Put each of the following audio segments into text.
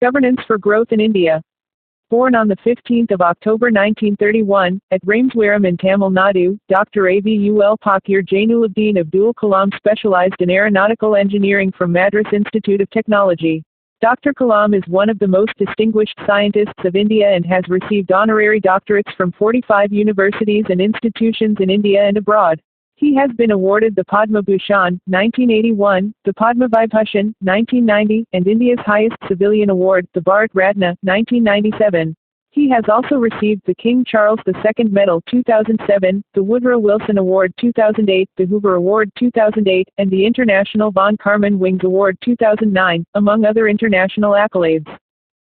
Governance for Growth in India. Born on the 15th of October 1931, at Rameswaram in Tamil Nadu, Dr. Abdul Pakir Jainuddin Abdul Kalam specialized in aeronautical engineering from Madras Institute of Technology. Dr. Kalam is one of the most distinguished scientists of India and has received honorary doctorates from 45 universities and institutions in India and abroad. He has been awarded the Padma Bhushan, 1981, the Padma Vibhushan, 1990, and India's highest civilian award, the Bharat Ratna, 1997. He has also received the King Charles II Medal 2007, the Woodrow Wilson Award 2008, the Hoover Award 2008, and the International von Karman Wings Award 2009, among other international accolades.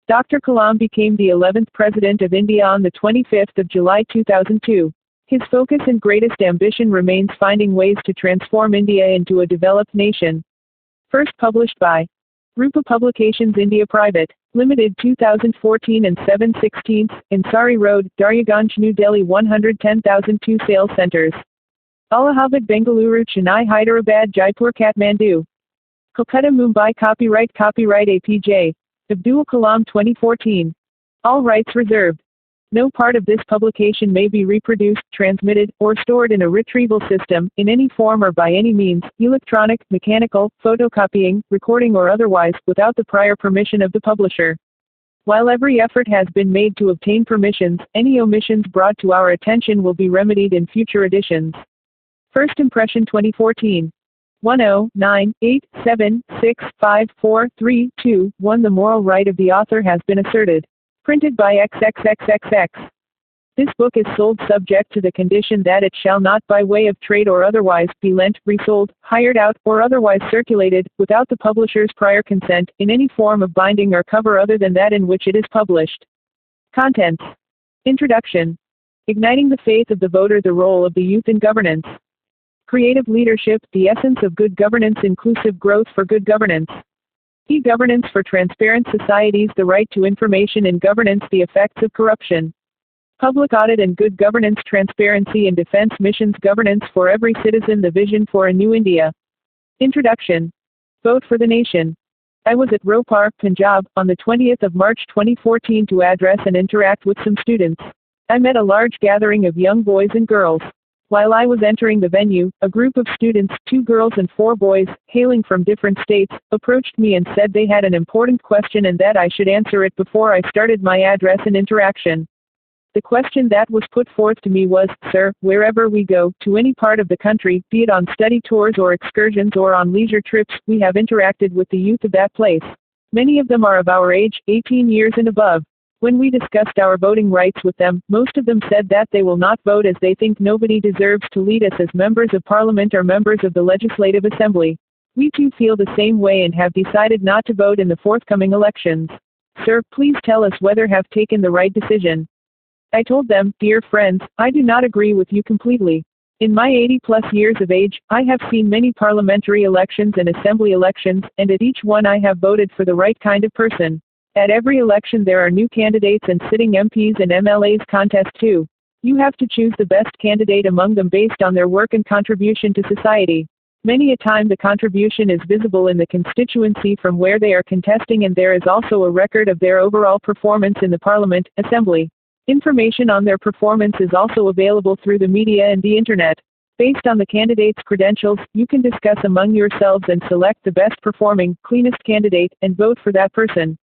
Dr. Kalam became the 11th President of India on the 25th of July 2002. His focus and greatest ambition remains finding ways to transform India into a developed nation. First published by Rupa Publications India Private Limited 2014 and 7/16, Ansari Road, Daryaganj, New Delhi 110,002 Sales Centers. Allahabad, Bengaluru, Chennai, Hyderabad, Jaipur, Kathmandu. Kolkata, Mumbai. Copyright A.P.J. Abdul Kalam 2014. All rights reserved. No part of this publication may be reproduced, transmitted, or stored in a retrieval system, in any form or by any means, electronic, mechanical, photocopying, recording or otherwise, without the prior permission of the publisher. While every effort has been made to obtain permissions, any omissions brought to our attention will be remedied in future editions. First Impression 2014. 10987654321. The moral right of the author has been asserted. Printed by XXXXX. This book is sold subject to the condition that it shall not by way of trade or otherwise be lent, resold, hired out, or otherwise circulated, without the publisher's prior consent, in any form of binding or cover other than that in which it is published. Contents. Introduction. Igniting the faith of the voter, the role of the youth in governance. Creative leadership, the essence of good governance, inclusive growth for good governance. E-governance for transparent societies, the right to information in governance, the effects of corruption. Public audit and good governance, transparency in defense missions, governance for every citizen, the vision for a new India. Introduction. Vote for the nation. I was at Ropar, Punjab, on the 20th of March 2014 to address and interact with some students. I met a large gathering of young boys and girls. While I was entering the venue, a group of students, 2 girls and 4 boys, hailing from different states, approached me and said they had an important question and that I should answer it before I started my address and interaction. The question that was put forth to me was, "Sir, wherever we go, to any part of the country, be it on study tours or excursions or on leisure trips, we have interacted with the youth of that place. Many of them are of our age, 18 years and above. When we discussed our voting rights with them, most of them said that they will not vote as they think nobody deserves to lead us as members of parliament or members of the legislative assembly. We too feel the same way and have decided not to vote in the forthcoming elections. Sir, please tell us whether have taken the right decision." I told them, "Dear friends, I do not agree with you completely. In my 80+ years of age, I have seen many parliamentary elections and assembly elections, and at each one I have voted for the right kind of person. At every election there are new candidates and sitting MPs and MLAs contest too. You have to choose the best candidate among them based on their work and contribution to society. Many a time the contribution is visible in the constituency from where they are contesting, and there is also a record of their overall performance in the parliament, assembly. Information on their performance is also available through the media and the internet. Based on the candidate's credentials, you can discuss among yourselves and select the best performing, cleanest candidate, and vote for that person.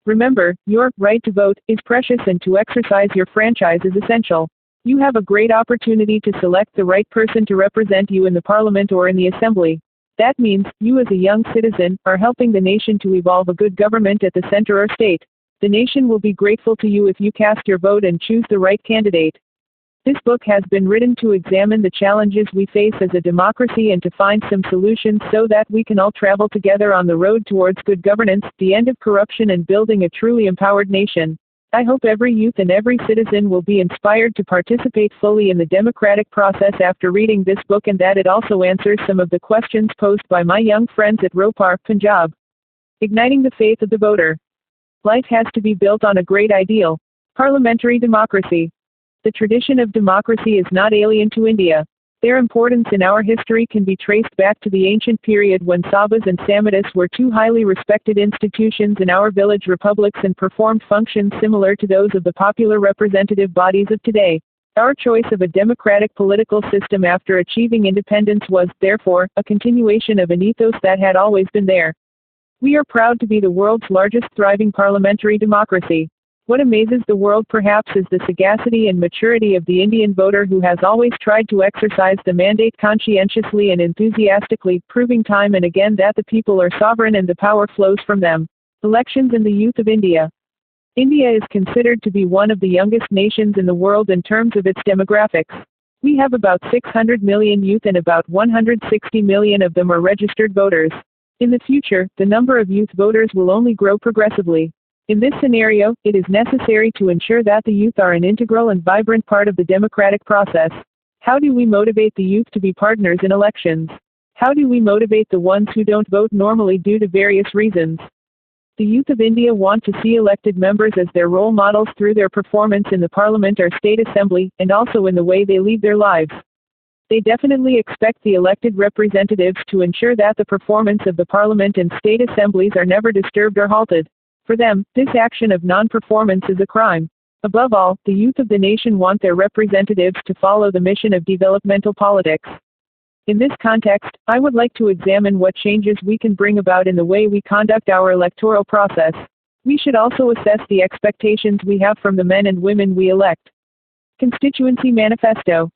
Remember, your right to vote is precious, and to exercise your franchise is essential. You have a great opportunity to select the right person to represent you in the parliament or in the assembly. That means, you as a young citizen, are helping the nation to evolve a good government at the center or state. The nation will be grateful to you if you cast your vote and choose the right candidate. This book has been written to examine the challenges we face as a democracy and to find some solutions so that we can all travel together on the road towards good governance, the end of corruption, and building a truly empowered nation. I hope every youth and every citizen will be inspired to participate fully in the democratic process after reading this book, and that it also answers some of the questions posed by my young friends at Ropar, Punjab. Igniting the faith of the voter. Life has to be built on a great ideal: parliamentary democracy. The tradition of democracy is not alien to India. Their importance in our history can be traced back to the ancient period when Sabhas and Samitis were two highly respected institutions in our village republics and performed functions similar to those of the popular representative bodies of today. Our choice of a democratic political system after achieving independence was, therefore, a continuation of an ethos that had always been there. We are proud to be the world's largest thriving parliamentary democracy. What amazes the world perhaps is the sagacity and maturity of the Indian voter who has always tried to exercise the mandate conscientiously and enthusiastically, proving time and again that the people are sovereign and the power flows from them. Elections and the youth of India. India is considered to be one of the youngest nations in the world in terms of its demographics. We have about 600 million youth and about 160 million of them are registered voters. In the future, the number of youth voters will only grow progressively. In this scenario, it is necessary to ensure that the youth are an integral and vibrant part of the democratic process. How do we motivate the youth to be partners in elections? How do we motivate the ones who don't vote normally due to various reasons? The youth of India want to see elected members as their role models through their performance in the parliament or state assembly, and also in the way they lead their lives. They definitely expect the elected representatives to ensure that the performance of the parliament and state assemblies are never disturbed or halted. For them, this action of non-performance is a crime. Above all, the youth of the nation want their representatives to follow the mission of developmental politics. In this context, I would like to examine what changes we can bring about in the way we conduct our electoral process. We should also assess the expectations we have from the men and women we elect. Constituency Manifesto.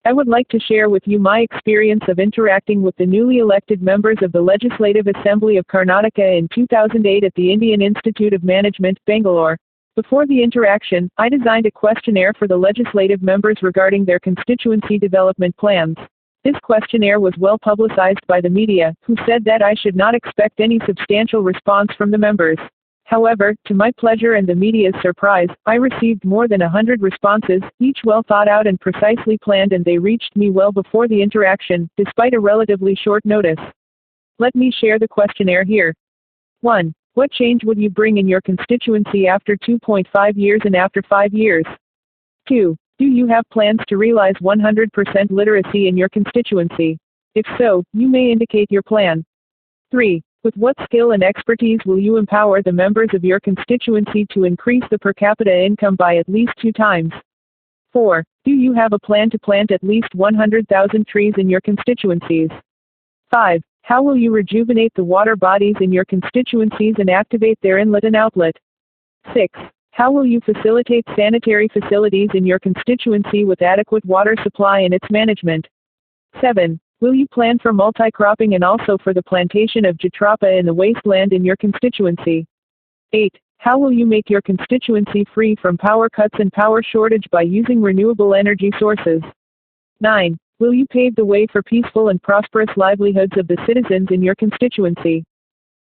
I would like to share with you my experience of interacting with the newly elected members of the Legislative Assembly of Karnataka in 2008 at the Indian Institute of Management, Bangalore. Before the interaction, I designed a questionnaire for the legislative members regarding their constituency development plans. This questionnaire was well publicized by the media, who said that I should not expect any substantial response from the members. However, to my pleasure and the media's surprise, I received more than 100 responses, each well thought out and precisely planned, and they reached me well before the interaction, despite a relatively short notice. Let me share the questionnaire here. 1. What change would you bring in your constituency after 2.5 years and after 5 years? 2. Do you have plans to realize 100% literacy in your constituency? If so, you may indicate your plan. 3. With what skill and expertise will you empower the members of your constituency to increase the per capita income by at least 2 times? 4. Do you have a plan to plant at least 100,000 trees in your constituencies? 5. How will you rejuvenate the water bodies in your constituencies and activate their inlet and outlet? 6. How will you facilitate sanitary facilities in your constituency with adequate water supply and its management? 7. Will you plan for multi-cropping and also for the plantation of jatropha in the wasteland in your constituency? 8. How will you make your constituency free from power cuts and power shortage by using renewable energy sources? 9. Will you pave the way for peaceful and prosperous livelihoods of the citizens in your constituency?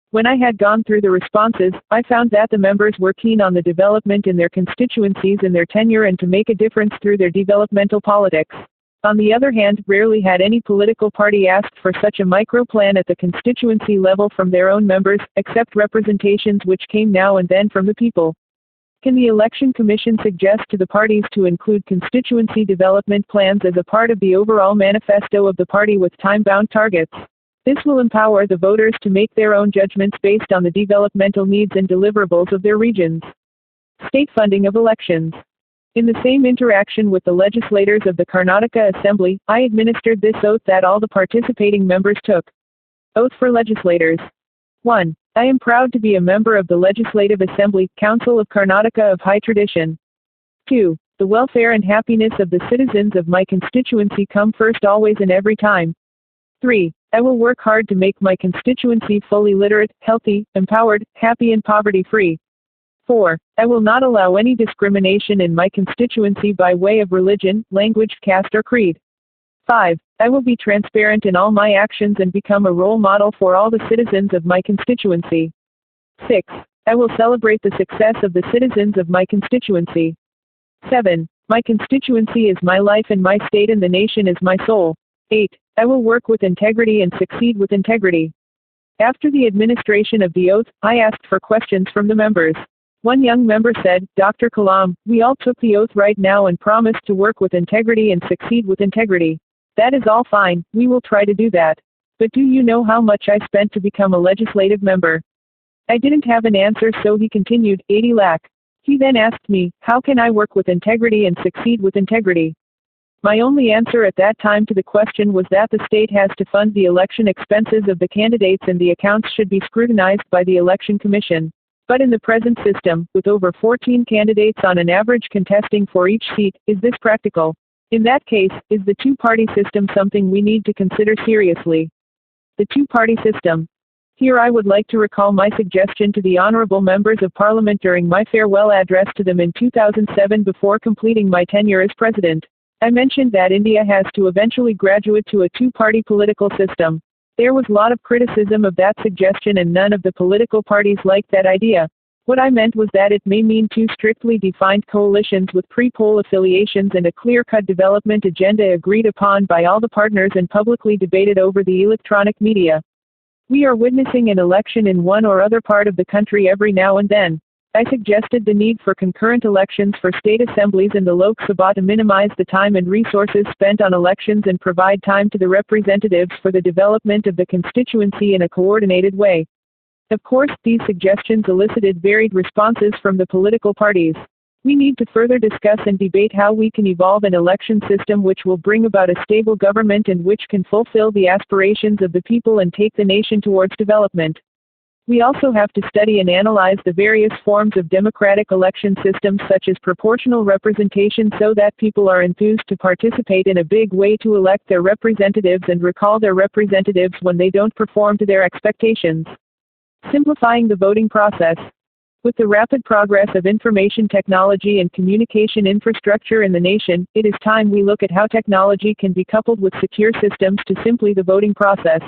When I had gone through the responses, I found that the members were keen on the development in their constituencies in their tenure and to make a difference through their developmental politics. On the other hand, rarely had any political party asked for such a micro-plan at the constituency level from their own members, except representations which came now and then from the people. Can the Election Commission suggest to the parties to include constituency development plans as a part of the overall manifesto of the party with time-bound targets? This will empower the voters to make their own judgments based on the developmental needs and deliverables of their regions. State funding of elections. In the same interaction with the legislators of the Karnataka Assembly, I administered this oath that all the participating members took. Oath for legislators. 1. I am proud to be a member of the Legislative Assembly, Council of Karnataka of high tradition. 2. The welfare and happiness of the citizens of my constituency come first always and every time. 3. I will work hard to make my constituency fully literate, healthy, empowered, happy and poverty-free. 4. I will not allow any discrimination in my constituency by way of religion, language, caste or creed. 5. I will be transparent in all my actions and become a role model for all the citizens of my constituency. 6. I will celebrate the success of the citizens of my constituency. 7. My constituency is my life and my state and the nation is my soul. 8. I will work with integrity and succeed with integrity. After the administration of the oath, I asked for questions from the members. One young member said, Dr. Kalam, we all took the oath right now and promised to work with integrity and succeed with integrity. That is all fine, we will try to do that. But do you know how much I spent to become a legislative member? I didn't have an answer, so he continued, 80 lakh. He then asked me, how can I work with integrity and succeed with integrity? My only answer at that time to the question was that the state has to fund the election expenses of the candidates and the accounts should be scrutinized by the election commission. But in the present system, with over 14 candidates on an average contesting for each seat, is this practical? In that case, is the two-party system something we need to consider seriously? The two-party system. Here I would like to recall my suggestion to the honorable members of Parliament during my farewell address to them in 2007 before completing my tenure as president. I mentioned that India has to eventually graduate to a two-party political system. There was a lot of criticism of that suggestion and none of the political parties liked that idea. What I meant was that it may mean two strictly defined coalitions with pre-poll affiliations and a clear-cut development agenda agreed upon by all the partners and publicly debated over the electronic media. We are witnessing an election in one or other part of the country every now and then. I suggested the need for concurrent elections for state assemblies in the Lok Sabha to minimize the time and resources spent on elections and provide time to the representatives for the development of the constituency in a coordinated way. Of course, these suggestions elicited varied responses from the political parties. We need to further discuss and debate how we can evolve an election system which will bring about a stable government and which can fulfill the aspirations of the people and take the nation towards development. We also have to study and analyze the various forms of democratic election systems such as proportional representation so that people are enthused to participate in a big way to elect their representatives and recall their representatives when they don't perform to their expectations. Simplifying the voting process. With the rapid progress of information technology and communication infrastructure in the nation, it is time we look at how technology can be coupled with secure systems to simplify the voting process.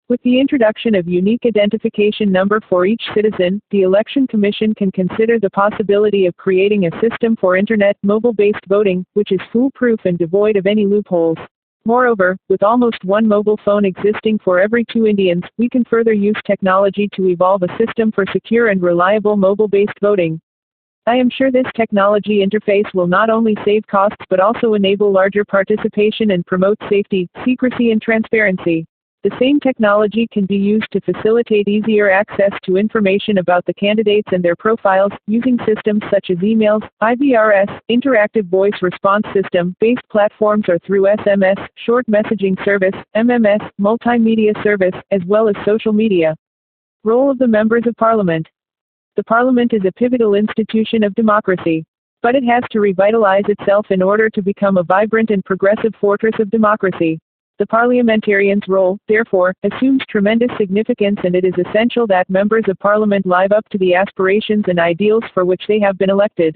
With the introduction of unique identification number for each citizen, the Election Commission can consider the possibility of creating a system for Internet, mobile-based voting, which is foolproof and devoid of any loopholes. Moreover, with almost one mobile phone existing for every 2 Indians, we can further use technology to evolve a system for secure and reliable mobile-based voting. I am sure this technology interface will not only save costs but also enable larger participation and promote safety, secrecy and transparency. The same technology can be used to facilitate easier access to information about the candidates and their profiles, using systems such as emails, IVRS, interactive voice response system-based platforms or through SMS, short messaging service, MMS, multimedia service, as well as social media. Role of the members of Parliament. The Parliament is a pivotal institution of democracy. But it has to revitalize itself in order to become a vibrant and progressive fortress of democracy. The parliamentarian's role, therefore, assumes tremendous significance, and it is essential that members of Parliament live up to the aspirations and ideals for which they have been elected.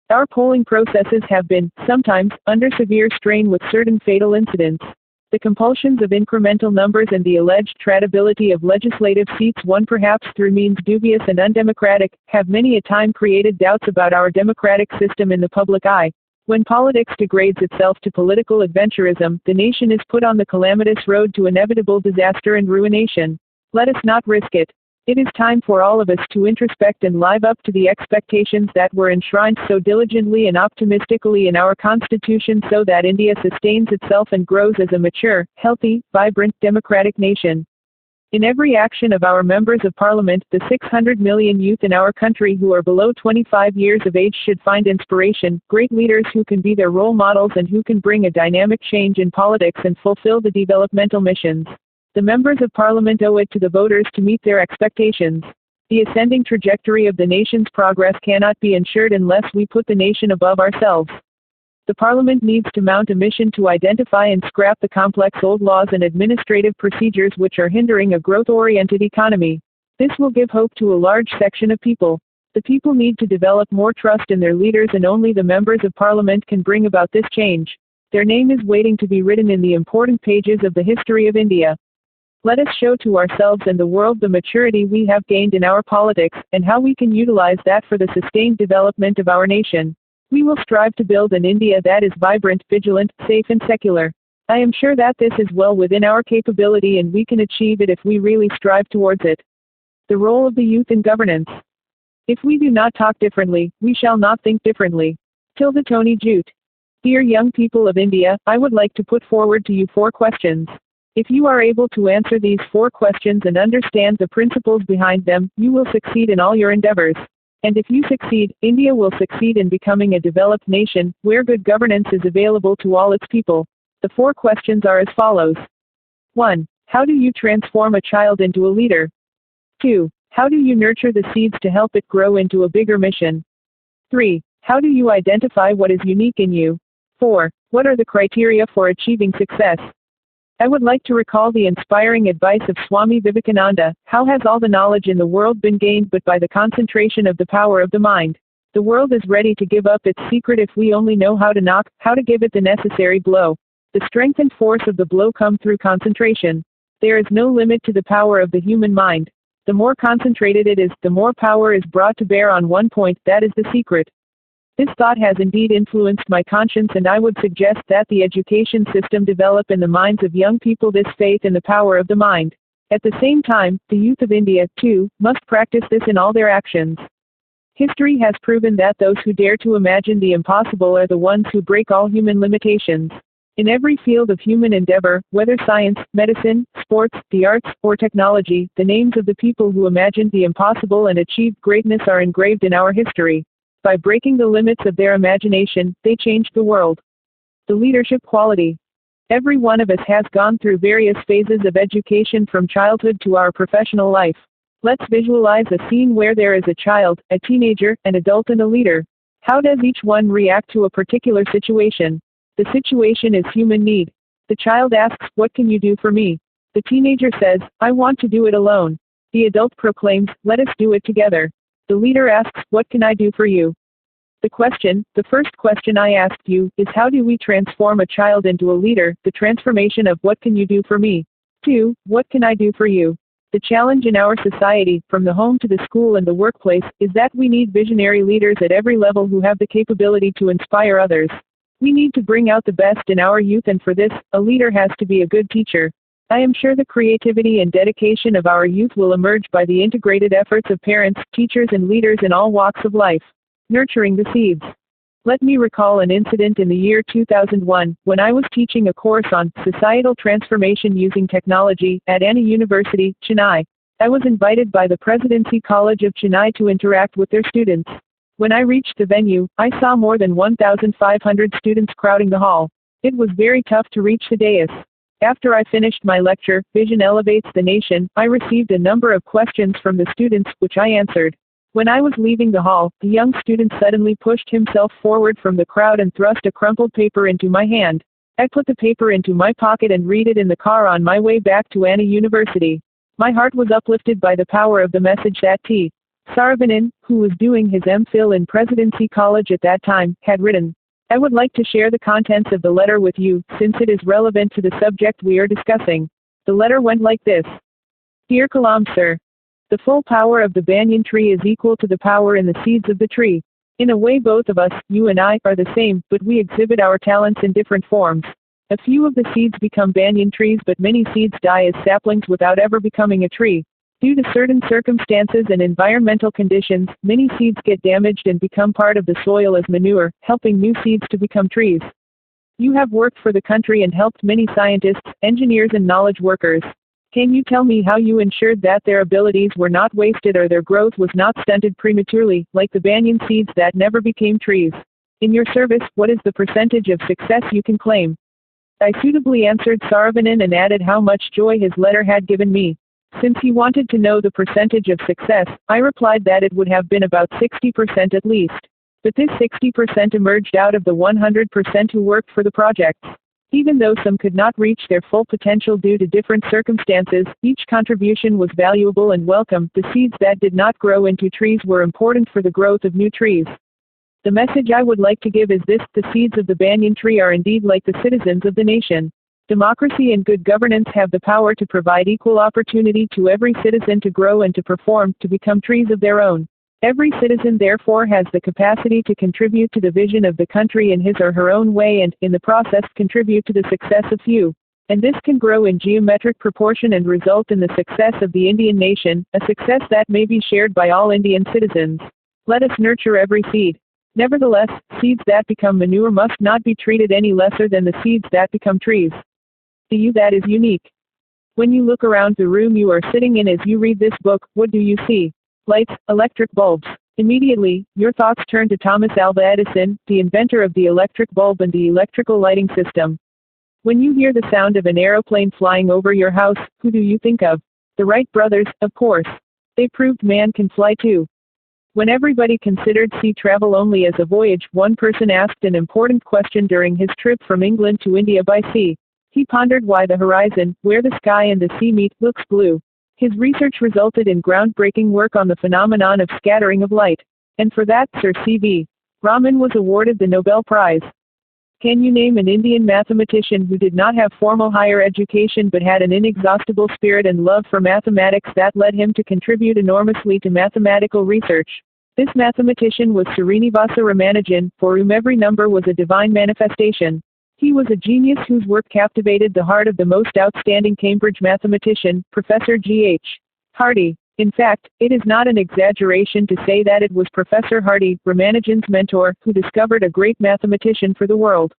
Our polling processes have been, sometimes, under severe strain with certain fatal incidents. The compulsions of incremental numbers and the alleged tradability of legislative seats won perhaps through means dubious and undemocratic, have many a time created doubts about our democratic system in the public eye. When politics degrades itself to political adventurism, the nation is put on the calamitous road to inevitable disaster and ruination. Let us not risk it. It is time for all of us to introspect and live up to the expectations that were enshrined so diligently and optimistically in our Constitution so that India sustains itself and grows as a mature, healthy, vibrant, democratic nation. In every action of our members of Parliament, the 600 million youth in our country who are below 25 years of age should find inspiration, great leaders who can be their role models and who can bring a dynamic change in politics and fulfill the developmental missions. The members of Parliament owe it to the voters to meet their expectations. The ascending trajectory of the nation's progress cannot be ensured unless we put the nation above ourselves. The Parliament needs to mount a mission to identify and scrap the complex old laws and administrative procedures which are hindering a growth-oriented economy. This will give hope to a large section of people. The people need to develop more trust in their leaders, and only the members of Parliament can bring about this change. Their name is waiting to be written in the important pages of the history of India. Let us show to ourselves and the world the maturity we have gained in our politics, and how we can utilize that for the sustained development of our nation. We will strive to build an India that is vibrant, vigilant, safe and secular. I am sure that this is well within our capability, and we can achieve it if we really strive towards it. The role of the youth in governance. If we do not talk differently, we shall not think differently. Till the Tony Jute. Dear young people of India, I would like to put forward to you 4 questions. If you are able to answer these 4 questions and understand the principles behind them, you will succeed in all your endeavors. And if you succeed, India will succeed in becoming a developed nation, where good governance is available to all its people. The 4 questions are as follows. 1. How do you transform a child into a leader? 2. How do you nurture the seeds to help it grow into a bigger mission? 3. How do you identify what is unique in you? 4. What are the criteria for achieving success? I would like to recall the inspiring advice of Swami Vivekananda. How has all the knowledge in the world been gained but by the concentration of the power of the mind? The world is ready to give up its secret if we only know how to knock, how to give it the necessary blow. The strength and force of the blow come through concentration. There is no limit to the power of the human mind. The more concentrated it is, the more power is brought to bear on one point. That is the secret. This thought has indeed influenced my conscience, and I would suggest that the education system develop in the minds of young people this faith in the power of the mind. At the same time, the youth of India, too, must practice this in all their actions. History has proven that those who dare to imagine the impossible are the ones who break all human limitations. In every field of human endeavor, whether science, medicine, sports, the arts, or technology, the names of the people who imagined the impossible and achieved greatness are engraved in our history. By breaking the limits of their imagination, they changed the world. The leadership quality. Every one of us has gone through various phases of education from childhood to our professional life. Let's visualize a scene where there is a child, a teenager, an adult, and a leader. How does each one react to a particular situation? The situation is human need. The child asks, "What can you do for me?" The teenager says, "I want to do it alone." The adult proclaims, "Let us do it together." The leader asks, "What can I do for you?" The first question I asked you, is how do we transform a child into a leader? The transformation of "What can you do for me?" to "What can I do for you?" The challenge in our society, from the home to the school and the workplace, is that we need visionary leaders at every level who have the capability to inspire others. We need to bring out the best in our youth, and for this, a leader has to be a good teacher. I am sure the creativity and dedication of our youth will emerge by the integrated efforts of parents, teachers, and leaders in all walks of life. Nurturing the seeds. Let me recall an incident in the year 2001, when I was teaching a course on societal transformation using technology at Anna University, Chennai. I was invited by the Presidency College of Chennai to interact with their students. When I reached the venue, I saw more than 1,500 students crowding the hall. It was very tough to reach the dais. After I finished my lecture, Vision Elevates the Nation, I received a number of questions from the students, which I answered. When I was leaving the hall, the young student suddenly pushed himself forward from the crowd and thrust a crumpled paper into my hand. I put the paper into my pocket and read it in the car on my way back to Anna University. My heart was uplifted by the power of the message that T. Saravanan, who was doing his MPhil in Presidency College at that time, had written. I would like to share the contents of the letter with you, since it is relevant to the subject we are discussing. The letter went like this. Dear Kalam sir, the full power of the banyan tree is equal to the power in the seeds of the tree. In a way both of us, you and I, are the same, but we exhibit our talents in different forms. A few of the seeds become banyan trees, but many seeds die as saplings without ever becoming a tree. Due to certain circumstances and environmental conditions, many seeds get damaged and become part of the soil as manure, helping new seeds to become trees. You have worked for the country and helped many scientists, engineers, and knowledge workers. Can you tell me how you ensured that their abilities were not wasted or their growth was not stunted prematurely, like the banyan seeds that never became trees? In your service, what is the percentage of success you can claim? I suitably answered Saravanan and added how much joy his letter had given me. Since he wanted to know the percentage of success, I replied that it would have been about 60% at least. But this 60% emerged out of the 100% who worked for the projects. Even though some could not reach their full potential due to different circumstances, each contribution was valuable and welcome. The seeds that did not grow into trees were important for the growth of new trees. The message I would like to give is this: the seeds of the banyan tree are indeed like the citizens of the nation. Democracy and good governance have the power to provide equal opportunity to every citizen to grow and to perform, to become trees of their own. Every citizen therefore has the capacity to contribute to the vision of the country in his or her own way and, in the process, contribute to the success of few. And this can grow in geometric proportion and result in the success of the Indian nation, a success that may be shared by all Indian citizens. Let us nurture every seed. Nevertheless, seeds that become manure must not be treated any lesser than the seeds that become trees. The you that is unique. When you look around the room you are sitting in as you read this book, what do you see? Lights, electric bulbs. Immediately, your thoughts turn to Thomas Alva Edison, the inventor of the electric bulb and the electrical lighting system. When you hear the sound of an aeroplane flying over your house, who do you think of? The Wright brothers, of course. They proved man can fly too. When everybody considered sea travel only as a voyage, one person asked an important question during his trip from England to India by sea. He pondered why the horizon, where the sky and the sea meet, looks blue. His research resulted in groundbreaking work on the phenomenon of scattering of light. And for that, Sir C.V. Raman was awarded the Nobel Prize. Can you name an Indian mathematician who did not have formal higher education but had an inexhaustible spirit and love for mathematics that led him to contribute enormously to mathematical research? This mathematician was Srinivasa Ramanujan, for whom every number was a divine manifestation. He was a genius whose work captivated the heart of the most outstanding Cambridge mathematician, Professor G.H. Hardy. In fact, it is not an exaggeration to say that it was Professor Hardy, Ramanujan's mentor, who discovered a great mathematician for the world.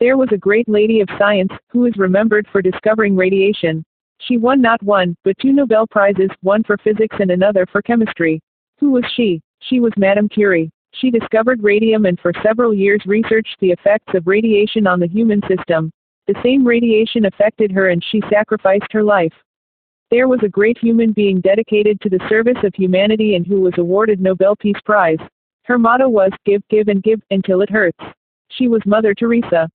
There was a great lady of science, who is remembered for discovering radiation. She won not one, but 2 Nobel Prizes, one for physics and another for chemistry. Who was she? She was Madame Curie. She discovered radium and for several years researched the effects of radiation on the human system. The same radiation affected her and she sacrificed her life. There was a great human being dedicated to the service of humanity and who was awarded Nobel Peace Prize. Her motto was, give, give and give, until it hurts. She was Mother Teresa.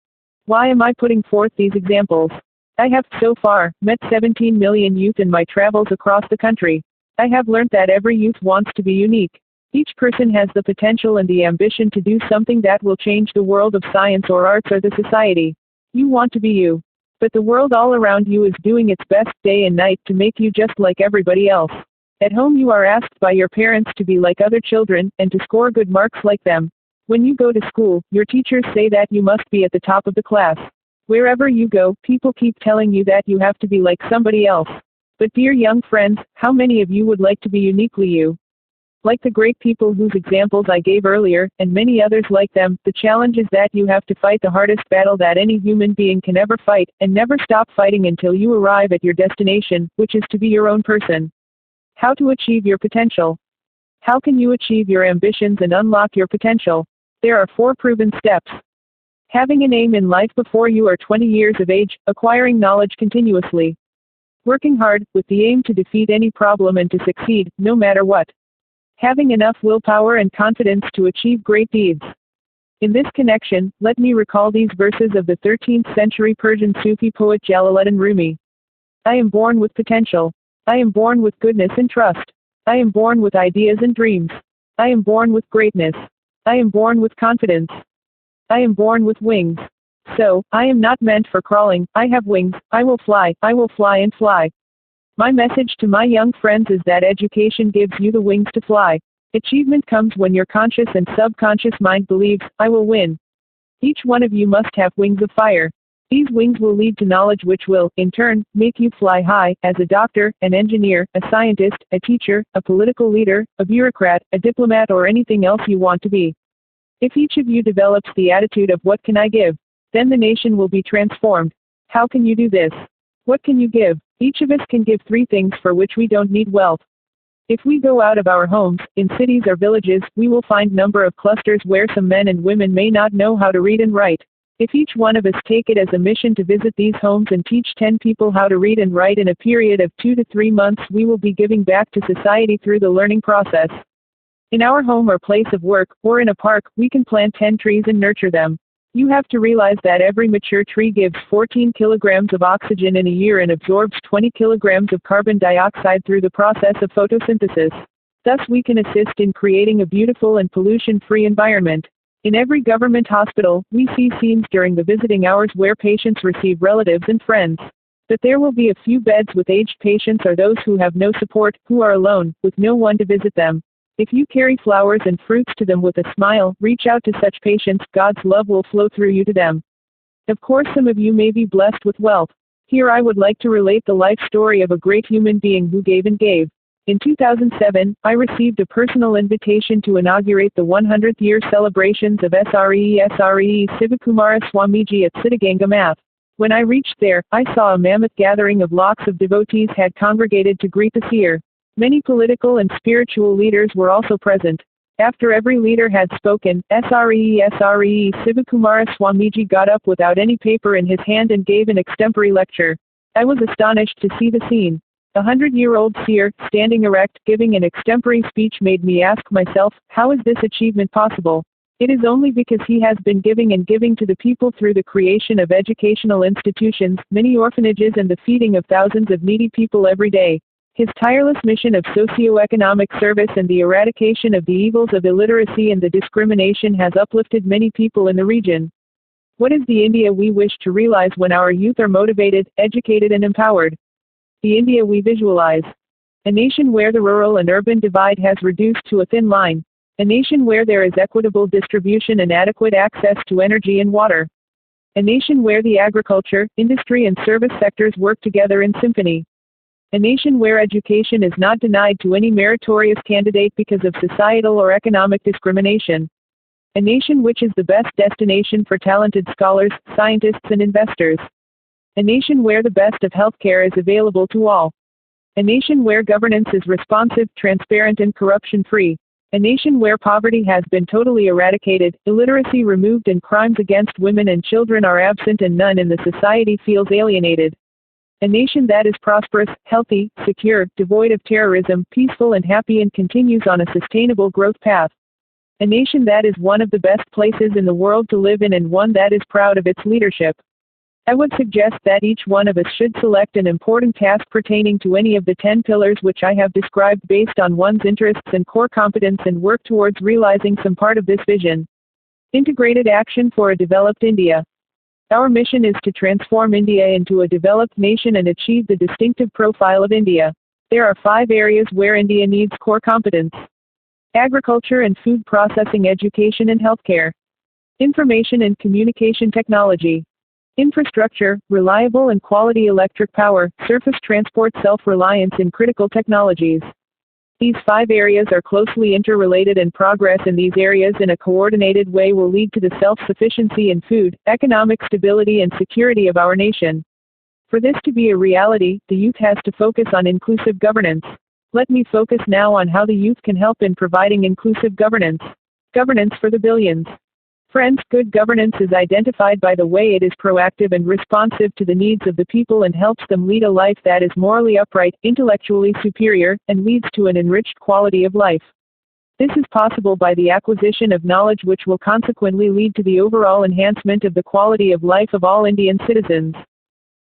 Why am I putting forth these examples? I have, so far, met 17 million youth in my travels across the country. I have learned that every youth wants to be unique. Each person has the potential and the ambition to do something that will change the world of science or arts or the society. You want to be you. But the world all around you is doing its best day and night to make you just like everybody else. At home you are asked by your parents to be like other children, and to score good marks like them. When you go to school, your teachers say that you must be at the top of the class. Wherever you go, people keep telling you that you have to be like somebody else. But dear young friends, how many of you would like to be uniquely you? Like the great people whose examples I gave earlier, and many others like them, the challenge is that you have to fight the hardest battle that any human being can ever fight, and never stop fighting until you arrive at your destination, which is to be your own person. How to achieve your potential? How can you achieve your ambitions and unlock your potential? There are 4 proven steps. Having an aim in life before you are 20 years of age, acquiring knowledge continuously. Working hard, with the aim to defeat any problem and to succeed, no matter what. Having enough willpower and confidence to achieve great deeds. In this connection, let me recall these verses of the 13th century Persian Sufi poet Jalaluddin Rumi. I am born with potential. I am born with goodness and trust. I am born with ideas and dreams. I am born with greatness. I am born with confidence. I am born with wings. So, I am not meant for crawling, I have wings, I will fly and fly. My message to my young friends is that education gives you the wings to fly. Achievement comes when your conscious and subconscious mind believes, I will win. Each one of you must have wings of fire. These wings will lead to knowledge which will, in turn, make you fly high, as a doctor, an engineer, a scientist, a teacher, a political leader, a bureaucrat, a diplomat or anything else you want to be. If each of you develops the attitude of what can I give, then the nation will be transformed. How can you do this? What can you give? Each of us can give 3 things for which we don't need wealth. If we go out of our homes, in cities or villages, we will find number of clusters where some men and women may not know how to read and write. If each one of us take it as a mission to visit these homes and teach 10 people how to read and write in a period of 2 to 3 months, we will be giving back to society through the learning process. In our home or place of work, or in a park, we can plant 10 trees and nurture them. You have to realize that every mature tree gives 14 kilograms of oxygen in a year and absorbs 20 kilograms of carbon dioxide through the process of photosynthesis. Thus we can assist in creating a beautiful and pollution-free environment. In every government hospital, we see scenes during the visiting hours where patients receive relatives and friends. But there will be a few beds with aged patients or those who have no support, who are alone, with no one to visit them. If you carry flowers and fruits to them with a smile, reach out to such patients, God's love will flow through you to them. Of course some of you may be blessed with wealth. Here I would like to relate the life story of a great human being who gave and gave. In 2007, I received a personal invitation to inaugurate the 100th year celebrations of Sri Sivakumara Swamiji at Siddhaganga Math. When I reached there, I saw a mammoth gathering of lakhs of devotees had congregated to greet the seer. Many political and spiritual leaders were also present. After every leader had spoken, Sri Sivakumara Swamiji got up without any paper in his hand and gave an extempore lecture. I was astonished to see the scene. A 100-year-old seer, standing erect, giving an extempore speech made me ask myself, how is this achievement possible? It is only because he has been giving and giving to the people through the creation of educational institutions, many orphanages and the feeding of thousands of needy people every day. His tireless mission of socio-economic service and the eradication of the evils of illiteracy and the discrimination has uplifted many people in the region. What is the India we wish to realize when our youth are motivated, educated and empowered? The India we visualize. A nation where the rural and urban divide has reduced to a thin line. A nation where there is equitable distribution and adequate access to energy and water. A nation where the agriculture, industry and service sectors work together in symphony. A nation where education is not denied to any meritorious candidate because of societal or economic discrimination. A nation which is the best destination for talented scholars, scientists and investors. A nation where the best of healthcare is available to all. A nation where governance is responsive, transparent and corruption-free. A nation where poverty has been totally eradicated, illiteracy removed and crimes against women and children are absent and none in the society feels alienated. A nation that is prosperous, healthy, secure, devoid of terrorism, peaceful and happy and continues on a sustainable growth path. A nation that is one of the best places in the world to live in and one that is proud of its leadership. I would suggest that each one of us should select an important task pertaining to any of the 10 pillars which I have described based on one's interests and core competence and work towards realizing some part of this vision. Integrated action for a developed India. Our mission is to transform India into a developed nation and achieve the distinctive profile of India. There are 5 areas where India needs core competence. Agriculture and food processing, education and healthcare. Information and communication technology. Infrastructure, reliable and quality electric power, surface transport, self-reliance in critical technologies. These 5 areas are closely interrelated and progress in these areas in a coordinated way will lead to the self-sufficiency in food, economic stability and security of our nation. For this to be a reality, the youth has to focus on inclusive governance. Let me focus now on how the youth can help in providing inclusive governance. Governance for the billions. Friends, good governance is identified by the way it is proactive and responsive to the needs of the people and helps them lead a life that is morally upright, intellectually superior, and leads to an enriched quality of life. This is possible by the acquisition of knowledge which will consequently lead to the overall enhancement of the quality of life of all Indian citizens.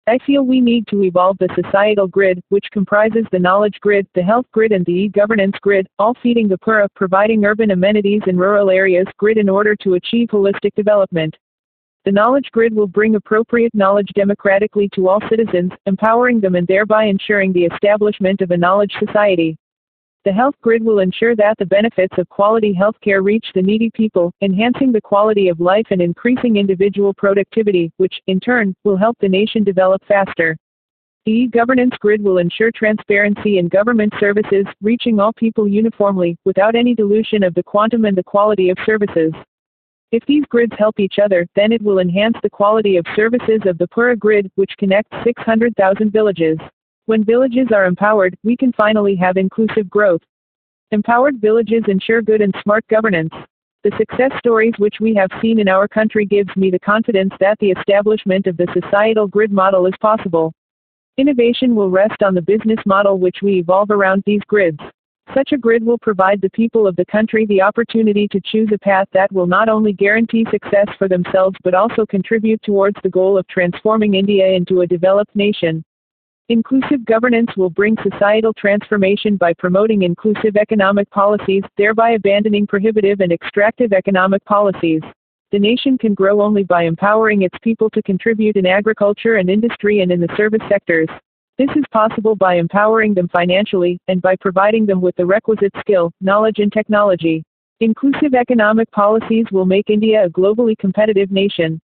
I feel we need to evolve the societal grid, which comprises the knowledge grid, the health grid and the e-governance grid, all feeding the PURA, providing urban amenities in rural areas grid in order to achieve holistic development. The knowledge grid will bring appropriate knowledge democratically to all citizens, empowering them and thereby ensuring the establishment of a knowledge society. The health grid will ensure that the benefits of quality healthcare reach the needy people, enhancing the quality of life and increasing individual productivity, which, in turn, will help the nation develop faster. The e-governance grid will ensure transparency in government services, reaching all people uniformly, without any dilution of the quantum and the quality of services. If these grids help each other, then it will enhance the quality of services of the PURA grid, which connects 600,000 villages. When villages are empowered, we can finally have inclusive growth. Empowered villages ensure good and smart governance. The success stories which we have seen in our country gives me the confidence that the establishment of the societal grid model is possible. Innovation will rest on the business model which we evolve around these grids. Such a grid will provide the people of the country the opportunity to choose a path that will not only guarantee success for themselves but also contribute towards the goal of transforming India into a developed nation. Inclusive governance will bring societal transformation by promoting inclusive economic policies, thereby abandoning prohibitive and extractive economic policies. The nation can grow only by empowering its people to contribute in agriculture and industry and in the service sectors. This is possible by empowering them financially, and by providing them with the requisite skill, knowledge and technology. Inclusive economic policies will make India a globally competitive nation.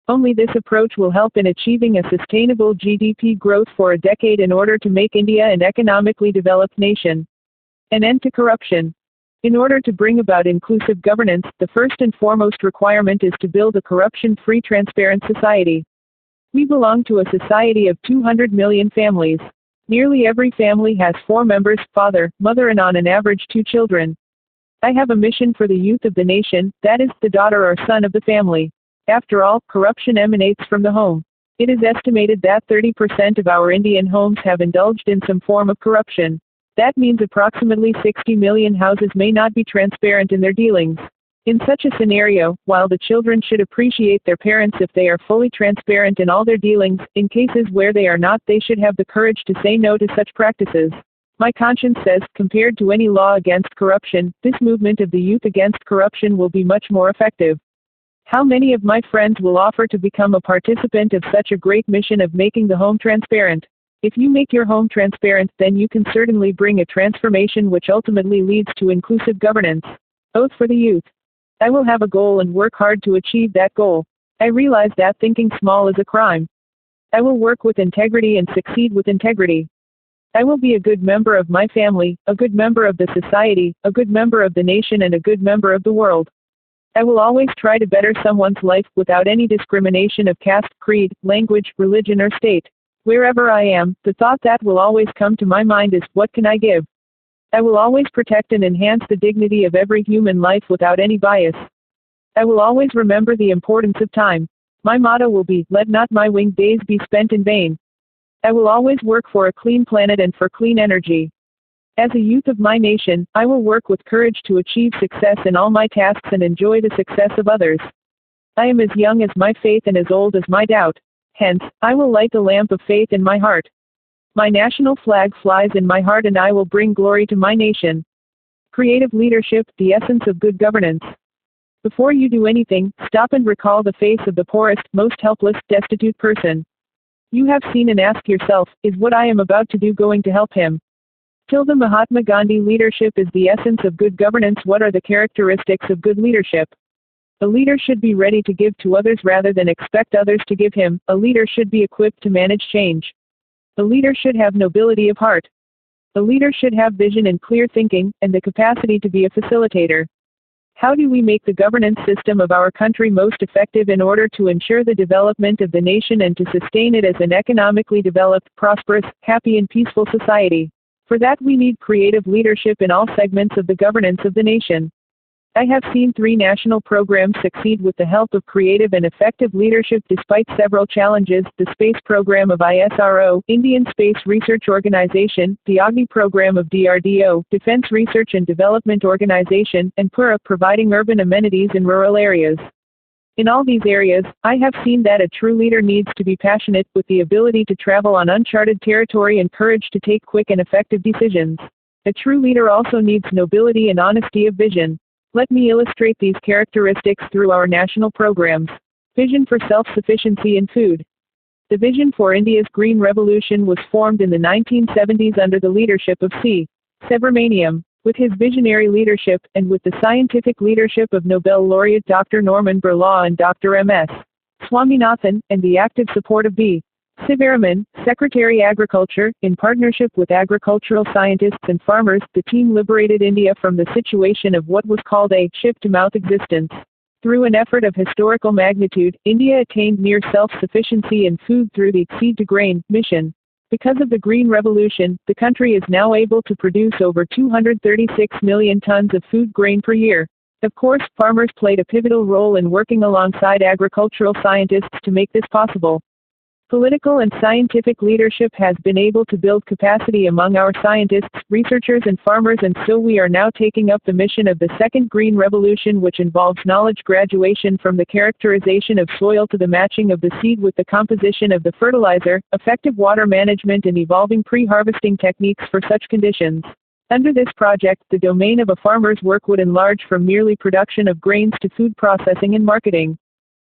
Only this approach will help in achieving a sustainable GDP growth for a decade in order to make India an economically developed nation. An end to corruption. In order to bring about inclusive governance, the first and foremost requirement is to build a corruption-free, transparent society. We belong to a society of 200 million families. Nearly every family has 4 members, father, mother, and on an average 2 children. I have a mission for the youth of the nation, that is, the daughter or son of the family. After all, corruption emanates from the home. It is estimated that 30% of our Indian homes have indulged in some form of corruption. That means approximately 60 million houses may not be transparent in their dealings. In such a scenario, while the children should appreciate their parents if they are fully transparent in all their dealings, in cases where they are not, they should have the courage to say no to such practices. My conscience says, compared to any law against corruption, this movement of the youth against corruption will be much more effective. How many of my friends will offer to become a participant of such a great mission of making the home transparent? If you make your home transparent, then you can certainly bring a transformation which ultimately leads to inclusive governance. Oath for the youth. I will have a goal and work hard to achieve that goal. I realize that thinking small is a crime. I will work with integrity and succeed with integrity. I will be a good member of my family, a good member of the society, a good member of the nation, and a good member of the world. I will always try to better someone's life without any discrimination of caste, creed, language, religion, or state. Wherever I am, the thought that will always come to my mind is, what can I give? I will always protect and enhance the dignity of every human life without any bias. I will always remember the importance of time. My motto will be, let not my winged days be spent in vain. I will always work for a clean planet and for clean energy. As a youth of my nation, I will work with courage to achieve success in all my tasks and enjoy the success of others. I am as young as my faith and as old as my doubt. Hence, I will light the lamp of faith in my heart. My national flag flies in my heart and I will bring glory to my nation. Creative leadership, the essence of good governance. Before you do anything, stop and recall the face of the poorest, most helpless, destitute person. You have seen and ask yourself, is what I am about to do going to help him? Till the Mahatma Gandhi leadership is the essence of good governance. What are the characteristics of good leadership? A leader should be ready to give to others rather than expect others to give him. A leader should be equipped to manage change. A leader should have nobility of heart. A leader should have vision and clear thinking, and the capacity to be a facilitator. How do we make the governance system of our country most effective in order to ensure the development of the nation and to sustain it as an economically developed, prosperous, happy and peaceful society? For that we need creative leadership in all segments of the governance of the nation. I have seen 3 national programs succeed with the help of creative and effective leadership despite several challenges: the Space Program of ISRO, Indian Space Research Organization, the Agni Program of DRDO, Defense Research and Development Organization, and PURA, providing urban amenities in rural areas. In all these areas, I have seen that a true leader needs to be passionate, with the ability to travel on uncharted territory and courage to take quick and effective decisions. A true leader also needs nobility and honesty of vision. Let me illustrate these characteristics through our national programs. Vision for self-sufficiency in food. The vision for India's Green Revolution was formed in the 1970s under the leadership of C. Subramaniam. With his visionary leadership, and with the scientific leadership of Nobel laureate Dr. Norman Borlaug and Dr. M.S. Swaminathan, and the active support of B. Sivaraman, Secretary Agriculture, in partnership with agricultural scientists and farmers, the team liberated India from the situation of what was called a ship-to-mouth existence. Through an effort of historical magnitude, India attained near self-sufficiency in food through the Seed to Grain mission. Because of the Green Revolution, the country is now able to produce over 236 million tons of food grain per year. Of course, farmers played a pivotal role in working alongside agricultural scientists to make this possible. Political and scientific leadership has been able to build capacity among our scientists, researchers and farmers, and so we are now taking up the mission of the second Green Revolution, which involves knowledge graduation from the characterization of soil to the matching of the seed with the composition of the fertilizer, effective water management and evolving pre-harvesting techniques for such conditions. Under this project, the domain of a farmer's work would enlarge from merely production of grains to food processing and marketing.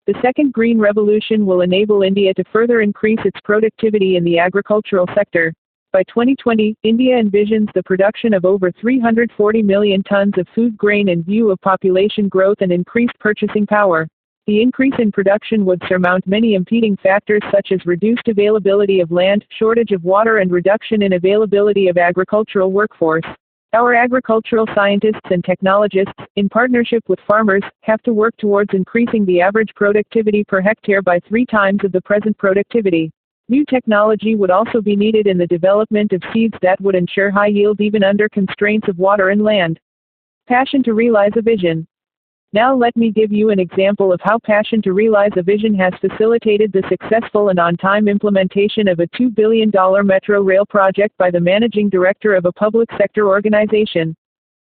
The second Green Revolution will enable India to further increase its productivity in the agricultural sector. By 2020, India envisions the production of over 340 million tons of food grain in view of population growth and increased purchasing power. The increase in production would surmount many impeding factors such as reduced availability of land, shortage of water, and reduction in availability of agricultural workforce. Our agricultural scientists and technologists, in partnership with farmers, have to work towards increasing the average productivity per hectare by 3 times of the present productivity. New technology would also be needed in the development of seeds that would ensure high yield even under constraints of water and land. Passion to realize a vision. Now let me give you an example of how passion to realize a vision has facilitated the successful and on-time implementation of a $2 billion metro rail project by the managing director of a public sector organization.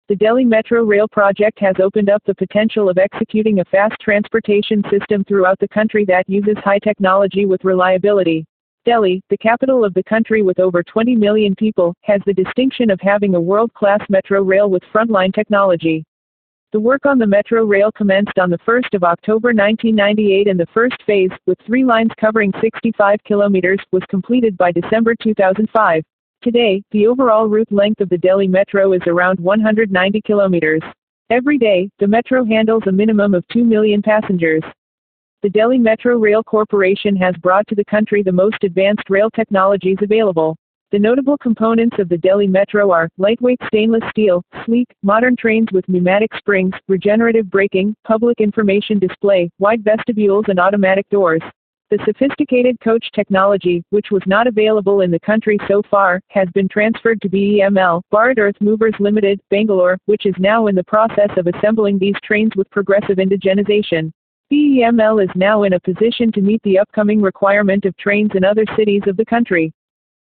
The Delhi Metro Rail project has opened up the potential of executing a fast transportation system throughout the country that uses high technology with reliability. Delhi, the capital of the country with over 20 million people, has the distinction of having a world-class metro rail with frontline technology. The work on the metro rail commenced on the 1st of October 1998 and the first phase, with 3 lines covering 65 kilometers, was completed by December 2005. Today, the overall route length of the Delhi Metro is around 190 kilometers. Every day, the metro handles a minimum of 2 million passengers. The Delhi Metro Rail Corporation has brought to the country the most advanced rail technologies available. The notable components of the Delhi Metro are lightweight stainless steel, sleek, modern trains with pneumatic springs, regenerative braking, public information display, wide vestibules and automatic doors. The sophisticated coach technology, which was not available in the country so far, has been transferred to BEML, Bharat Earth Movers Limited, Bangalore, which is now in the process of assembling these trains with progressive indigenization. BEML is now in a position to meet the upcoming requirement of trains in other cities of the country.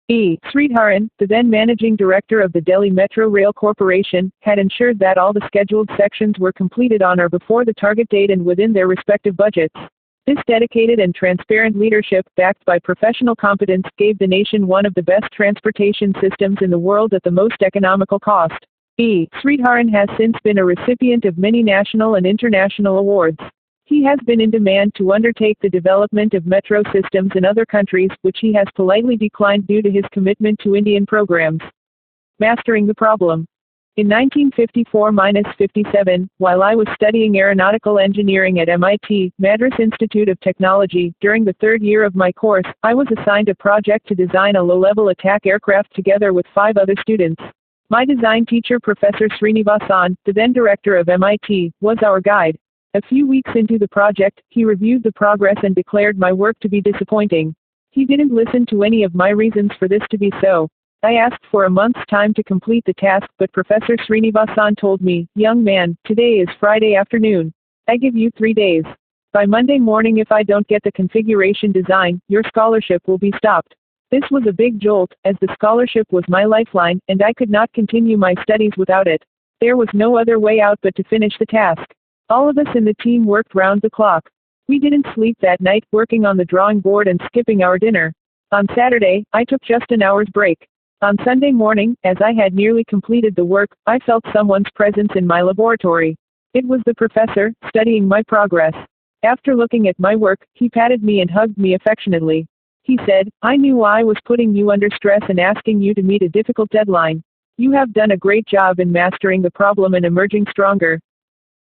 E. Sridharan, the then managing director of the Delhi Metro Rail Corporation, had ensured that all the scheduled sections were completed on or before the target date and within their respective budgets. This dedicated and transparent leadership, backed by professional competence, gave the nation one of the best transportation systems in the world at the most economical cost. E. Sridharan has since been a recipient of many national and international awards. He has been in demand to undertake the development of metro systems in other countries, which he has politely declined due to his commitment to Indian programs. Mastering the problem. In 1954-57, while I was studying aeronautical engineering at MIT, Madras Institute of Technology, during the 3rd year of my course, I was assigned a project to design a low-level attack aircraft together with 5 other students. My design teacher, Professor Srinivasan, the then director of MIT, was our guide. A few weeks into the project, he reviewed the progress and declared my work to be disappointing. He didn't listen to any of my reasons for this to be so. I asked for a month's time to complete the task, but Professor Srinivasan told me, "Young man, today is Friday afternoon. I give you 3 days. By Monday morning, if I don't get the configuration design, your scholarship will be stopped." This was a big jolt, as the scholarship was my lifeline, and I could not continue my studies without it. There was no other way out but to finish the task. All of us in the team worked round the clock. We didn't sleep that night, working on the drawing board and skipping our dinner. On Saturday, I took just an hour's break. On Sunday morning, as I had nearly completed the work, I felt someone's presence in my laboratory. It was the professor, studying my progress. After looking at my work, he patted me and hugged me affectionately. He said, "I knew I was putting you under stress and asking you to meet a difficult deadline. You have done a great job in mastering the problem and emerging stronger."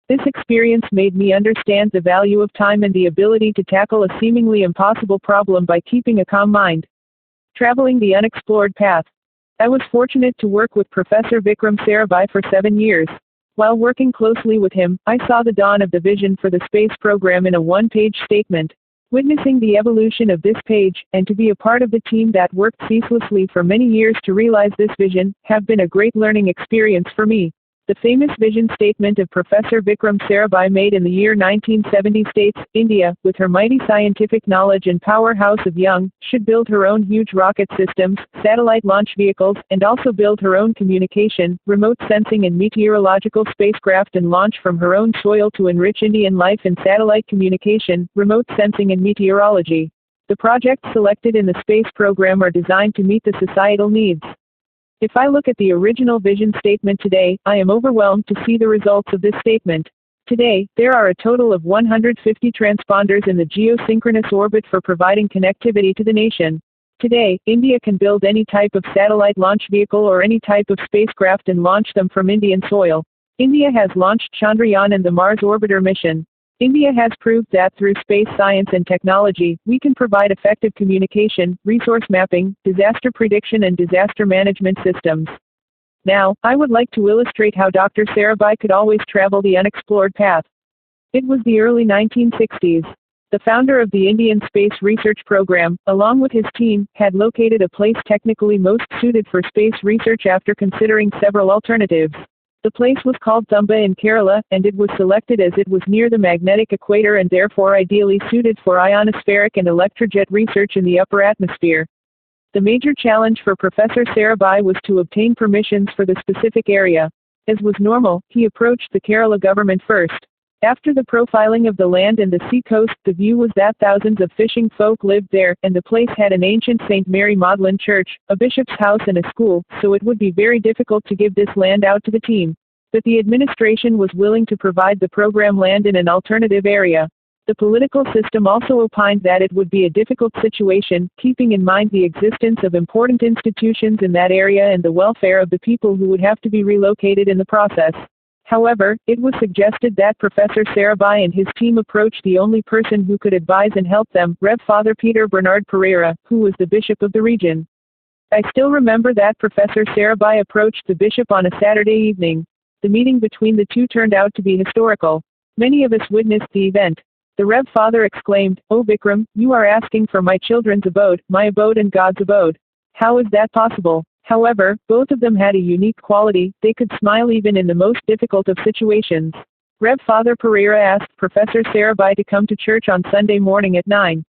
This experience made me understand the value of time and the ability to tackle a seemingly impossible problem by keeping a calm mind. Traveling the unexplored path. I was fortunate to work with Professor Vikram Sarabhai for 7 years. While working closely with him, I saw the dawn of the vision for the space program in a 1-page statement. Witnessing the evolution of this page, and to be a part of the team that worked ceaselessly for many years to realize this vision, have been a great learning experience for me. The famous vision statement of Professor Vikram Sarabhai made in the year 1970 states, "India, with her mighty scientific knowledge and powerhouse of young, should build her own huge rocket systems, satellite launch vehicles, and also build her own communication, remote sensing and meteorological spacecraft and launch from her own soil to enrich Indian life in satellite communication, remote sensing and meteorology." The projects selected in the space program are designed to meet the societal needs. If I look at the original vision statement today, I am overwhelmed to see the results of this statement. Today, there are a total of 150 transponders in the geosynchronous orbit for providing connectivity to the nation. Today, India can build any type of satellite launch vehicle or any type of spacecraft and launch them from Indian soil. India has launched Chandrayaan and the Mars Orbiter mission. India has proved that through space science and technology, we can provide effective communication, resource mapping, disaster prediction and disaster management systems. Now, I would like to illustrate how Dr. Sarabhai could always travel the unexplored path. It was the early 1960s. The founder of the Indian Space Research Program, along with his team, had located a place technically most suited for space research after considering several alternatives. The place was called Thumba in Kerala, and it was selected as it was near the magnetic equator and therefore ideally suited for ionospheric and electrojet research in the upper atmosphere. The major challenge for Professor Sarabhai was to obtain permissions for the specific area. As was normal, he approached the Kerala government first. After the profiling of the land and the sea coast, the view was that thousands of fishing folk lived there, and the place had an ancient St. Mary Magdalene church, a bishop's house and a school, so it would be very difficult to give this land out to the team. But the administration was willing to provide the program land in an alternative area. The political system also opined that it would be a difficult situation, keeping in mind the existence of important institutions in that area and the welfare of the people who would have to be relocated in the process. However, it was suggested that Professor Sarabhai and his team approach the only person who could advise and help them, Rev. Father Peter Bernard Pereira, who was the bishop of the region. I still remember that Professor Sarabhai approached the bishop on a Saturday evening. The meeting between the two turned out to be historical. Many of us witnessed the event. The Rev. Father exclaimed, "Oh Vikram, you are asking for my children's abode, my abode and God's abode. How is that possible?" However, both of them had a unique quality: they could smile even in the most difficult of situations. Rev. Father Pereira asked Professor Sarabhai to come to church on Sunday morning at 9.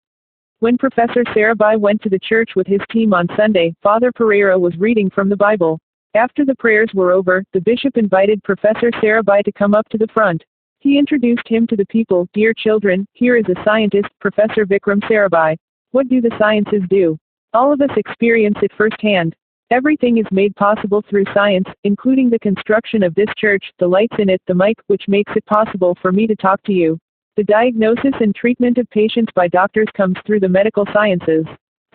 When Professor Sarabhai went to the church with his team on Sunday, Father Pereira was reading from the Bible. After the prayers were over, the bishop invited Professor Sarabhai to come up to the front. He introduced him to the people. "Dear children, here is a scientist, Professor Vikram Sarabhai. What do the sciences do? All of us experience it firsthand. Everything is made possible through science, including the construction of this church, the lights in it, the mic, which makes it possible for me to talk to you. The diagnosis and treatment of patients by doctors comes through the medical sciences.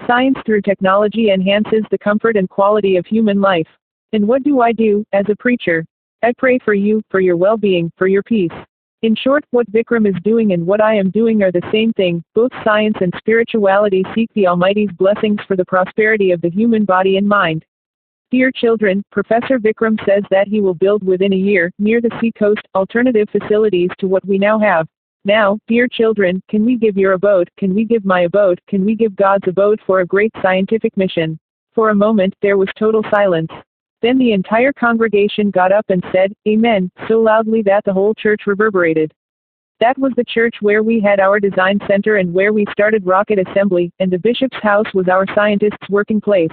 Science through technology enhances the comfort and quality of human life. And what do I do, as a preacher? I pray for you, for your well-being, for your peace. In short, what Vikram is doing and what I am doing are the same thing. Both science and spirituality seek the Almighty's blessings for the prosperity of the human body and mind. Dear children, Professor Vikram says that he will build within a year, near the sea coast, alternative facilities to what we now have. Now, dear children, can we give your abode, can we give my abode, can we give God's abode for a great scientific mission?" For a moment, there was total silence. Then the entire congregation got up and said, "Amen," so loudly that the whole church reverberated. That was the church where we had our design center and where we started rocket assembly, and the bishop's house was our scientists' working place.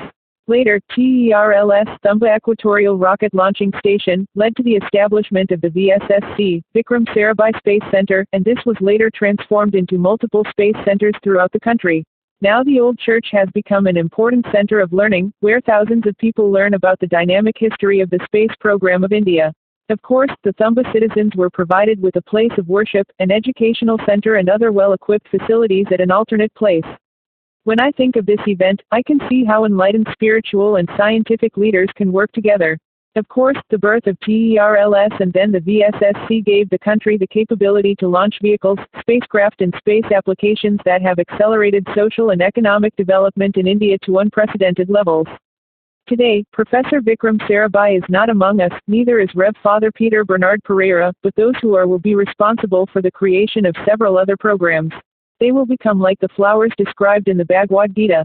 Later, TERLS Thumba Equatorial Rocket Launching Station led to the establishment of the VSSC, Vikram Sarabhai Space Center, and this was later transformed into multiple space centers throughout the country. Now the old church has become an important center of learning, where thousands of people learn about the dynamic history of the space program of India. Of course, the Thumba citizens were provided with a place of worship, an educational center and other well-equipped facilities at an alternate place. When I think of this event, I can see how enlightened spiritual and scientific leaders can work together. Of course, the birth of TERLS and then the VSSC gave the country the capability to launch vehicles, spacecraft and space applications that have accelerated social and economic development in India to unprecedented levels. Today, Professor Vikram Sarabhai is not among us, neither is Rev. Father Peter Bernard Pereira, but those who are will be responsible for the creation of several other programs. They will become like the flowers described in the Bhagavad Gita.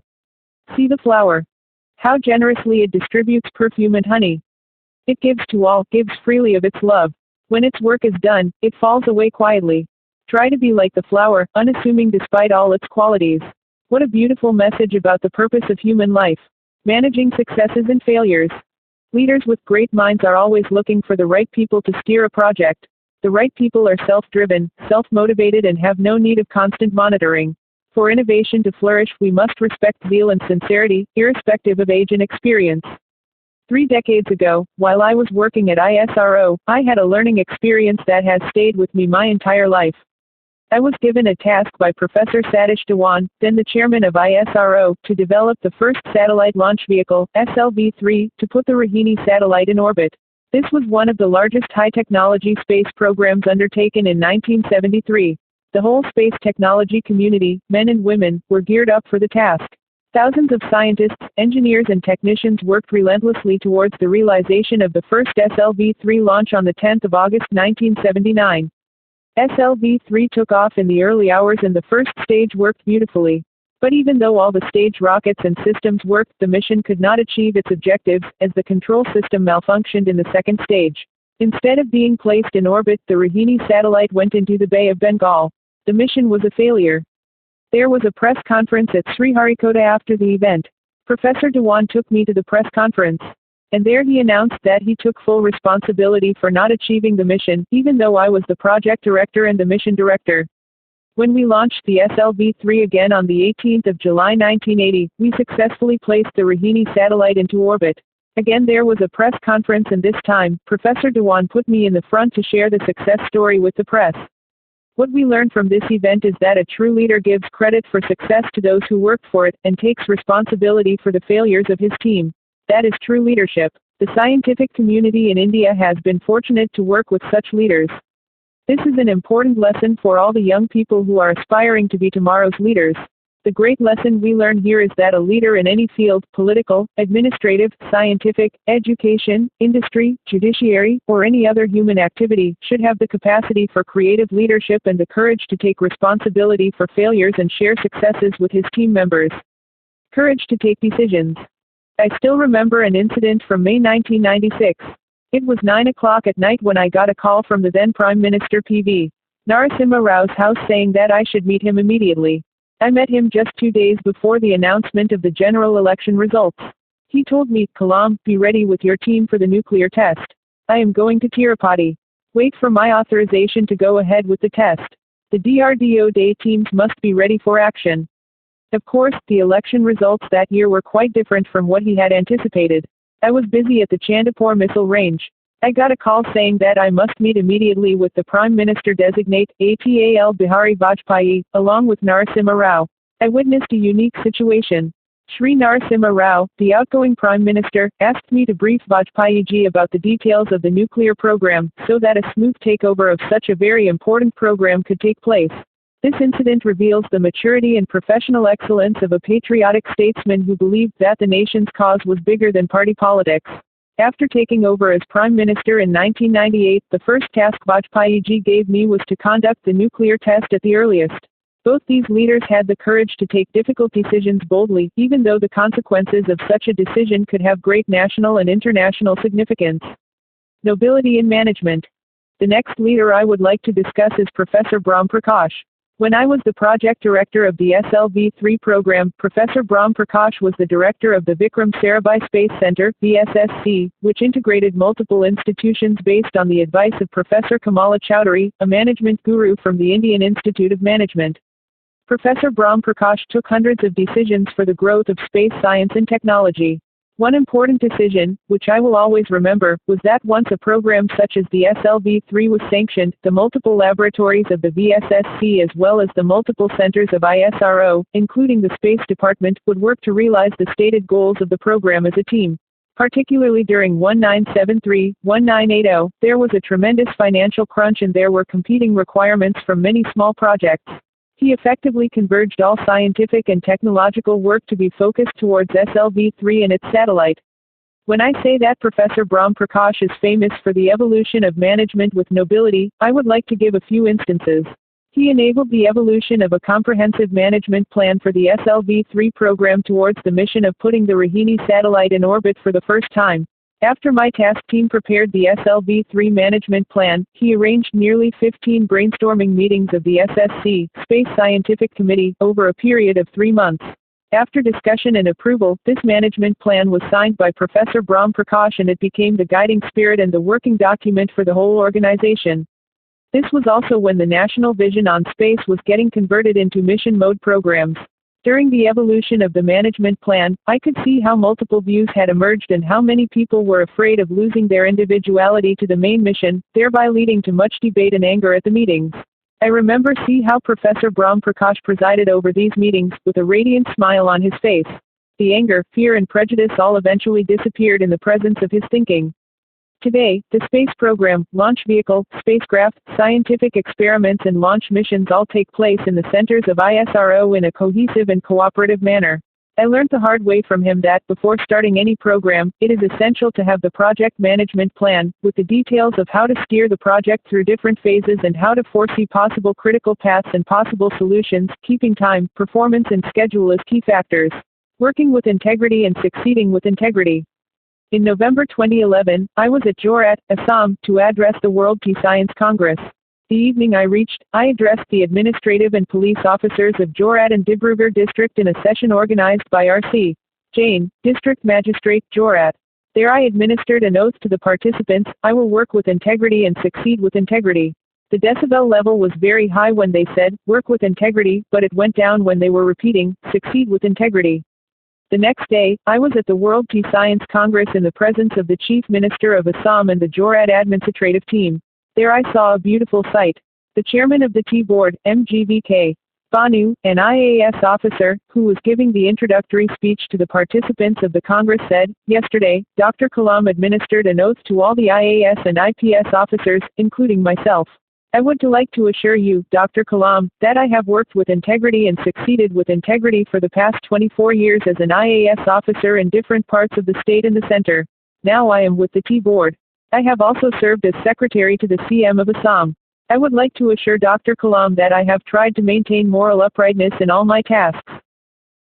See the flower. How generously it distributes perfume and honey. It gives to all, gives freely of its love. When its work is done, it falls away quietly. Try to be like the flower, unassuming despite all its qualities. What a beautiful message about the purpose of human life. Managing successes and failures. Leaders with great minds are always looking for the right people to steer a project. The right people are self-driven, self-motivated and have no need of constant monitoring. For innovation to flourish, we must respect zeal and sincerity, irrespective of age and experience. 3 decades ago, while I was working at ISRO, I had a learning experience that has stayed with me my entire life. I was given a task by Professor Satish Dhawan, then the chairman of ISRO, to develop the first satellite launch vehicle, SLV-3, to put the Rohini satellite in orbit. This was one of the largest high-technology space programs undertaken in 1973. The whole space technology community, men and women, were geared up for the task. Thousands of scientists, engineers and technicians worked relentlessly towards the realization of the first SLV-3 launch on the 10th of August 1979. SLV-3 took off in the early hours and the first stage worked beautifully. But even though all the stage rockets and systems worked, the mission could not achieve its objectives, as the control system malfunctioned in the second stage. Instead of being placed in orbit, the Rohini satellite went into the Bay of Bengal. The mission was a failure. There was a press conference at Sriharikota after the event. Professor Dewan took me to the press conference. And there he announced that he took full responsibility for not achieving the mission, even though I was the project director and the mission director. When we launched the SLV-3 again on the 18th of July 1980, we successfully placed the Rohini satellite into orbit. Again there was a press conference and this time, Professor Dewan put me in the front to share the success story with the press. What we learned from this event is that a true leader gives credit for success to those who worked for it, and takes responsibility for the failures of his team. That is true leadership. The scientific community in India has been fortunate to work with such leaders. This is an important lesson for all the young people who are aspiring to be tomorrow's leaders. The great lesson we learn here is that a leader in any field, political, administrative, scientific, education, industry, judiciary, or any other human activity, should have the capacity for creative leadership and the courage to take responsibility for failures and share successes with his team members. Courage to take decisions. I still remember an incident from May 1996. It was 9 o'clock at night when I got a call from the then Prime Minister P.V. Narasimha Rao's house saying that I should meet him immediately. I met him just 2 days before the announcement of the general election results. He told me, "Kalam, be ready with your team for the nuclear test. I am going to Tirupati. Wait for my authorization to go ahead with the test. The DRDO day teams must be ready for action." Of course, the election results that year were quite different from what he had anticipated. I was busy at the Chandapur missile range. I got a call saying that I must meet immediately with the Prime Minister-designate, A.P.J. Bihari Vajpayee, along with Narasimha Rao. I witnessed a unique situation. Shri Narasimha Rao, the outgoing Prime Minister, asked me to brief Vajpayee ji about the details of the nuclear program, so that a smooth takeover of such a very important program could take place. This incident reveals the maturity and professional excellence of a patriotic statesman who believed that the nation's cause was bigger than party politics. After taking over as Prime Minister in 1998, the first task Vajpayee ji gave me was to conduct the nuclear test at the earliest. Both these leaders had the courage to take difficult decisions boldly, even though the consequences of such a decision could have great national and international significance. Nobility in management. The next leader I would like to discuss is Professor Brahm Prakash. When I was the project director of the SLV-3 program, Professor Brahm Prakash was the director of the Vikram Sarabhai Space Center, VSSC, which integrated multiple institutions based on the advice of Professor Kamala Chowdhury, a management guru from the Indian Institute of Management. Professor Brahm Prakash took hundreds of decisions for the growth of space science and technology. One important decision, which I will always remember, was that once a program such as the SLV-3 was sanctioned, the multiple laboratories of the VSSC as well as the multiple centers of ISRO, including the Space Department, would work to realize the stated goals of the program as a team. Particularly during 1973-1980, there was a tremendous financial crunch and there were competing requirements from many small projects. He effectively converged all scientific and technological work to be focused towards SLV-3 and its satellite. When I say that Professor Brahm Prakash is famous for the evolution of management with nobility, I would like to give a few instances. He enabled the evolution of a comprehensive management plan for the SLV-3 program towards the mission of putting the Rohini satellite in orbit for the first time. After my task team prepared the SLV-3 management plan, he arranged nearly 15 brainstorming meetings of the SSC, Space Scientific Committee, over a period of 3 months. After discussion and approval, this management plan was signed by Professor Brahm Prakash and it became the guiding spirit and the working document for the whole organization. This was also when the national vision on space was getting converted into mission mode programs. During the evolution of the management plan, I could see how multiple views had emerged and how many people were afraid of losing their individuality to the main mission, thereby leading to much debate and anger at the meetings. I remember how Professor Brahm Prakash presided over these meetings, with a radiant smile on his face. The anger, fear and prejudice all eventually disappeared in the presence of his thinking. Today, the space program, launch vehicle, spacecraft, scientific experiments and launch missions all take place in the centers of ISRO in a cohesive and cooperative manner. I learned the hard way from him that before starting any program, it is essential to have the project management plan, with the details of how to steer the project through different phases and how to foresee possible critical paths and possible solutions, keeping time, performance and schedule as key factors. Working with integrity and succeeding with integrity. In November 2011, I was at Jorat, Assam, to address the World Tea Science Congress. The evening I reached, I addressed the administrative and police officers of Jorat and Dibrugarh district in a session organized by R.C. Jain, District Magistrate, Jorat. There I administered an oath to the participants: I will work with integrity and succeed with integrity. The decibel level was very high when they said, work with integrity, but it went down when they were repeating, succeed with integrity. The next day, I was at the World Tea Science Congress in the presence of the Chief Minister of Assam and the Jorat administrative team. There I saw a beautiful sight. The chairman of the tea board, MGVK. Banu, an IAS officer, who was giving the introductory speech to the participants of the Congress said, yesterday, Dr. Kalam administered an oath to all the IAS and IPS officers, including myself. I would like to assure you, Dr. Kalam, that I have worked with integrity and succeeded with integrity for the past 24 years as an IAS officer in different parts of the state and the center. Now I am with the tea board. I have also served as secretary to the CM of Assam. I would like to assure Dr. Kalam that I have tried to maintain moral uprightness in all my tasks.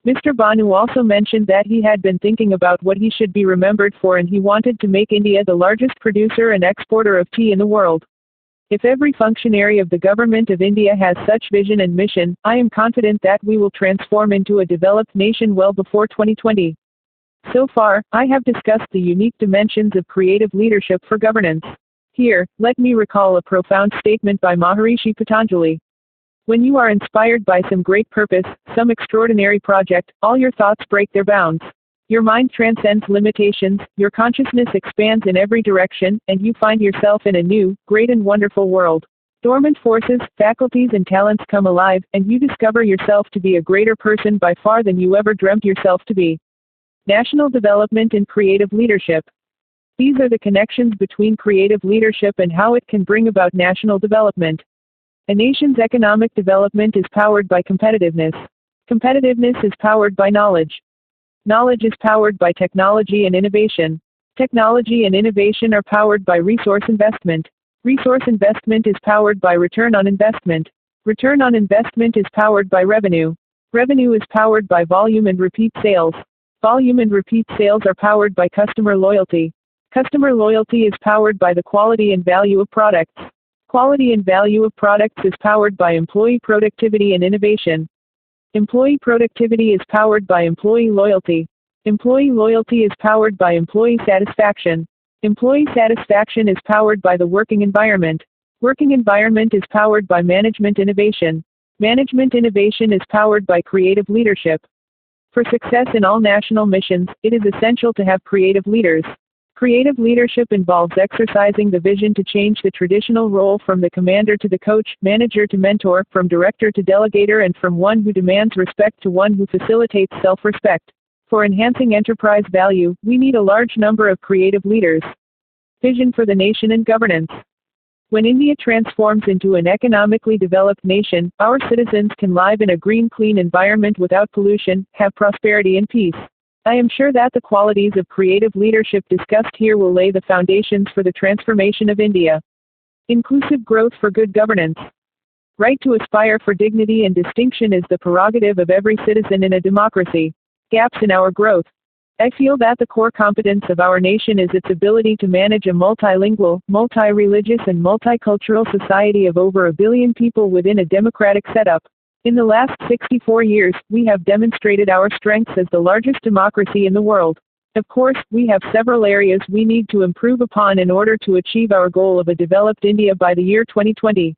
Mr. Banu also mentioned that he had been thinking about what he should be remembered for, and he wanted to make India the largest producer and exporter of tea in the world. If every functionary of the government of India has such vision and mission, I am confident that we will transform into a developed nation well before 2020. So far, I have discussed the unique dimensions of creative leadership for governance. Here, let me recall a profound statement by Maharishi Patanjali. When you are inspired by some great purpose, some extraordinary project, all your thoughts break their bounds. Your mind transcends limitations, your consciousness expands in every direction, and you find yourself in a new, great and wonderful world. Dormant forces, faculties and talents come alive, and you discover yourself to be a greater person by far than you ever dreamt yourself to be. National development and creative leadership. These are the connections between creative leadership and how it can bring about national development. A nation's economic development is powered by competitiveness. Competitiveness is powered by knowledge. Knowledge is powered by technology and innovation. Technology and innovation are powered by resource investment. Resource investment is powered by return on investment. Return on investment is powered by revenue. Revenue is powered by volume and repeat sales. Volume and repeat sales are powered by customer loyalty. Customer loyalty is powered by the quality and value of products. Quality and value of products is powered by employee productivity and innovation. Employee productivity is powered by employee loyalty. Employee loyalty is powered by employee satisfaction. Employee satisfaction is powered by the working environment. Working environment is powered by management innovation. Management innovation is powered by creative leadership. For success in all national missions, it is essential to have creative leaders. Creative leadership involves exercising the vision to change the traditional role from the commander to the coach, manager to mentor, from director to delegator, and from one who demands respect to one who facilitates self-respect. For enhancing enterprise value, we need a large number of creative leaders. Vision for the nation and governance. When India transforms into an economically developed nation, our citizens can live in a green, clean environment without pollution, have prosperity and peace. I am sure that the qualities of creative leadership discussed here will lay the foundations for the transformation of India. Inclusive growth for good governance. Right to aspire for dignity and distinction is the prerogative of every citizen in a democracy. Gaps in our growth. I feel that the core competence of our nation is its ability to manage a multilingual, multi-religious and multicultural society of over 1 billion people within a democratic setup. In the last 64 years, we have demonstrated our strengths as the largest democracy in the world. Of course, we have several areas we need to improve upon in order to achieve our goal of a developed India by the year 2020.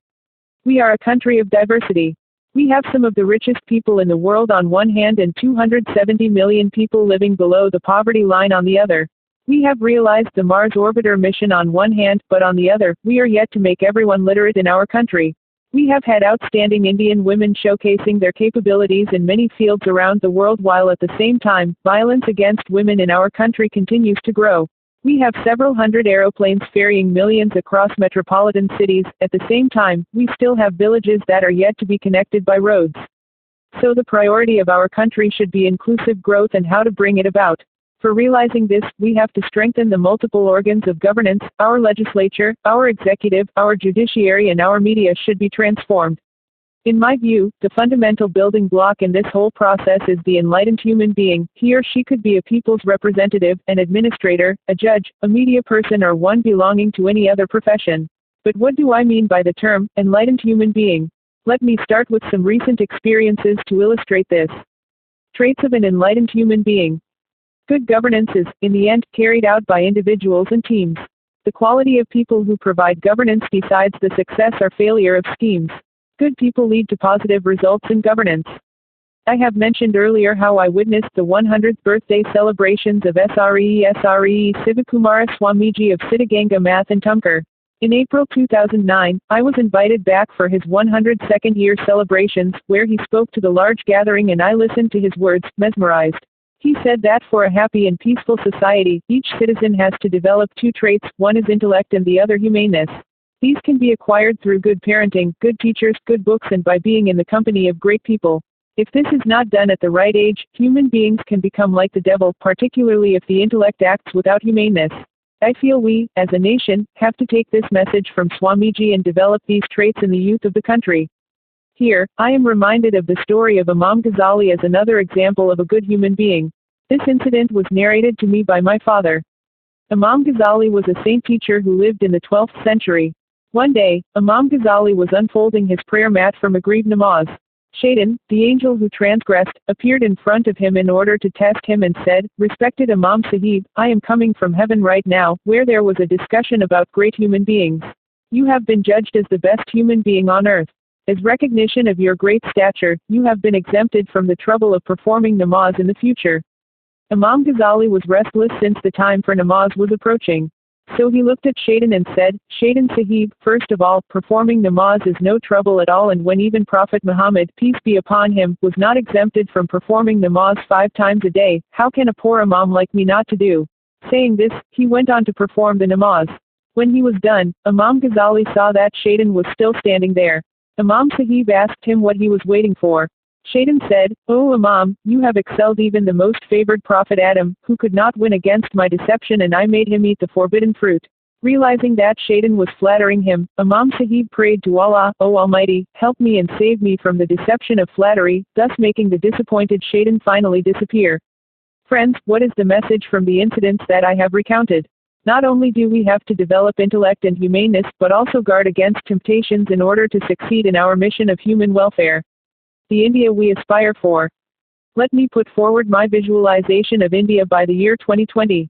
We are a country of diversity. We have some of the richest people in the world on one hand and 270 million people living below the poverty line on the other. We have realized the Mars orbiter mission on one hand, but on the other, we are yet to make everyone literate in our country. We have had outstanding Indian women showcasing their capabilities in many fields around the world, while at the same time, violence against women in our country continues to grow. We have several hundred aeroplanes ferrying millions across metropolitan cities. At the same time, we still have villages that are yet to be connected by roads. So the priority of our country should be inclusive growth and how to bring it about. For realizing this, we have to strengthen the multiple organs of governance. Our legislature, our executive, our judiciary, and our media should be transformed. In my view, the fundamental building block in this whole process is the enlightened human being. He or she could be a people's representative, an administrator, a judge, a media person, or one belonging to any other profession. But what do I mean by the term, enlightened human being? Let me start with some recent experiences to illustrate this. Traits of an enlightened human being. Good governance is, in the end, carried out by individuals and teams. The quality of people who provide governance decides the success or failure of schemes. Good people lead to positive results in governance. I have mentioned earlier how I witnessed the 100th birthday celebrations of Sre Sivakumara Swamiji of Siddhaganga Math and Tumkur. In April 2009, I was invited back for his 102nd year celebrations, where he spoke to the large gathering and I listened to his words, mesmerized. He said that for a happy and peaceful society, each citizen has to develop two traits, one is intellect and the other humaneness. These can be acquired through good parenting, good teachers, good books, and by being in the company of great people. If this is not done at the right age, human beings can become like the devil, particularly if the intellect acts without humaneness. I feel we, as a nation, have to take this message from Swamiji and develop these traits in the youth of the country. Here, I am reminded of the story of Imam Ghazali as another example of a good human being. This incident was narrated to me by my father. Imam Ghazali was a saint teacher who lived in the 12th century. One day, Imam Ghazali was unfolding his prayer mat for Maghrib namaz. Shaitan, the angel who transgressed, appeared in front of him in order to test him and said, "Respected Imam Sahib, I am coming from heaven right now, where there was a discussion about great human beings. You have been judged as the best human being on earth. As recognition of your great stature, you have been exempted from the trouble of performing namaz in the future." Imam Ghazali was restless since the time for namaz was approaching. So he looked at Shaitan and said, "Shaitan Sahib, first of all, performing namaz is no trouble at all, and when even Prophet Muhammad, peace be upon him, was not exempted from performing namaz 5 times a day, how can a poor imam like me not to do?" Saying this, he went on to perform the namaz. When he was done, Imam Ghazali saw that Shaitan was still standing there. Imam Sahib asked him what he was waiting for. Shaitan said, "O Imam, you have excelled even the most favored prophet Adam, who could not win against my deception, and I made him eat the forbidden fruit." Realizing that Shaitan was flattering him, Imam Sahib prayed to Allah, "O Almighty, help me and save me from the deception of flattery," thus making the disappointed Shaitan finally disappear. Friends, what is the message from the incidents that I have recounted? Not only do we have to develop intellect and humaneness, but also guard against temptations in order to succeed in our mission of human welfare. The India we aspire for. Let me put forward my visualization of India by the year 2020.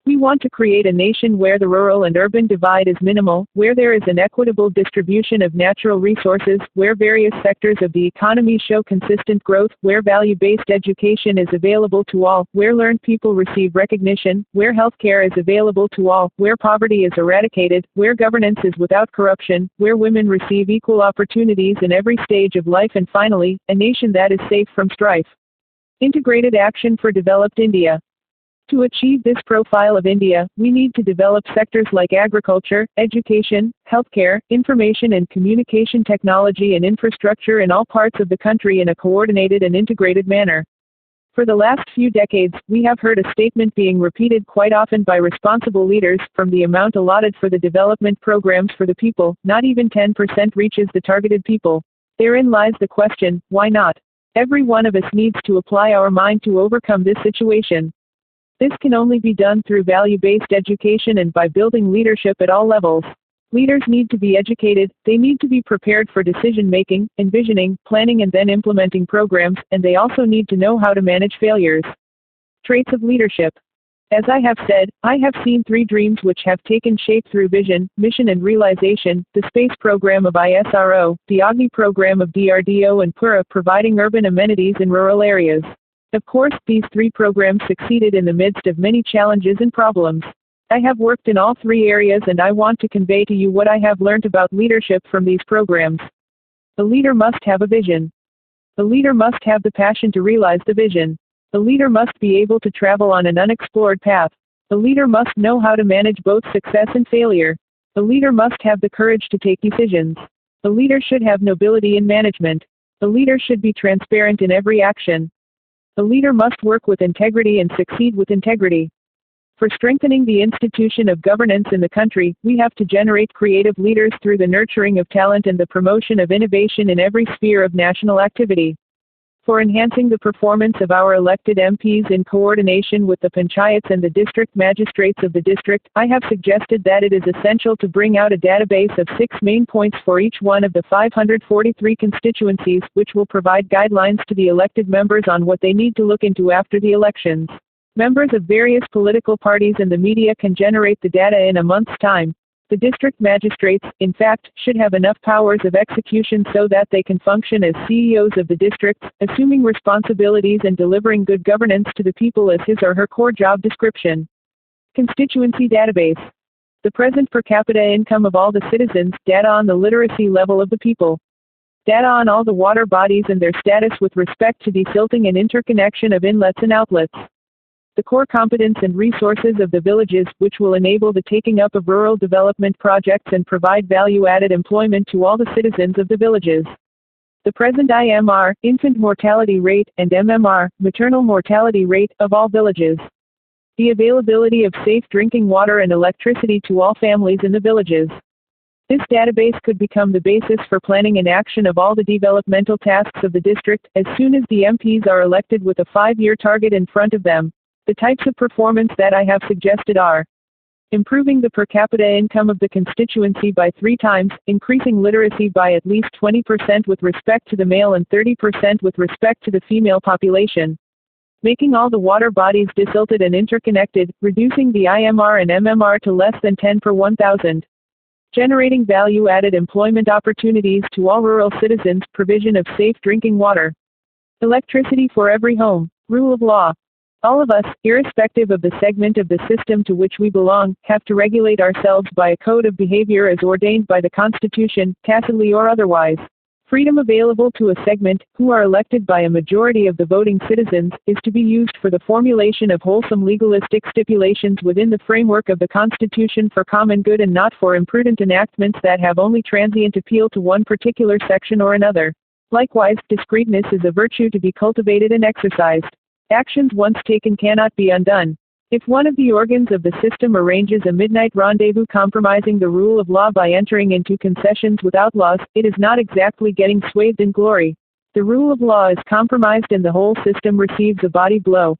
We want to create a nation where the rural and urban divide is minimal, where there is an equitable distribution of natural resources, where various sectors of the economy show consistent growth, where value-based education is available to all, where learned people receive recognition, where healthcare is available to all, where poverty is eradicated, where governance is without corruption, where women receive equal opportunities in every stage of life, and finally, a nation that is safe from strife. Integrated action for developed India. To achieve this profile of India, we need to develop sectors like agriculture, education, healthcare, information and communication technology, and infrastructure in all parts of the country in a coordinated and integrated manner. For the last few decades, we have heard a statement being repeated quite often by responsible leaders: from the amount allotted for the development programs for the people, not even 10% reaches the targeted people. Therein lies the question, why not? Every one of us needs to apply our mind to overcome this situation. This can only be done through value-based education and by building leadership at all levels. Leaders need to be educated, they need to be prepared for decision-making, envisioning, planning and then implementing programs, and they also need to know how to manage failures. Traits of leadership. As I have said, I have seen 3 dreams which have taken shape through vision, mission and realization: the space program of ISRO, the Agni program of DRDO, and Pura providing urban amenities in rural areas. Of course, these 3 programs succeeded in the midst of many challenges and problems. I have worked in all 3 areas and I want to convey to you what I have learned about leadership from these programs. The leader must have a vision. The leader must have the passion to realize the vision. The leader must be able to travel on an unexplored path. The leader must know how to manage both success and failure. The leader must have the courage to take decisions. The leader should have nobility in management. A leader should be transparent in every action. A leader must work with integrity and succeed with integrity. For strengthening the institution of governance in the country, we have to generate creative leaders through the nurturing of talent and the promotion of innovation in every sphere of national activity. For enhancing the performance of our elected MPs in coordination with the panchayats and the district magistrates of the district, I have suggested that it is essential to bring out a database of 6 main points for each one of the 543 constituencies, which will provide guidelines to the elected members on what they need to look into after the elections. Members of various political parties and the media can generate the data in a month's time. The district magistrates, in fact, should have enough powers of execution so that they can function as CEOs of the districts, assuming responsibilities and delivering good governance to the people as his or her core job description. Constituency database. The present per capita income of all the citizens, data on the literacy level of the people. Data on all the water bodies and their status with respect to desilting and interconnection of inlets and outlets. The core competence and resources of the villages, which will enable the taking up of rural development projects and provide value-added employment to all the citizens of the villages. The present IMR, infant mortality rate, and MMR, maternal mortality rate, of all villages. The availability of safe drinking water and electricity to all families in the villages. This database could become the basis for planning and action of all the developmental tasks of the district, as soon as the MPs are elected with a 5-year target in front of them. The types of performance that I have suggested are: improving the per capita income of the constituency by 3 times, increasing literacy by at least 20% with respect to the male and 30% with respect to the female population, making all the water bodies desilted and interconnected, reducing the IMR and MMR to less than 10 per 1,000, generating value-added employment opportunities to all rural citizens, provision of safe drinking water, electricity for every home, rule of law. All of us, irrespective of the segment of the system to which we belong, have to regulate ourselves by a code of behavior as ordained by the Constitution, tacitly or otherwise. Freedom available to a segment, who are elected by a majority of the voting citizens, is to be used for the formulation of wholesome legalistic stipulations within the framework of the Constitution for common good and not for imprudent enactments that have only transient appeal to one particular section or another. Likewise, discreetness is a virtue to be cultivated and exercised. Actions once taken cannot be undone. If one of the organs of the system arranges a midnight rendezvous compromising the rule of law by entering into concessions without laws, it is not exactly getting swathed in glory. The rule of law is compromised and the whole system receives a body blow.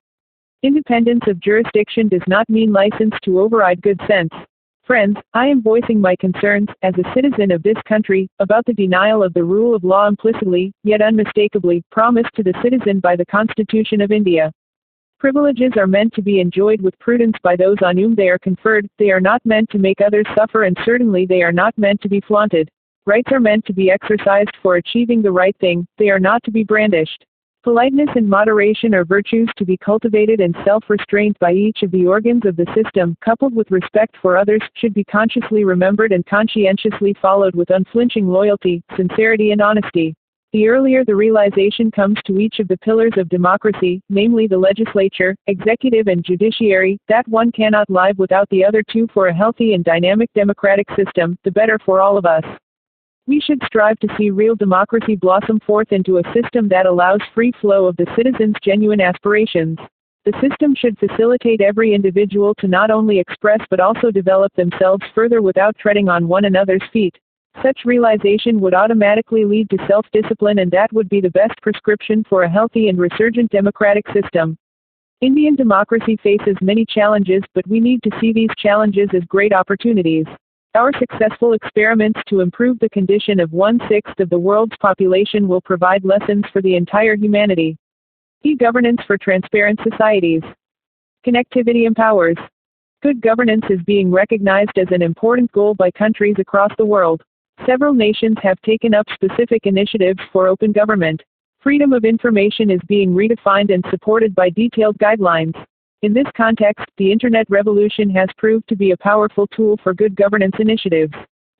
Independence of jurisdiction does not mean license to override good sense. Friends, I am voicing my concerns, as a citizen of this country, about the denial of the rule of law implicitly, yet unmistakably, promised to the citizen by the Constitution of India. Privileges are meant to be enjoyed with prudence by those on whom they are conferred, they are not meant to make others suffer, and certainly they are not meant to be flaunted. Rights are meant to be exercised for achieving the right thing, they are not to be brandished. Politeness and moderation are virtues to be cultivated, and self-restraint by each of the organs of the system, coupled with respect for others, should be consciously remembered and conscientiously followed with unflinching loyalty, sincerity and honesty. The earlier the realization comes to each of the pillars of democracy, namely the legislature, executive and judiciary, that one cannot live without the other two for a healthy and dynamic democratic system, the better for all of us. We should strive to see real democracy blossom forth into a system that allows free flow of the citizens' genuine aspirations. The system should facilitate every individual to not only express but also develop themselves further without treading on one another's feet. Such realization would automatically lead to self-discipline, and that would be the best prescription for a healthy and resurgent democratic system. Indian democracy faces many challenges, but we need to see these challenges as great opportunities. Our successful experiments to improve the condition of 1/6 of the world's population will provide lessons for the entire humanity. E-governance for transparent societies. Connectivity empowers. Good governance is being recognized as an important goal by countries across the world. Several nations have taken up specific initiatives for open government. Freedom of information is being redefined and supported by detailed guidelines. In this context, the Internet revolution has proved to be a powerful tool for good governance initiatives.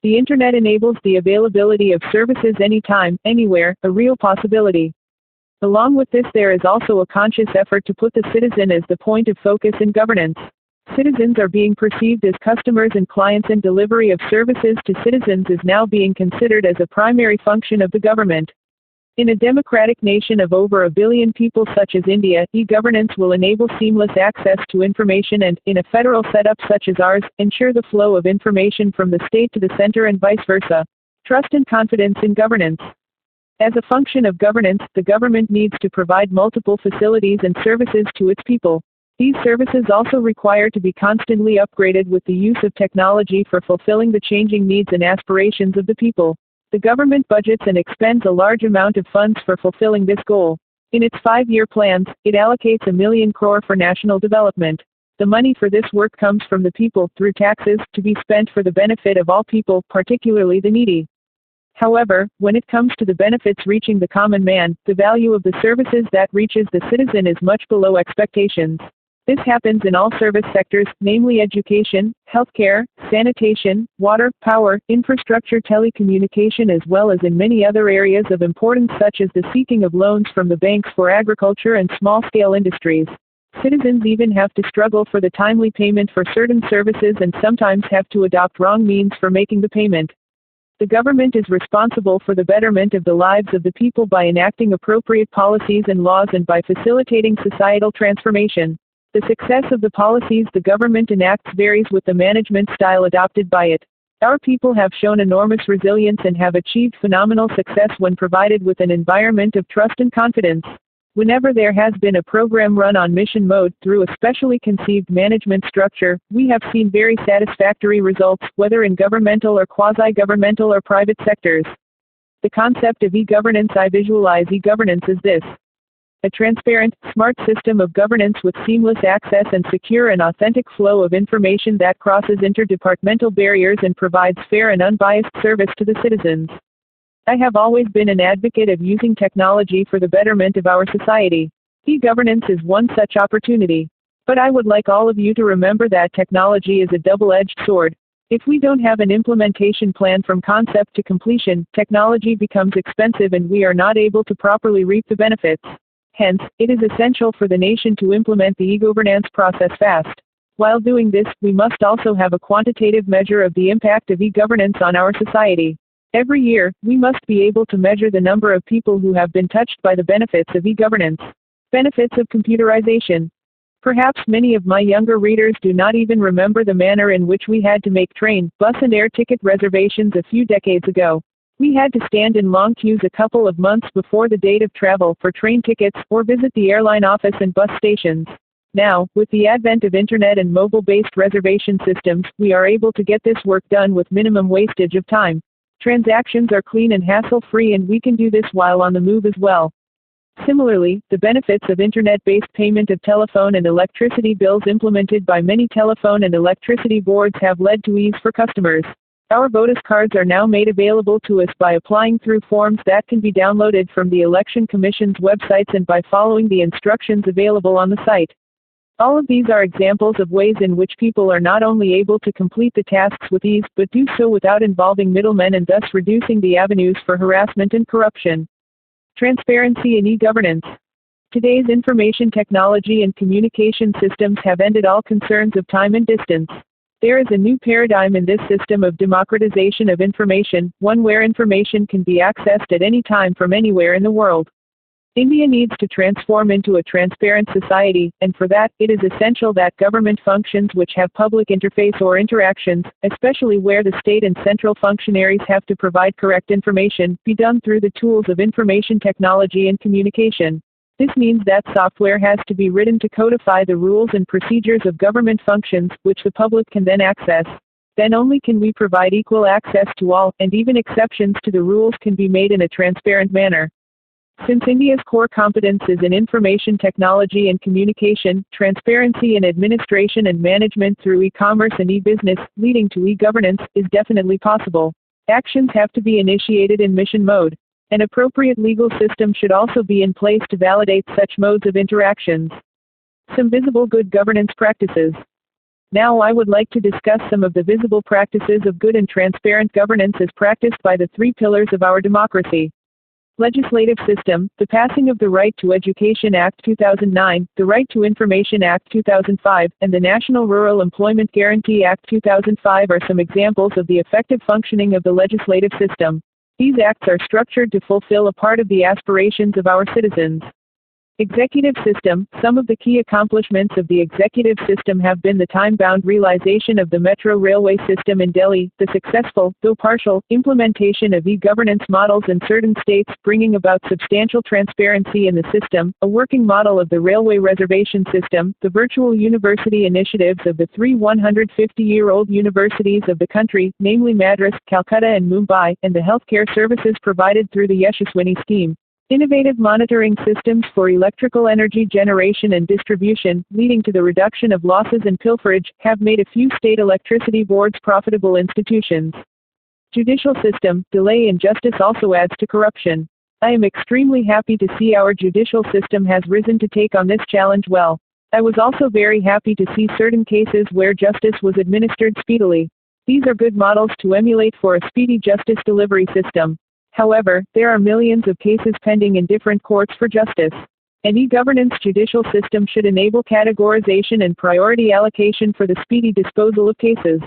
The Internet enables the availability of services anytime, anywhere, a real possibility. Along with this, there is also a conscious effort to put the citizen as the point of focus in governance. Citizens are being perceived as customers and clients, and delivery of services to citizens is now being considered as a primary function of the government. In a democratic nation of over 1 billion people such as India, e-governance will enable seamless access to information and, in a federal setup such as ours, ensure the flow of information from the state to the center and vice versa. Trust and confidence in governance. As a function of governance, the government needs to provide multiple facilities and services to its people. These services also require to be constantly upgraded with the use of technology for fulfilling the changing needs and aspirations of the people. The government budgets and expends a large amount of funds for fulfilling this goal. In its 5-year plans, it allocates 1 million crore for national development. The money for this work comes from the people, through taxes, to be spent for the benefit of all people, particularly the needy. However, when it comes to the benefits reaching the common man, the value of the services that reaches the citizen is much below expectations. This happens in all service sectors, namely education, healthcare, sanitation, water, power, infrastructure, telecommunication, as well as in many other areas of importance such as the seeking of loans from the banks for agriculture and small-scale industries. Citizens even have to struggle for the timely payment for certain services and sometimes have to adopt wrong means for making the payment. The government is responsible for the betterment of the lives of the people by enacting appropriate policies and laws and by facilitating societal transformation. The success of the policies the government enacts varies with the management style adopted by it. Our people have shown enormous resilience and have achieved phenomenal success when provided with an environment of trust and confidence. Whenever there has been a program run on mission mode through a specially conceived management structure, we have seen very satisfactory results, whether in governmental or quasi-governmental or private sectors. The concept of e-governance. I visualize e-governance as this: a transparent, smart system of governance with seamless access and secure and authentic flow of information that crosses interdepartmental barriers and provides fair and unbiased service to the citizens. I have always been an advocate of using technology for the betterment of our society. E-governance is one such opportunity. But I would like all of you to remember that technology is a double-edged sword. If we don't have an implementation plan from concept to completion, technology becomes expensive and we are not able to properly reap the benefits. Hence, it is essential for the nation to implement the e-governance process fast. While doing this, we must also have a quantitative measure of the impact of e-governance on our society. Every year, we must be able to measure the number of people who have been touched by the benefits of e-governance. Benefits of computerization. Perhaps many of my younger readers do not even remember the manner in which we had to make train, bus and air ticket reservations a few decades ago. We had to stand in long queues a couple of months before the date of travel for train tickets, or visit the airline office and bus stations. Now, with the advent of internet and mobile-based reservation systems, we are able to get this work done with minimum wastage of time. Transactions are clean and hassle-free, and we can do this while on the move as well. Similarly, the benefits of internet-based payment of telephone and electricity bills implemented by many telephone and electricity boards have led to ease for customers. Our Votus cards are now made available to us by applying through forms that can be downloaded from the Election Commission's websites and by following the instructions available on the site. All of these are examples of ways in which people are not only able to complete the tasks with ease, but do so without involving middlemen and thus reducing the avenues for harassment and corruption. Transparency in e-governance. Today's information technology and communication systems have ended all concerns of time and distance. There is a new paradigm in this system of democratization of information, one where information can be accessed at any time from anywhere in the world. India needs to transform into a transparent society, and for that, it is essential that government functions which have public interface or interactions, especially where the state and central functionaries have to provide correct information, be done through the tools of information technology and communication. This means that software has to be written to codify the rules and procedures of government functions, which the public can then access. Then only can we provide equal access to all, and even exceptions to the rules can be made in a transparent manner. Since India's core competence is in information technology and communication, transparency in administration and management through e-commerce and e-business, leading to e-governance, is definitely possible. Actions have to be initiated in mission mode. An appropriate legal system should also be in place to validate such modes of interactions. Some visible good governance practices. Now I would like to discuss some of the visible practices of good and transparent governance as practiced by the 3 pillars of our democracy. Legislative system. The passing of the Right to Education Act 2009, the Right to Information Act 2005, and the National Rural Employment Guarantee Act 2005 are some examples of the effective functioning of the legislative system. These acts are structured to fulfill a part of the aspirations of our citizens. Executive system. Some of the key accomplishments of the executive system have been the time-bound realization of the metro railway system in Delhi, the successful, though partial, implementation of e-governance models in certain states, bringing about substantial transparency in the system, a working model of the railway reservation system, the virtual university initiatives of the three 150-year-old universities of the country, namely Madras, Calcutta and Mumbai, and the healthcare services provided through the Yashaswini scheme. Innovative monitoring systems for electrical energy generation and distribution, leading to the reduction of losses and pilferage, have made a few state electricity boards profitable institutions. Judicial system. Delay in justice also adds to corruption. I am extremely happy to see our judicial system has risen to take on this challenge well. I was also very happy to see certain cases where justice was administered speedily. These are good models to emulate for a speedy justice delivery system. However, there are millions of cases pending in different courts for justice. An e-governance judicial system should enable categorization and priority allocation for the speedy disposal of cases.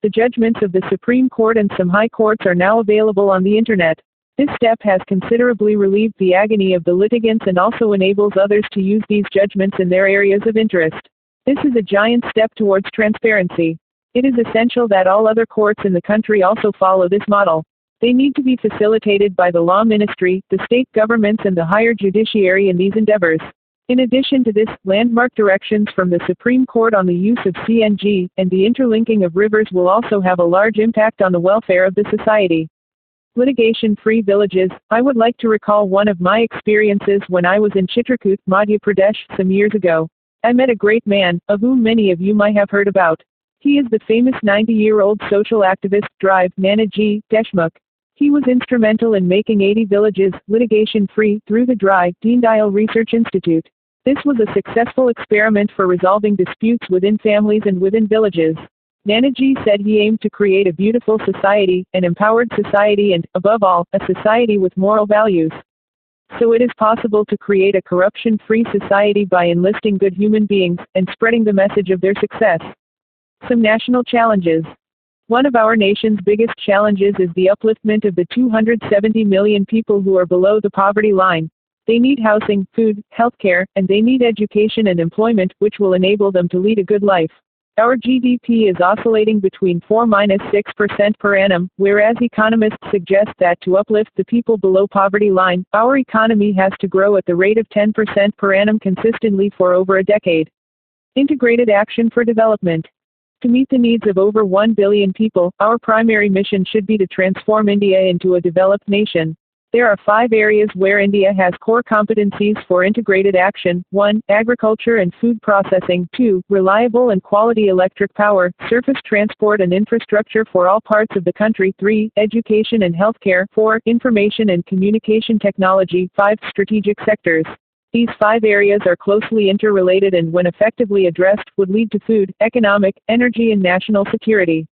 The judgments of the Supreme Court and some high courts are now available on the Internet. This step has considerably relieved the agony of the litigants and also enables others to use these judgments in their areas of interest. This is a giant step towards transparency. It is essential that all other courts in the country also follow this model. They need to be facilitated by the law ministry, the state governments and the higher judiciary in these endeavors. In addition to this, landmark directions from the Supreme Court on the use of CNG and the interlinking of rivers will also have a large impact on the welfare of the society. Litigation-free villages. I would like to recall one of my experiences when I was in Chitrakoot, Madhya Pradesh, some years ago. I met a great man, of whom many of you might have heard about. He is the famous 90-year-old social activist, Drive Nanaji Deshmukh. He was instrumental in making 80 villages litigation-free through the Dry Deen Dayal Research Institute. This was a successful experiment for resolving disputes within families and within villages. Nanaji said he aimed to create a beautiful society, an empowered society and, above all, a society with moral values. So it is possible to create a corruption-free society by enlisting good human beings and spreading the message of their success. Some national challenges. One of our nation's biggest challenges is the upliftment of the 270 million people who are below the poverty line. They need housing, food, healthcare, and they need education and employment, which will enable them to lead a good life. Our GDP is oscillating between 4–6% per annum, whereas economists suggest that to uplift the people below poverty line, our economy has to grow at the rate of 10% per annum consistently for over a decade. Integrated action for development. To meet the needs of over 1 billion people, our primary mission should be to transform India into a developed nation. There are 5 areas where India has core competencies for integrated action. 1. Agriculture and food processing. 2. Reliable and quality electric power, surface transport and infrastructure for all parts of the country. 3. Education and healthcare. 4. Information and communication technology. 5. Strategic sectors. These 5 areas are closely interrelated and, when effectively addressed, would lead to food, economic, energy and national security.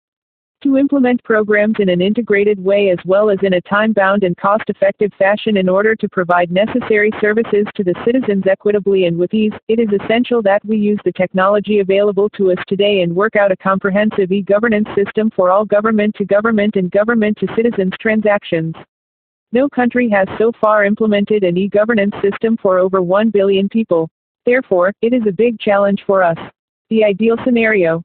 To implement programs in an integrated way as well as in a time-bound and cost-effective fashion in order to provide necessary services to the citizens equitably and with ease, it is essential that we use the technology available to us today and work out a comprehensive e-governance system for all government-to-government and government-to-citizens transactions. No country has so far implemented an e-governance system for over 1 billion people. Therefore, it is a big challenge for us. The ideal scenario.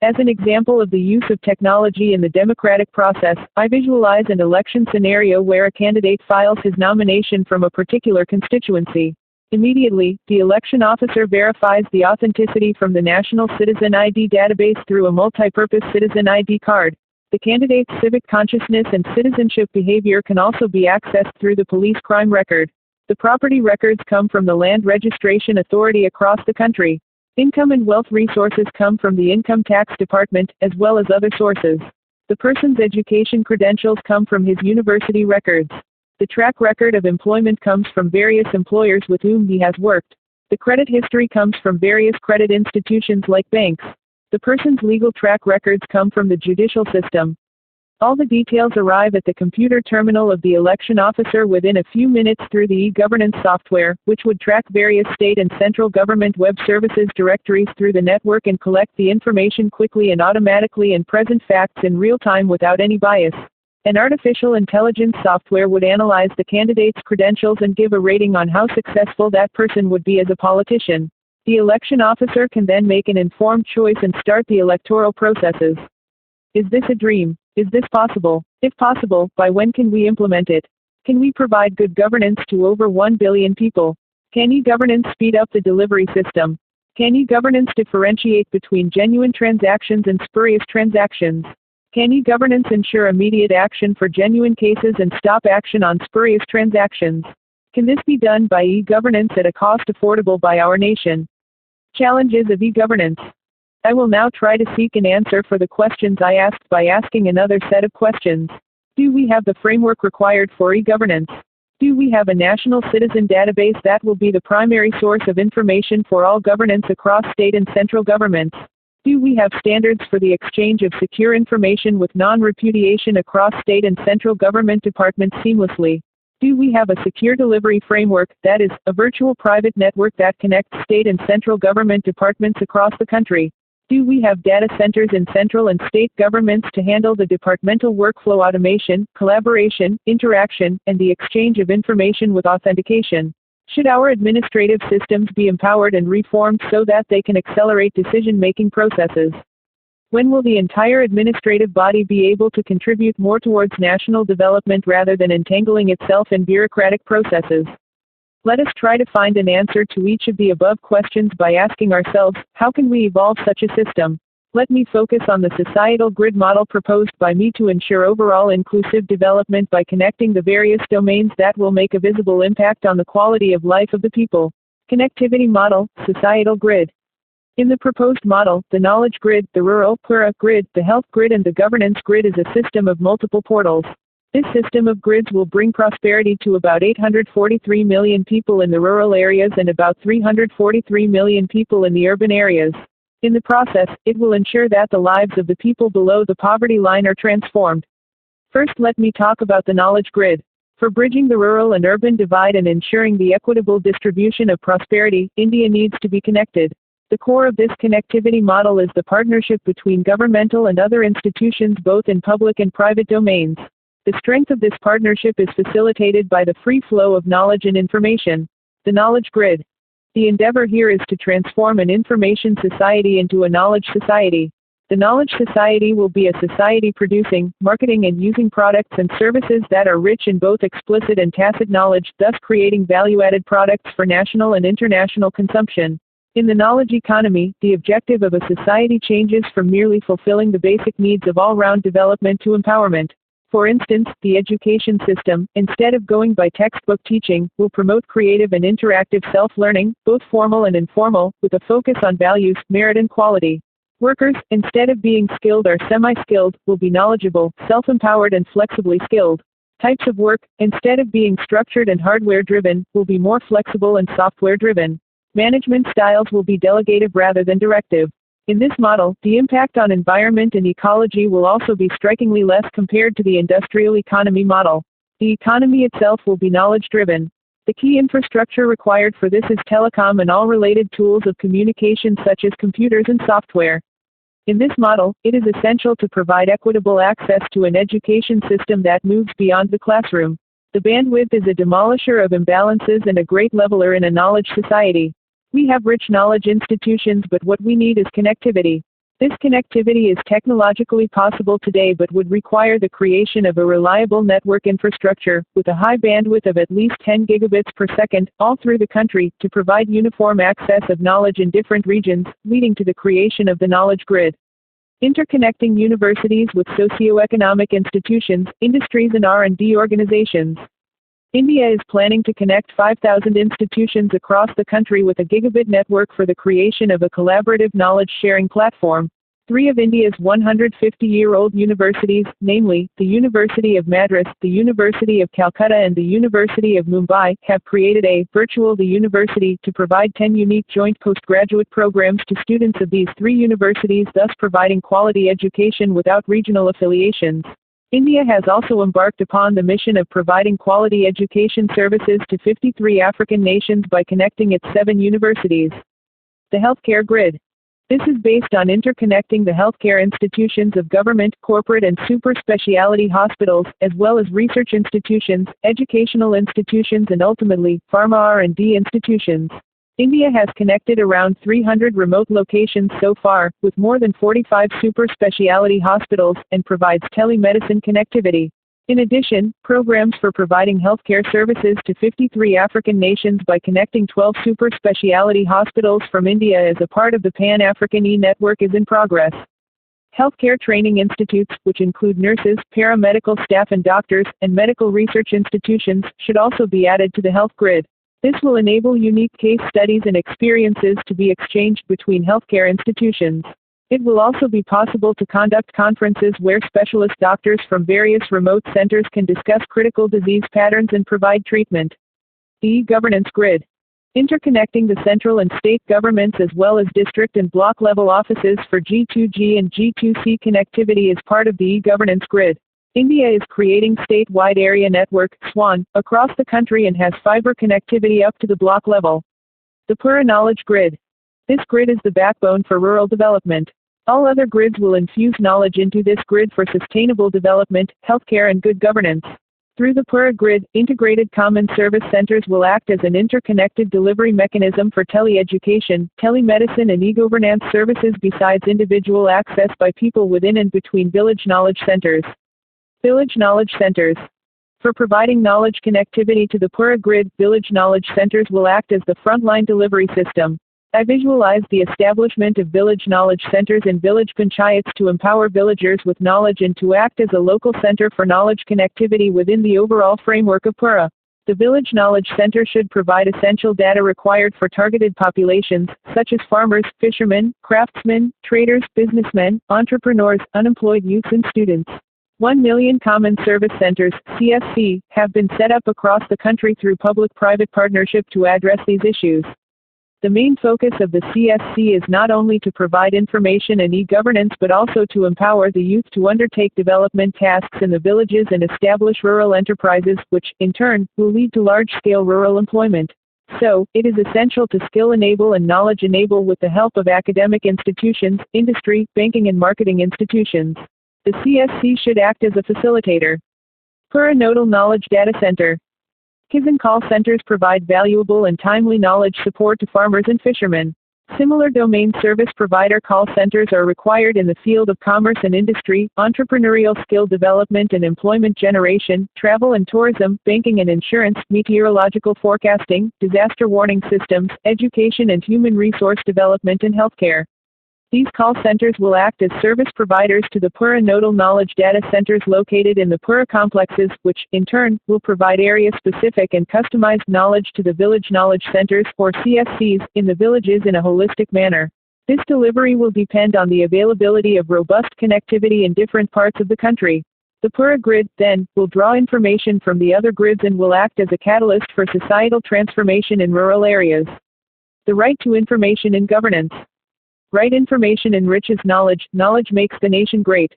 As an example of the use of technology in the democratic process, I visualize an election scenario where a candidate files his nomination from a particular constituency. Immediately, the election officer verifies the authenticity from the National Citizen ID database through a multi-purpose citizen ID card. The candidate's civic consciousness and citizenship behavior can also be accessed through the police crime record. The property records come from the Land Registration Authority across the country. Income and wealth resources come from the Income Tax Department, as well as other sources. The person's education credentials come from his university records. The track record of employment comes from various employers with whom he has worked. The credit history comes from various credit institutions like banks. The person's legal track records come from the judicial system. All the details arrive at the computer terminal of the election officer within a few minutes through the e-governance software, which would track various state and central government web services directories through the network and collect the information quickly and automatically and present facts in real time without any bias. An artificial intelligence software would analyze the candidate's credentials and give a rating on how successful that person would be as a politician. The election officer can then make an informed choice and start the electoral processes. Is this a dream? Is this possible? If possible, by when can we implement it? Can we provide good governance to over 1 billion people? Can e-governance speed up the delivery system? Can e-governance differentiate between genuine transactions and spurious transactions? Can e-governance ensure immediate action for genuine cases and stop action on spurious transactions? Can this be done by e-governance at a cost affordable by our nation? Challenges of e-governance. I will now try to seek an answer for the questions I asked by asking another set of questions. Do we have the framework required for e-governance? Do we have a national citizen database that will be the primary source of information for all governance across state and central governments? Do we have standards for the exchange of secure information with non-repudiation across state and central government departments seamlessly? Do we have a secure delivery framework, that is, a virtual private network that connects state and central government departments across the country? Do we have data centers in central and state governments to handle the departmental workflow automation, collaboration, interaction, and the exchange of information with authentication? Should our administrative systems be empowered and reformed so that they can accelerate decision-making processes? When will the entire administrative body be able to contribute more towards national development rather than entangling itself in bureaucratic processes? Let us try to find an answer to each of the above questions by asking ourselves, how can we evolve such a system? Let me focus on the societal grid model proposed by me to ensure overall inclusive development by connecting the various domains that will make a visible impact on the quality of life of the people. Connectivity model, societal grid. In the proposed model, the knowledge grid, the rural grid, the health grid and the governance grid is a system of multiple portals. This system of grids will bring prosperity to about 843 million people in the rural areas and about 343 million people in the urban areas. In the process, it will ensure that the lives of the people below the poverty line are transformed. First, let me talk about the knowledge grid. For bridging the rural and urban divide and ensuring the equitable distribution of prosperity, India needs to be connected. The core of this connectivity model is the partnership between governmental and other institutions both in public and private domains. The strength of this partnership is facilitated by the free flow of knowledge and information. The knowledge grid. The endeavor here is to transform an information society into a knowledge society. The knowledge society will be a society producing, marketing and using products and services that are rich in both explicit and tacit knowledge, thus creating value-added products for national and international consumption. In the knowledge economy, the objective of a society changes from merely fulfilling the basic needs of all-round development to empowerment. For instance, the education system, instead of going by textbook teaching, will promote creative and interactive self-learning, both formal and informal, with a focus on values, merit and quality. Workers, instead of being skilled or semi-skilled, will be knowledgeable, self-empowered and flexibly skilled. Types of work, instead of being structured and hardware-driven, will be more flexible and software-driven. Management styles will be delegative rather than directive. In this model, the impact on environment and ecology will also be strikingly less compared to the industrial economy model. The economy itself will be knowledge-driven. The key infrastructure required for this is telecom and all related tools of communication such as computers and software. In this model, it is essential to provide equitable access to an education system that moves beyond the classroom. The bandwidth is a demolisher of imbalances and a great leveler in a knowledge society. We have rich knowledge institutions, but what we need is connectivity. This connectivity is technologically possible today but would require the creation of a reliable network infrastructure, with a high bandwidth of at least 10 gigabits per second, all through the country, to provide uniform access of knowledge in different regions, leading to the creation of the knowledge grid. Interconnecting universities with socio-economic institutions, industries and R&D organizations. India is planning to connect 5,000 institutions across the country with a gigabit network for the creation of a collaborative knowledge-sharing platform. 3 of India's 150-year-old universities, namely, the University of Madras, the University of Calcutta and the University of Mumbai, have created a virtual the university to provide 10 unique joint postgraduate programs to students of these 3 universities, thus providing quality education without regional affiliations. India has also embarked upon the mission of providing quality education services to 53 African nations by connecting its 7 universities. The healthcare grid. This is based on interconnecting the healthcare institutions of government, corporate and super specialty hospitals, as well as research institutions, educational institutions and ultimately, pharma R&D institutions. India has connected around 300 remote locations so far, with more than 45 super specialty hospitals, and provides telemedicine connectivity. In addition, programs for providing healthcare services to 53 African nations by connecting 12 super specialty hospitals from India as a part of the Pan-African E-Network is in progress. Healthcare training institutes, which include nurses, paramedical staff and doctors, and medical research institutions, should also be added to the health grid. This will enable unique case studies and experiences to be exchanged between healthcare institutions. It will also be possible to conduct conferences where specialist doctors from various remote centers can discuss critical disease patterns and provide treatment. The e-governance grid. Interconnecting the central and state governments as well as district and block level offices for G2G and G2C connectivity is part of the e-governance grid. India is creating statewide area network, SWAN, across the country and has fiber connectivity up to the block level. The Pura Knowledge Grid. This grid is the backbone for rural development. All other grids will infuse knowledge into this grid for sustainable development, healthcare and good governance. Through the Pura Grid, integrated common service centers will act as an interconnected delivery mechanism for tele-education, telemedicine and e-governance services besides individual access by people within and between village knowledge centers. Village Knowledge Centers. For providing knowledge connectivity to the Pura Grid, village knowledge centers will act as the frontline delivery system. I visualize the establishment of village knowledge centers in village panchayats to empower villagers with knowledge and to act as a local center for knowledge connectivity within the overall framework of Pura. The village knowledge center should provide essential data required for targeted populations, such as farmers, fishermen, craftsmen, traders, businessmen, entrepreneurs, unemployed youths and students. 1 million Common Service Centers, CSC, have been set up across the country through public-private partnership to address these issues. The main focus of the CSC is not only to provide information and e-governance but also to empower the youth to undertake development tasks in the villages and establish rural enterprises, which, in turn, will lead to large-scale rural employment. So, it is essential to skill enable and knowledge enable with the help of academic institutions, industry, banking and marketing institutions. The CSC should act as a facilitator. Pura Nodal Knowledge Data Center. Kizan call centers provide valuable and timely knowledge support to farmers and fishermen. Similar domain service provider call centers are required in the field of commerce and industry, entrepreneurial skill development and employment generation, travel and tourism, banking and insurance, meteorological forecasting, disaster warning systems, education and human resource development and healthcare. These call centers will act as service providers to the Pura Nodal Knowledge Data Centers located in the Pura complexes, which, in turn, will provide area-specific and customized knowledge to the Village Knowledge Centers, or CSCs, in the villages in a holistic manner. This delivery will depend on the availability of robust connectivity in different parts of the country. The Pura Grid, then, will draw information from the other grids and will act as a catalyst for societal transformation in rural areas. The right to information in governance. Right information enriches knowledge, knowledge makes the nation great.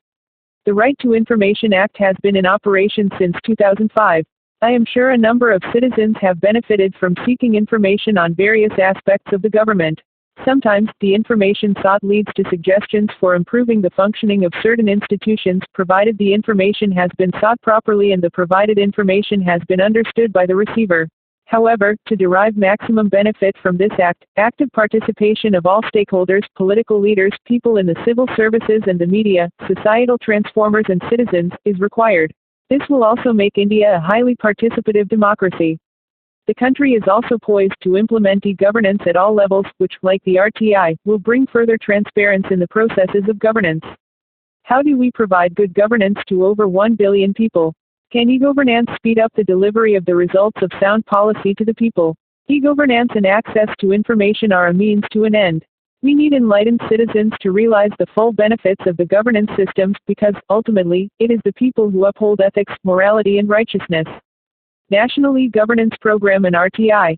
The Right to Information Act has been in operation since 2005. I am sure a number of citizens have benefited from seeking information on various aspects of the government. Sometimes, the information sought leads to suggestions for improving the functioning of certain institutions, provided the information has been sought properly and the provided information has been understood by the receiver. However, to derive maximum benefit from this act, active participation of all stakeholders, political leaders, people in the civil services and the media, societal transformers and citizens, is required. This will also make India a highly participative democracy. The country is also poised to implement e-governance at all levels, which, like the RTI, will bring further transparency in the processes of governance. How do we provide good governance to over 1 billion people? Can e-governance speed up the delivery of the results of sound policy to the people? E-governance and access to information are a means to an end. We need enlightened citizens to realize the full benefits of the governance systems because, ultimately, it is the people who uphold ethics, morality and righteousness. National E-Governance Program and RTI.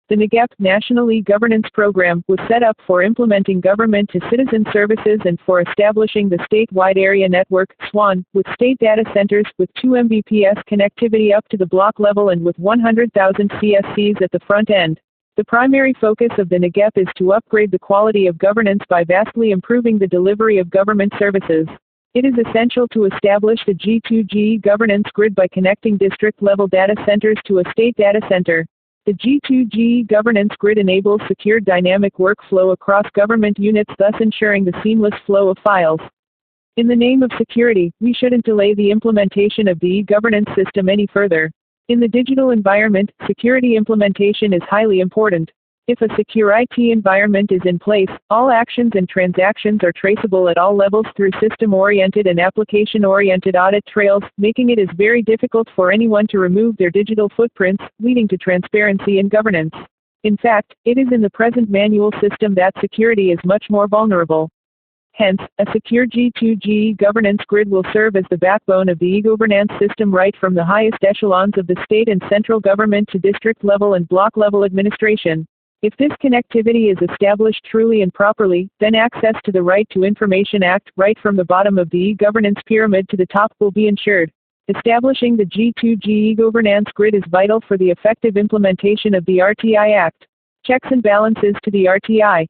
The NEGEP National E-Governance Program was set up for implementing government-to-citizen services and for establishing the statewide area network, SWAN, with state data centers with 2 Mbps connectivity up to the block level and with 100,000 CSCs at the front end. The primary focus of the NGEP is to upgrade the quality of governance by vastly improving the delivery of government services. It is essential to establish the G2G governance grid by connecting district-level data centers to a state data center. The G2G governance grid enables secure dynamic workflow across government units, thus ensuring the seamless flow of files. In the name of security, we shouldn't delay the implementation of the e-governance system any further. In the digital environment, security implementation is highly important. If a secure IT environment is in place, all actions and transactions are traceable at all levels through system-oriented and application-oriented audit trails, making it very difficult for anyone to remove their digital footprints, leading to transparency in governance. In fact, it is in the present manual system that security is much more vulnerable. Hence, a secure G2G governance grid will serve as the backbone of the e-governance system right from the highest echelons of the state and central government to district-level and block-level administration. If this connectivity is established truly and properly, then access to the Right to Information Act, right from the bottom of the e-governance pyramid to the top, will be ensured. Establishing the G2G e-governance grid is vital for the effective implementation of the RTI Act. Checks and balances to the RTI.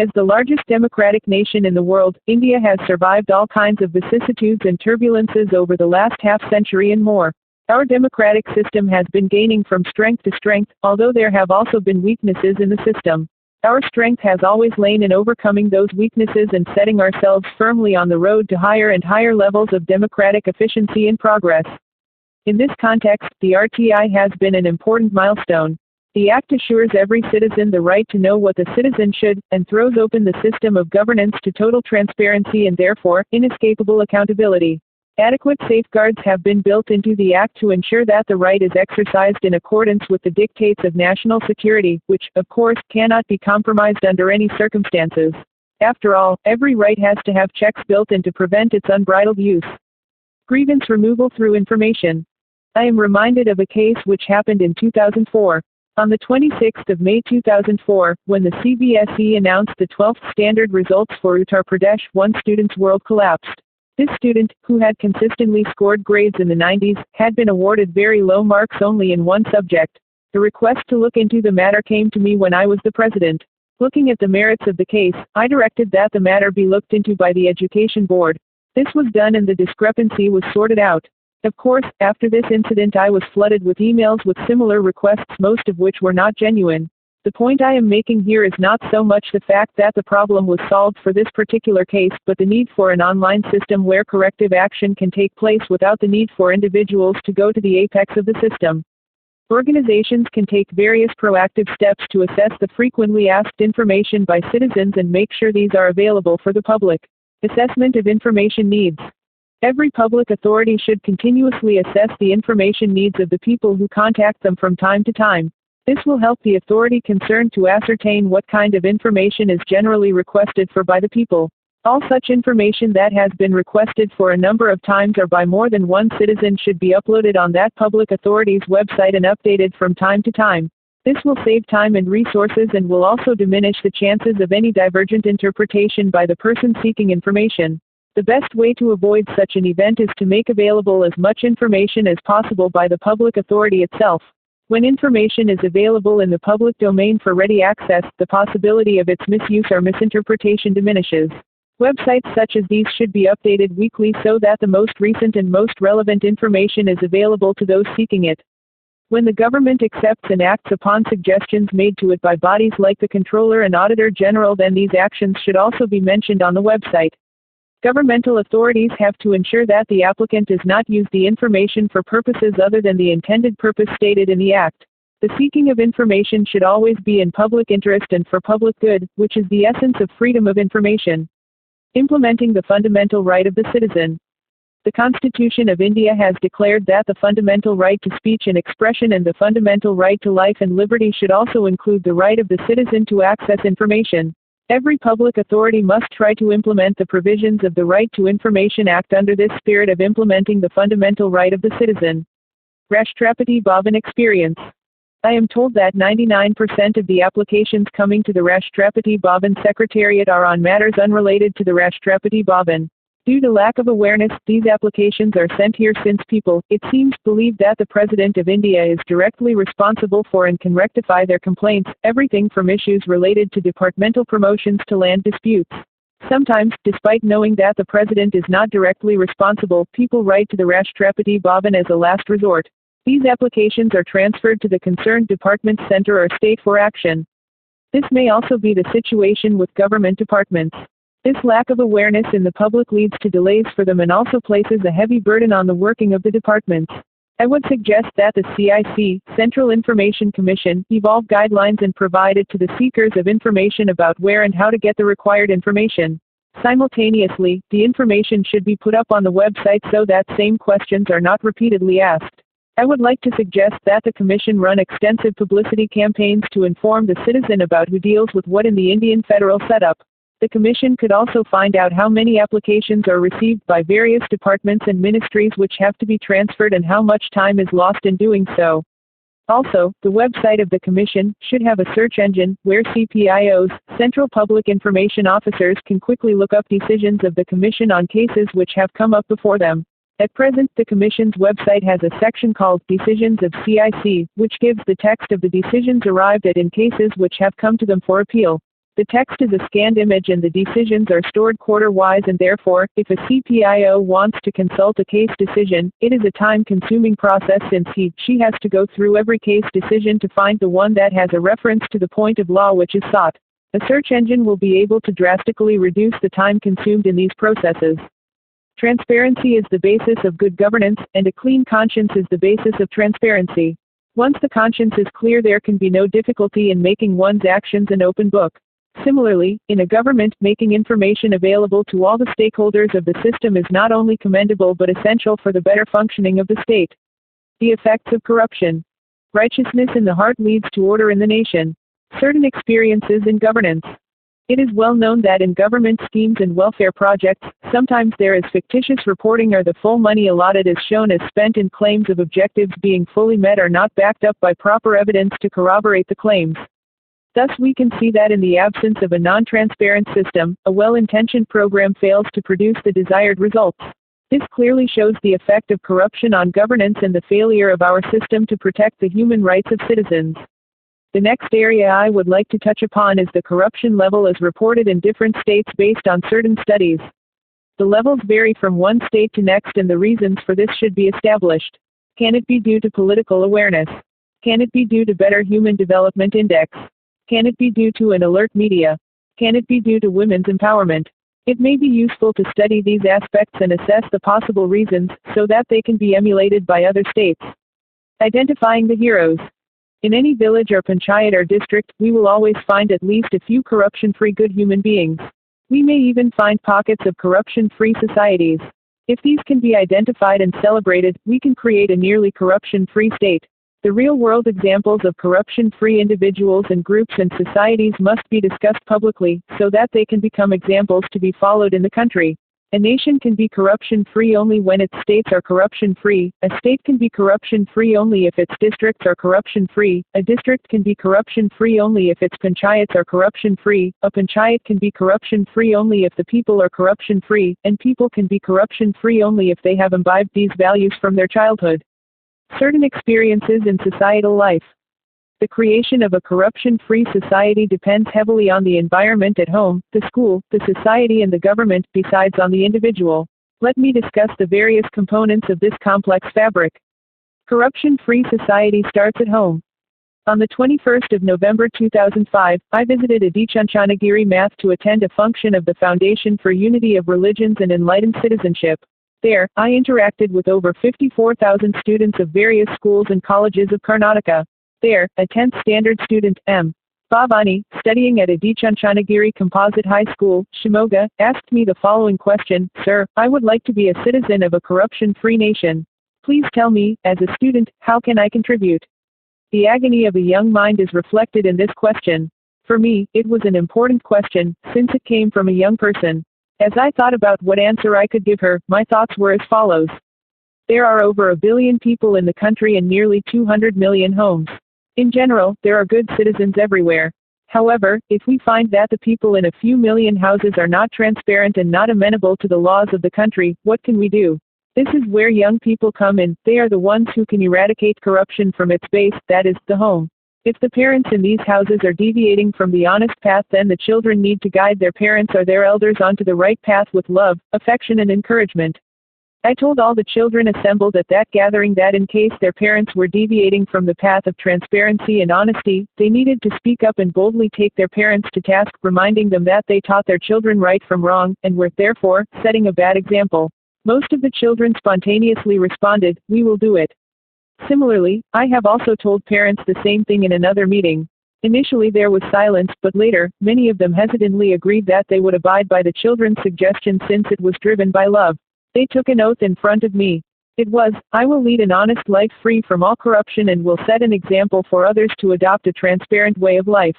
As the largest democratic nation in the world, India has survived all kinds of vicissitudes and turbulences over the last half-century and more. Our democratic system has been gaining from strength to strength, although there have also been weaknesses in the system. Our strength has always lain in overcoming those weaknesses and setting ourselves firmly on the road to higher and higher levels of democratic efficiency and progress. In this context, the RTI has been an important milestone. The Act assures every citizen the right to know what the citizen should, and throws open the system of governance to total transparency and therefore, inescapable accountability. Adequate safeguards have been built into the Act to ensure that the right is exercised in accordance with the dictates of national security, which, of course, cannot be compromised under any circumstances. After all, every right has to have checks built in to prevent its unbridled use. Grievance removal through information. I am reminded of a case which happened in 2004. On the 26th of May 2004, when the CBSE announced the 12th standard results for Uttar Pradesh, one student's world collapsed. This student, who had consistently scored grades in the 90s, had been awarded very low marks only in one subject. The request to look into the matter came to me when I was the president. Looking at the merits of the case, I directed that the matter be looked into by the Education Board. This was done and the discrepancy was sorted out. Of course, after this incident I was flooded with emails with similar requests, most of which were not genuine. The point I am making here is not so much the fact that the problem was solved for this particular case, but the need for an online system where corrective action can take place without the need for individuals to go to the apex of the system. Organizations can take various proactive steps to assess the frequently asked information by citizens and make sure these are available for the public. Assessment of information needs. Every public authority should continuously assess the information needs of the people who contact them from time to time. This will help the authority concerned to ascertain what kind of information is generally requested for by the people. All such information that has been requested for a number of times or by more than one citizen should be uploaded on that public authority's website and updated from time to time. This will save time and resources and will also diminish the chances of any divergent interpretation by the person seeking information. The best way to avoid such an event is to make available as much information as possible by the public authority itself. When information is available in the public domain for ready access, the possibility of its misuse or misinterpretation diminishes. Websites such as these should be updated weekly so that the most recent and most relevant information is available to those seeking it. When the government accepts and acts upon suggestions made to it by bodies like the Controller and Auditor General, then these actions should also be mentioned on the website. Governmental authorities have to ensure that the applicant does not use the information for purposes other than the intended purpose stated in the Act. The seeking of information should always be in public interest and for public good, which is the essence of freedom of information. Implementing the fundamental right of the citizen. The Constitution of India has declared that the fundamental right to speech and expression and the fundamental right to life and liberty should also include the right of the citizen to access information. Every public authority must try to implement the provisions of the Right to Information Act under this spirit of implementing the fundamental right of the citizen. Rashtrapati Bhavan experience. I am told that 99% of the applications coming to the Rashtrapati Bhavan Secretariat are on matters unrelated to the Rashtrapati Bhavan. Due to lack of awareness, these applications are sent here since people, it seems, believe that the President of India is directly responsible for and can rectify their complaints, everything from issues related to departmental promotions to land disputes. Sometimes, despite knowing that the President is not directly responsible, people write to the Rashtrapati Bhavan as a last resort. These applications are transferred to the concerned department center or state for action. This may also be the situation with government departments. This lack of awareness in the public leads to delays for them and also places a heavy burden on the working of the departments. I would suggest that the CIC, Central Information Commission, evolve guidelines and provide it to the seekers of information about where and how to get the required information. Simultaneously, the information should be put up on the website so that same questions are not repeatedly asked. I would like to suggest that the Commission run extensive publicity campaigns to inform the citizen about who deals with what in the Indian federal setup. The Commission could also find out how many applications are received by various departments and ministries which have to be transferred and how much time is lost in doing so. Also, the website of the Commission should have a search engine where CPIOs, Central Public Information Officers, can quickly look up decisions of the Commission on cases which have come up before them. At present, the Commission's website has a section called Decisions of CIC, which gives the text of the decisions arrived at in cases which have come to them for appeal. The text is a scanned image and the decisions are stored quarter-wise, and therefore, if a CPIO wants to consult a case decision, it is a time-consuming process since she has to go through every case decision to find the one that has a reference to the point of law which is sought. A search engine will be able to drastically reduce the time consumed in these processes. Transparency is the basis of good governance, and a clean conscience is the basis of transparency. Once the conscience is clear, there can be no difficulty in making one's actions an open book. Similarly, in a government, making information available to all the stakeholders of the system is not only commendable but essential for the better functioning of the state. The effects of corruption. Righteousness in the heart leads to order in the nation. Certain experiences in governance. It is well known that in government schemes and welfare projects, sometimes there is fictitious reporting or the full money allotted is shown as spent and claims of objectives being fully met are not backed up by proper evidence to corroborate the claims. Thus we can see that in the absence of a non-transparent system, a well-intentioned program fails to produce the desired results. This clearly shows the effect of corruption on governance and the failure of our system to protect the human rights of citizens. The next area I would like to touch upon is the corruption level as reported in different states based on certain studies. The levels vary from one state to next and the reasons for this should be established. Can it be due to political awareness? Can it be due to better human development index? Can it be due to an alert media? Can it be due to women's empowerment? It may be useful to study these aspects and assess the possible reasons, so that they can be emulated by other states. Identifying the heroes. In any village or panchayat or district, we will always find at least a few corruption-free good human beings. We may even find pockets of corruption-free societies. If these can be identified and celebrated, we can create a nearly corruption-free state. The real-world examples of corruption-free individuals and groups and societies must be discussed publicly, so that they can become examples to be followed in the country. A nation can be corruption-free only when its states are corruption-free. A state can be corruption-free only if its districts are corruption-free. A district can be corruption-free only if its panchayats are corruption-free. A panchayat can be corruption-free only if the people are corruption-free, and people can be corruption-free only if they have imbibed these values from their childhood. Certain experiences in societal life. The creation of a corruption-free society depends heavily on the environment at home, the school, the society and the government, besides on the individual. Let me discuss the various components of this complex fabric. Corruption-free society starts at home. On the 21st of November 2005, I visited Adichanchanagiri Math to attend a function of the Foundation for Unity of Religions and Enlightened Citizenship. There, I interacted with over 54,000 students of various schools and colleges of Karnataka. There, a 10th standard student, M. Bhavani, studying at Adichanchanagiri Composite High School, Shimoga, asked me the following question: "Sir, I would like to be a citizen of a corruption-free nation. Please tell me, as a student, how can I contribute?" The agony of a young mind is reflected in this question. For me, it was an important question, since it came from a young person. As I thought about what answer I could give her, my thoughts were as follows. There are over 1 billion people in the country and nearly 200 million homes. In general, there are good citizens everywhere. However, if we find that the people in a few million houses are not transparent and not amenable to the laws of the country, what can we do? This is where young people come in. They are the ones who can eradicate corruption from its base, that is, the home. If the parents in these houses are deviating from the honest path, then the children need to guide their parents or their elders onto the right path with love, affection and encouragement. I told all the children assembled at that gathering that in case their parents were deviating from the path of transparency and honesty, they needed to speak up and boldly take their parents to task, reminding them that they taught their children right from wrong, and were, therefore, setting a bad example. Most of the children spontaneously responded, "We will do it." Similarly, I have also told parents the same thing in another meeting. Initially there was silence, but later, many of them hesitantly agreed that they would abide by the children's suggestion since it was driven by love. They took an oath in front of me. It was, "I will lead an honest life free from all corruption and will set an example for others to adopt a transparent way of life."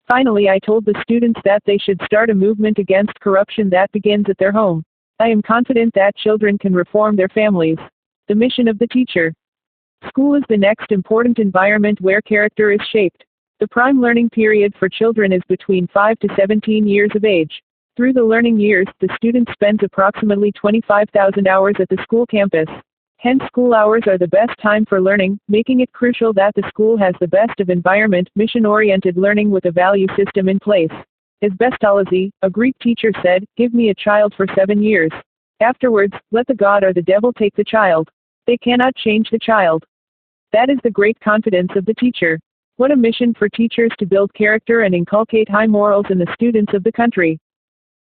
Finally, I told the students that they should start a movement against corruption that begins at their home. I am confident that children can reform their families. The mission of the teacher. School is the next important environment where character is shaped. The prime learning period for children is between 5 to 17 years of age. Through the learning years, the student spends approximately 25,000 hours at the school campus. Hence, school hours are the best time for learning, making it crucial that the school has the best of environment, mission-oriented learning with a value system in place. As Bestalazi, a Greek teacher said, "Give me a child for 7 years. Afterwards, let the god or the devil take the child. They cannot change the child." That is the great confidence of the teacher. What a mission for teachers to build character and inculcate high morals in the students of the country.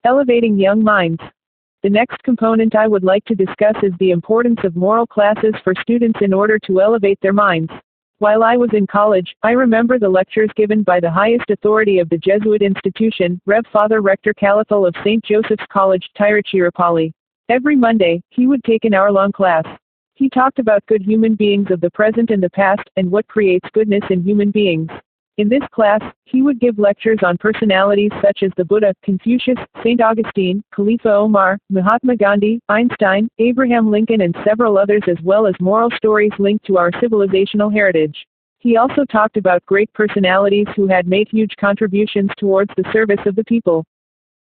Elevating young minds. The next component I would like to discuss is the importance of moral classes for students in order to elevate their minds. While I was in college, I remember the lectures given by the highest authority of the Jesuit institution, Rev. Father Rector Calathal of St. Joseph's College, Tiruchirappalli. Every Monday, he would take an hour-long class. He talked about good human beings of the present and the past, and what creates goodness in human beings. In this class, he would give lectures on personalities such as the Buddha, Confucius, St. Augustine, Khalifa Omar, Mahatma Gandhi, Einstein, Abraham Lincoln and several others, as well as moral stories linked to our civilizational heritage. He also talked about great personalities who had made huge contributions towards the service of the people.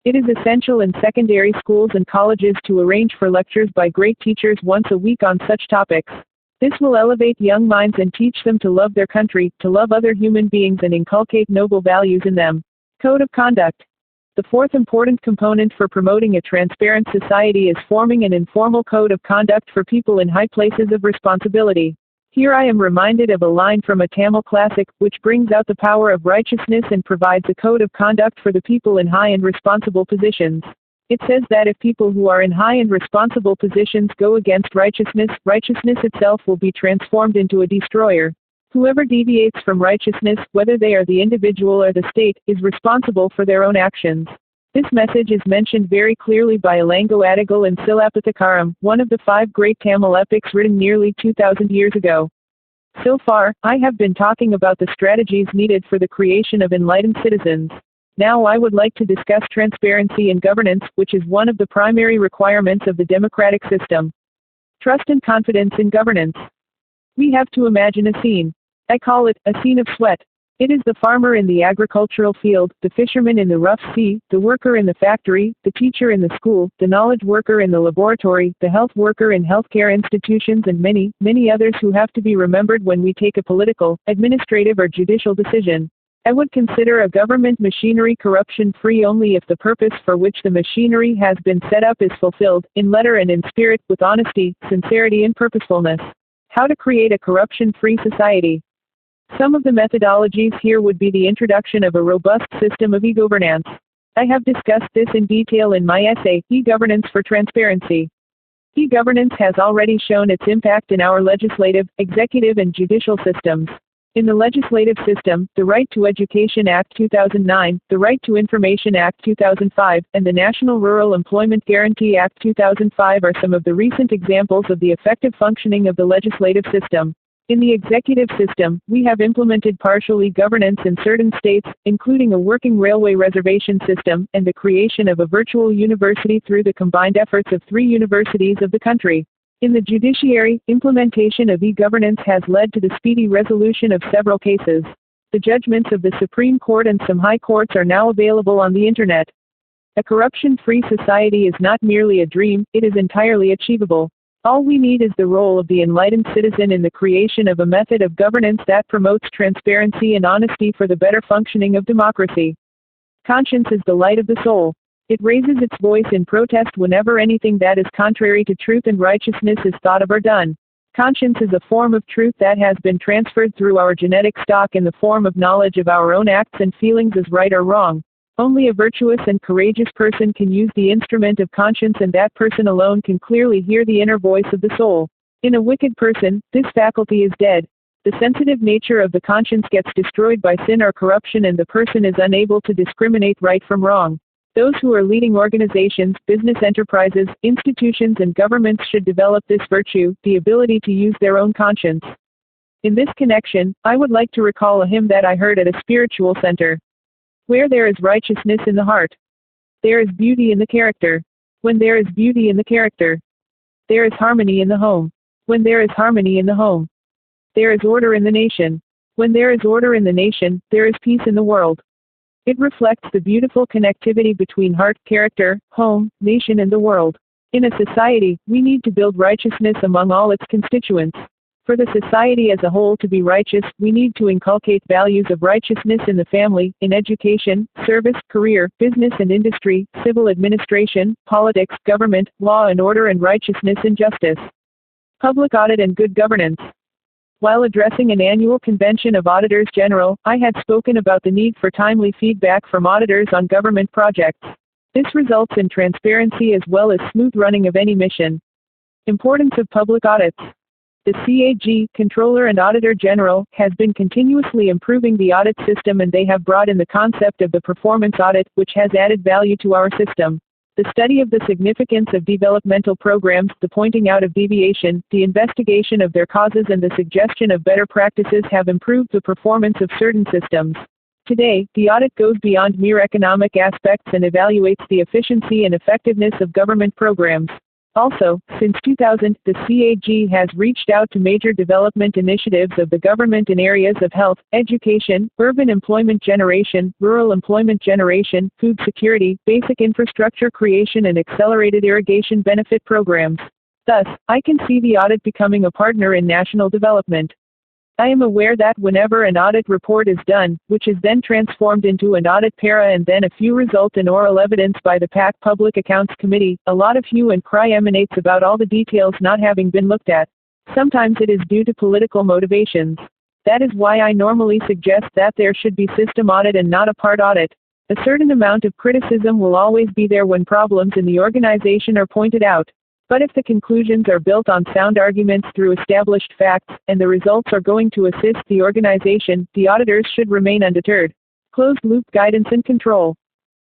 It is essential in secondary schools and colleges to arrange for lectures by great teachers once a week on such topics. This will elevate young minds and teach them to love their country, to love other human beings and inculcate noble values in them. Code of conduct. The fourth important component for promoting a transparent society is forming an informal code of conduct for people in high places of responsibility. Here I am reminded of a line from a Tamil classic, which brings out the power of righteousness and provides a code of conduct for the people in high and responsible positions. It says that if people who are in high and responsible positions go against righteousness, righteousness itself will be transformed into a destroyer. Whoever deviates from righteousness, whether they are the individual or the state, is responsible for their own actions. This message is mentioned very clearly by Ilango Adigal in Silapathikaram, one of the 5 great Tamil epics written nearly 2,000 years ago. So far, I have been talking about the strategies needed for the creation of enlightened citizens. Now I would like to discuss transparency in governance, which is one of the primary requirements of the democratic system. Trust and confidence in governance. We have to imagine a scene. I call it a scene of sweat. It is the farmer in the agricultural field, the fisherman in the rough sea, the worker in the factory, the teacher in the school, the knowledge worker in the laboratory, the health worker in healthcare institutions, and many, many others who have to be remembered when we take a political, administrative, or judicial decision. I would consider a government machinery corruption-free only if the purpose for which the machinery has been set up is fulfilled, in letter and in spirit, with honesty, sincerity and purposefulness. How to create a corruption-free society. Some of the methodologies here would be the introduction of a robust system of e-governance. I have discussed this in detail in my essay, E-Governance for Transparency. E-governance has already shown its impact in our legislative, executive and judicial systems. In the legislative system, the Right to Education Act 2009, the Right to Information Act 2005, and the National Rural Employment Guarantee Act 2005 are some of the recent examples of the effective functioning of the legislative system. In the executive system, we have implemented partial e-governance in certain states, including a working railway reservation system, and the creation of a virtual university through the combined efforts of 3 universities of the country. In the judiciary, implementation of e-governance has led to the speedy resolution of several cases. The The judgments of the Supreme Court and some high courts are now available on the Internet. A corruption-free society is not merely a dream, it is entirely achievable. All we need is the role of the enlightened citizen in the creation of a method of governance that promotes transparency and honesty for the better functioning of democracy. Conscience is the light of the soul. It raises its voice in protest whenever anything that is contrary to truth and righteousness is thought of or done. Conscience is a form of truth that has been transferred through our genetic stock in the form of knowledge of our own acts and feelings as right or wrong. Only a virtuous and courageous person can use the instrument of conscience, and that person alone can clearly hear the inner voice of the soul. In a wicked person, this faculty is dead. The sensitive nature of the conscience gets destroyed by sin or corruption, and the person is unable to discriminate right from wrong. Those who are leading organizations, business enterprises, institutions, and governments should develop this virtue, the ability to use their own conscience. In this connection, I would like to recall a hymn that I heard at a spiritual center. Where there is righteousness in the heart, there is beauty in the character. When there is beauty in the character, there is harmony in the home. When there is harmony in the home, there is order in the nation. When there is order in the nation, there is peace in the world. It reflects the beautiful connectivity between heart, character, home, nation, and the world. In a society, we need to build righteousness among all its constituents. For the society as a whole to be righteous, we need to inculcate values of righteousness in the family, in education, service, career, business and industry, civil administration, politics, government, law and order, and righteousness and justice. Public audit and good governance. While addressing an annual convention of Auditors General, I had spoken about the need for timely feedback from auditors on government projects. This results in transparency as well as smooth running of any mission. Importance of public audits. The CAG, Controller and Auditor General, has been continuously improving the audit system, and they have brought in the concept of the performance audit, which has added value to our system. The study of the significance of developmental programs, the pointing out of deviation, the investigation of their causes, and the suggestion of better practices have improved the performance of certain systems. Today, the audit goes beyond mere economic aspects and evaluates the efficiency and effectiveness of government programs. Also, since 2000, the CAG has reached out to major development initiatives of the government in areas of health, education, urban employment generation, rural employment generation, food security, basic infrastructure creation, and accelerated irrigation benefit programs. Thus, I can see the audit becoming a partner in national development. I am aware that whenever an audit report is done, which is then transformed into an audit para and then a few result in oral evidence by the PAC Public Accounts Committee, a lot of hue and cry emanates about all the details not having been looked at. Sometimes it is due to political motivations. That is why I normally suggest that there should be system audit and not a part audit. A certain amount of criticism will always be there when problems in the organization are pointed out. But if the conclusions are built on sound arguments through established facts, and the results are going to assist the organization, the auditors should remain undeterred. Closed-loop guidance and control.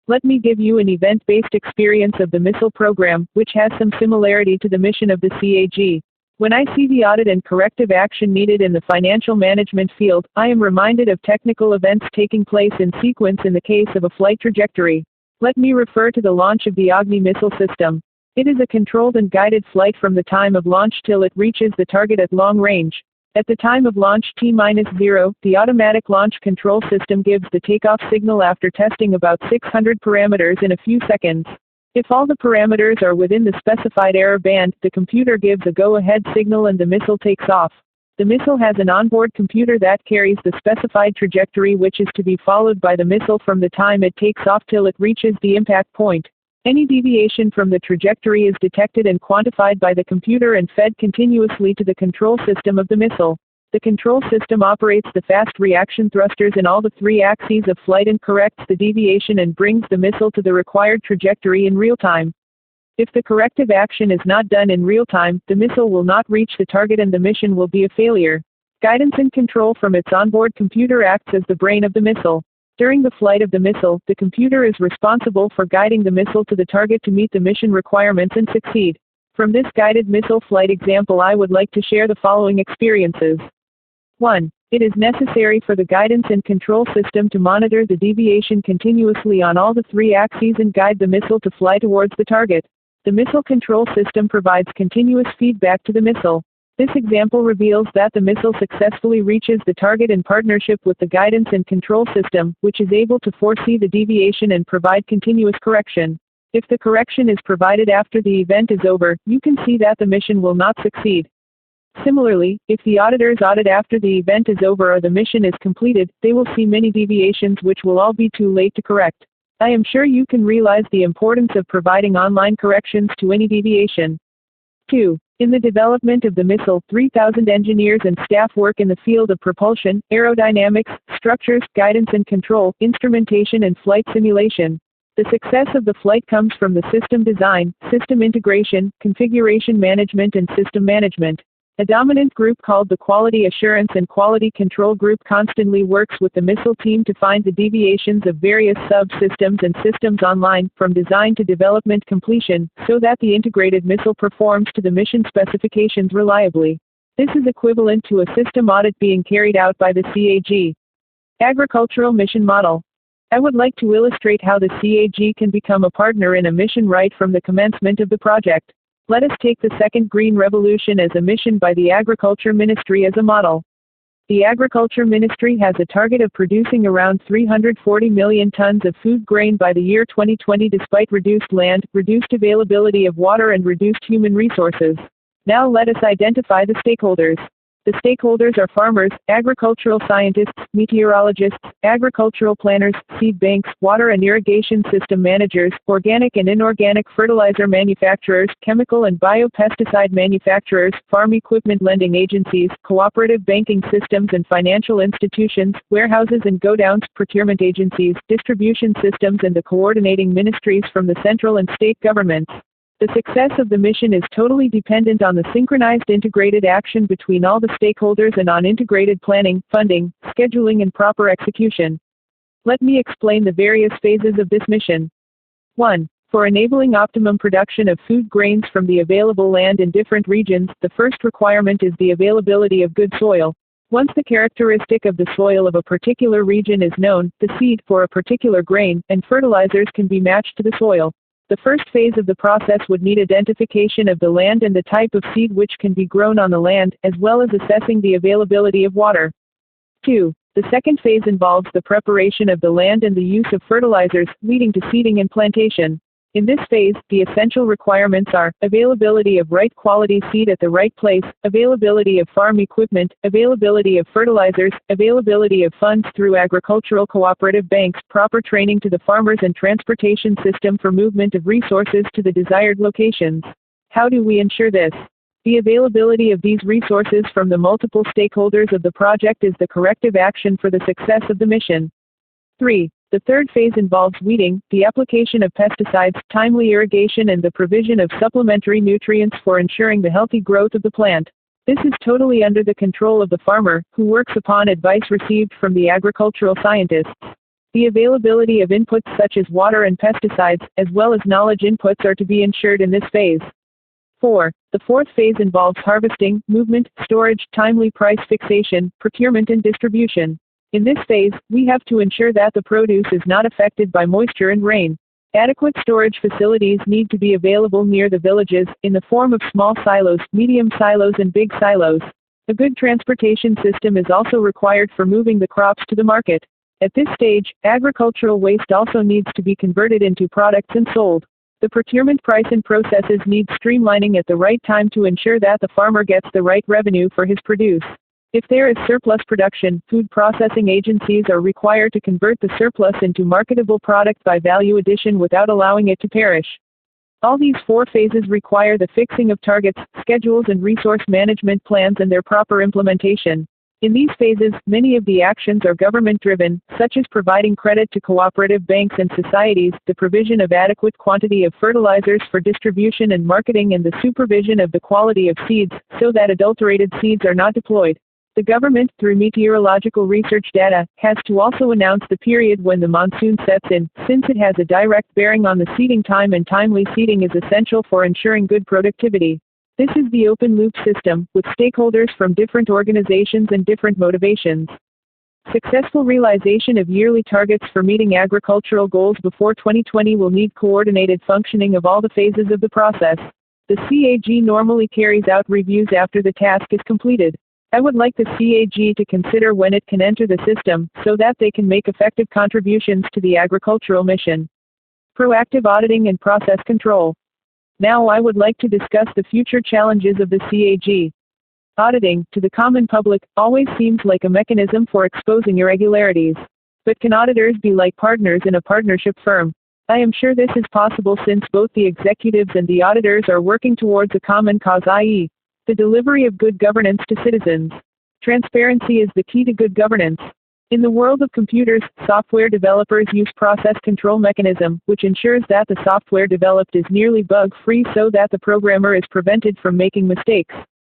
Let me give you an event-based experience of the missile program, which has some similarity to the mission of the CAG. When I see the audit and corrective action needed in the financial management field, I am reminded of technical events taking place in sequence in the case of a flight trajectory. Let me refer to the launch of the Agni missile system. It is a controlled and guided flight from the time of launch till it reaches the target at long range. At the time of launch T-0, the automatic launch control system gives the takeoff signal after testing about 600 parameters in a few seconds. If all the parameters are within the specified error band, the computer gives a go-ahead signal and the missile takes off. The missile has an onboard computer that carries the specified trajectory, which is to be followed by the missile from the time it takes off till it reaches the impact point. Any deviation from the trajectory is detected and quantified by the computer and fed continuously to the control system of the missile. The control system operates the fast reaction thrusters in all the three axes of flight and corrects the deviation and brings the missile to the required trajectory in real time. If the corrective action is not done in real time, the missile will not reach the target and the mission will be a failure. Guidance and control from its onboard computer acts as the brain of the missile. During the flight of the missile, the computer is responsible for guiding the missile to the target to meet the mission requirements and succeed. From this guided missile flight example, I would like to share the following experiences. 1. It is necessary for the guidance and control system to monitor the deviation continuously on all the three axes and guide the missile to fly towards the target. The missile control system provides continuous feedback to the missile. This example reveals that the missile successfully reaches the target in partnership with the guidance and control system, which is able to foresee the deviation and provide continuous correction. If the correction is provided after the event is over, you can see that the mission will not succeed. Similarly, if the auditors audit after the event is over or the mission is completed, they will see many deviations which will all be too late to correct. I am sure you can realize the importance of providing online corrections to any deviation. 2. In the development of the missile, 3,000 engineers and staff work in the field of propulsion, aerodynamics, structures, guidance and control, instrumentation and flight simulation. The success of the flight comes from the system design, system integration, configuration management and system management. A dominant group called the Quality Assurance and Quality Control Group constantly works with the missile team to find the deviations of various subsystems and systems online, from design to development completion, so that the integrated missile performs to the mission specifications reliably. This is equivalent to a system audit being carried out by the CAG. Agricultural Mission Model. I would like to illustrate how the CAG can become a partner in a mission right from the commencement of the project. Let us take the second Green Revolution as a mission by the Agriculture Ministry as a model. The Agriculture Ministry has a target of producing around 340 million tons of food grain by the year 2020 despite reduced land, reduced availability of water and reduced human resources. Now let us identify the stakeholders. The stakeholders are farmers, agricultural scientists, meteorologists, agricultural planners, seed banks, water and irrigation system managers, organic and inorganic fertilizer manufacturers, chemical and biopesticide manufacturers, farm equipment lending agencies, cooperative banking systems and financial institutions, warehouses and godowns, procurement agencies, distribution systems and the coordinating ministries from the central and state governments. The success of the mission is totally dependent on the synchronized integrated action between all the stakeholders and on integrated planning, funding, scheduling and proper execution. Let me explain the various phases of this mission. 1. For enabling optimum production of food grains from the available land in different regions, the first requirement is the availability of good soil. Once the characteristic of the soil of a particular region is known, the seed for a particular grain and fertilizers can be matched to the soil. The first phase of the process would need identification of the land and the type of seed which can be grown on the land, as well as assessing the availability of water. 2. The second phase involves the preparation of the land and the use of fertilizers, leading to seeding and plantation. In this phase, the essential requirements are availability of right quality seed at the right place, availability of farm equipment, availability of fertilizers, availability of funds through agricultural cooperative banks, proper training to the farmers and transportation system for movement of resources to the desired locations. How do we ensure this? The availability of these resources from the multiple stakeholders of the project is the corrective action for the success of the mission. 3. The third phase involves weeding, the application of pesticides, timely irrigation and the provision of supplementary nutrients for ensuring the healthy growth of the plant. This is totally under the control of the farmer, who works upon advice received from the agricultural scientists. The availability of inputs such as water and pesticides, as well as knowledge inputs are to be ensured in this phase. 4. The fourth phase involves harvesting, movement, storage, timely price fixation, procurement and distribution. In this phase, we have to ensure that the produce is not affected by moisture and rain. Adequate storage facilities need to be available near the villages, in the form of small silos, medium silos and big silos. A good transportation system is also required for moving the crops to the market. At this stage, agricultural waste also needs to be converted into products and sold. The procurement price and processes need streamlining at the right time to ensure that the farmer gets the right revenue for his produce. If there is surplus production, food processing agencies are required to convert the surplus into marketable product by value addition without allowing it to perish. All these four phases require the fixing of targets, schedules and resource management plans and their proper implementation. In these phases, many of the actions are government-driven, such as providing credit to cooperative banks and societies, the provision of adequate quantity of fertilizers for distribution and marketing and the supervision of the quality of seeds, so that adulterated seeds are not deployed. The government, through meteorological research data, has to also announce the period when the monsoon sets in, since it has a direct bearing on the seeding time and timely seeding is essential for ensuring good productivity. This is the open-loop system, with stakeholders from different organizations and different motivations. Successful realization of yearly targets for meeting agricultural goals before 2020 will need coordinated functioning of all the phases of the process. The CAG normally carries out reviews after the task is completed. I would like the CAG to consider when it can enter the system, so that they can make effective contributions to the agricultural mission. Proactive auditing and process control. Now I would like to discuss the future challenges of the CAG. Auditing, to the common public, always seems like a mechanism for exposing irregularities. But can auditors be like partners in a partnership firm? I am sure this is possible since both the executives and the auditors are working towards a common cause, i.e., the delivery of good governance to citizens. Transparency is the key to good governance. In the world of computers, software developers use process control mechanism, which ensures that the software developed is nearly bug-free so that the programmer is prevented from making mistakes.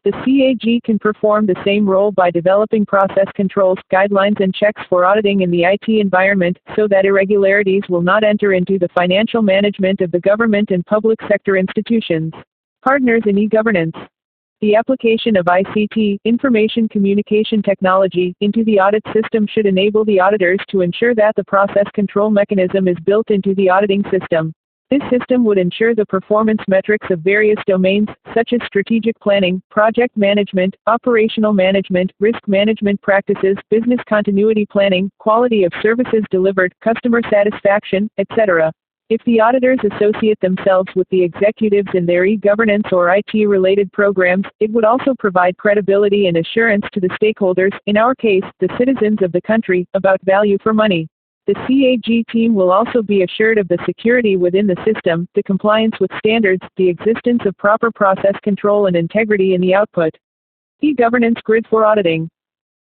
The CAG can perform the same role by developing process controls, guidelines and checks for auditing in the IT environment, so that irregularities will not enter into the financial management of the government and public sector institutions. Partners in e-governance. The application of ICT, information communication technology, into the audit system should enable the auditors to ensure that the process control mechanism is built into the auditing system. This system would ensure the performance metrics of various domains, such as strategic planning, project management, operational management, risk management practices, business continuity planning, quality of services delivered, customer satisfaction, etc. If the auditors associate themselves with the executives in their e-governance or IT-related programs, it would also provide credibility and assurance to the stakeholders, in our case, the citizens of the country, about value for money. The CAG team will also be assured of the security within the system, the compliance with standards, the existence of proper process control and integrity in the output. E-governance grid for auditing.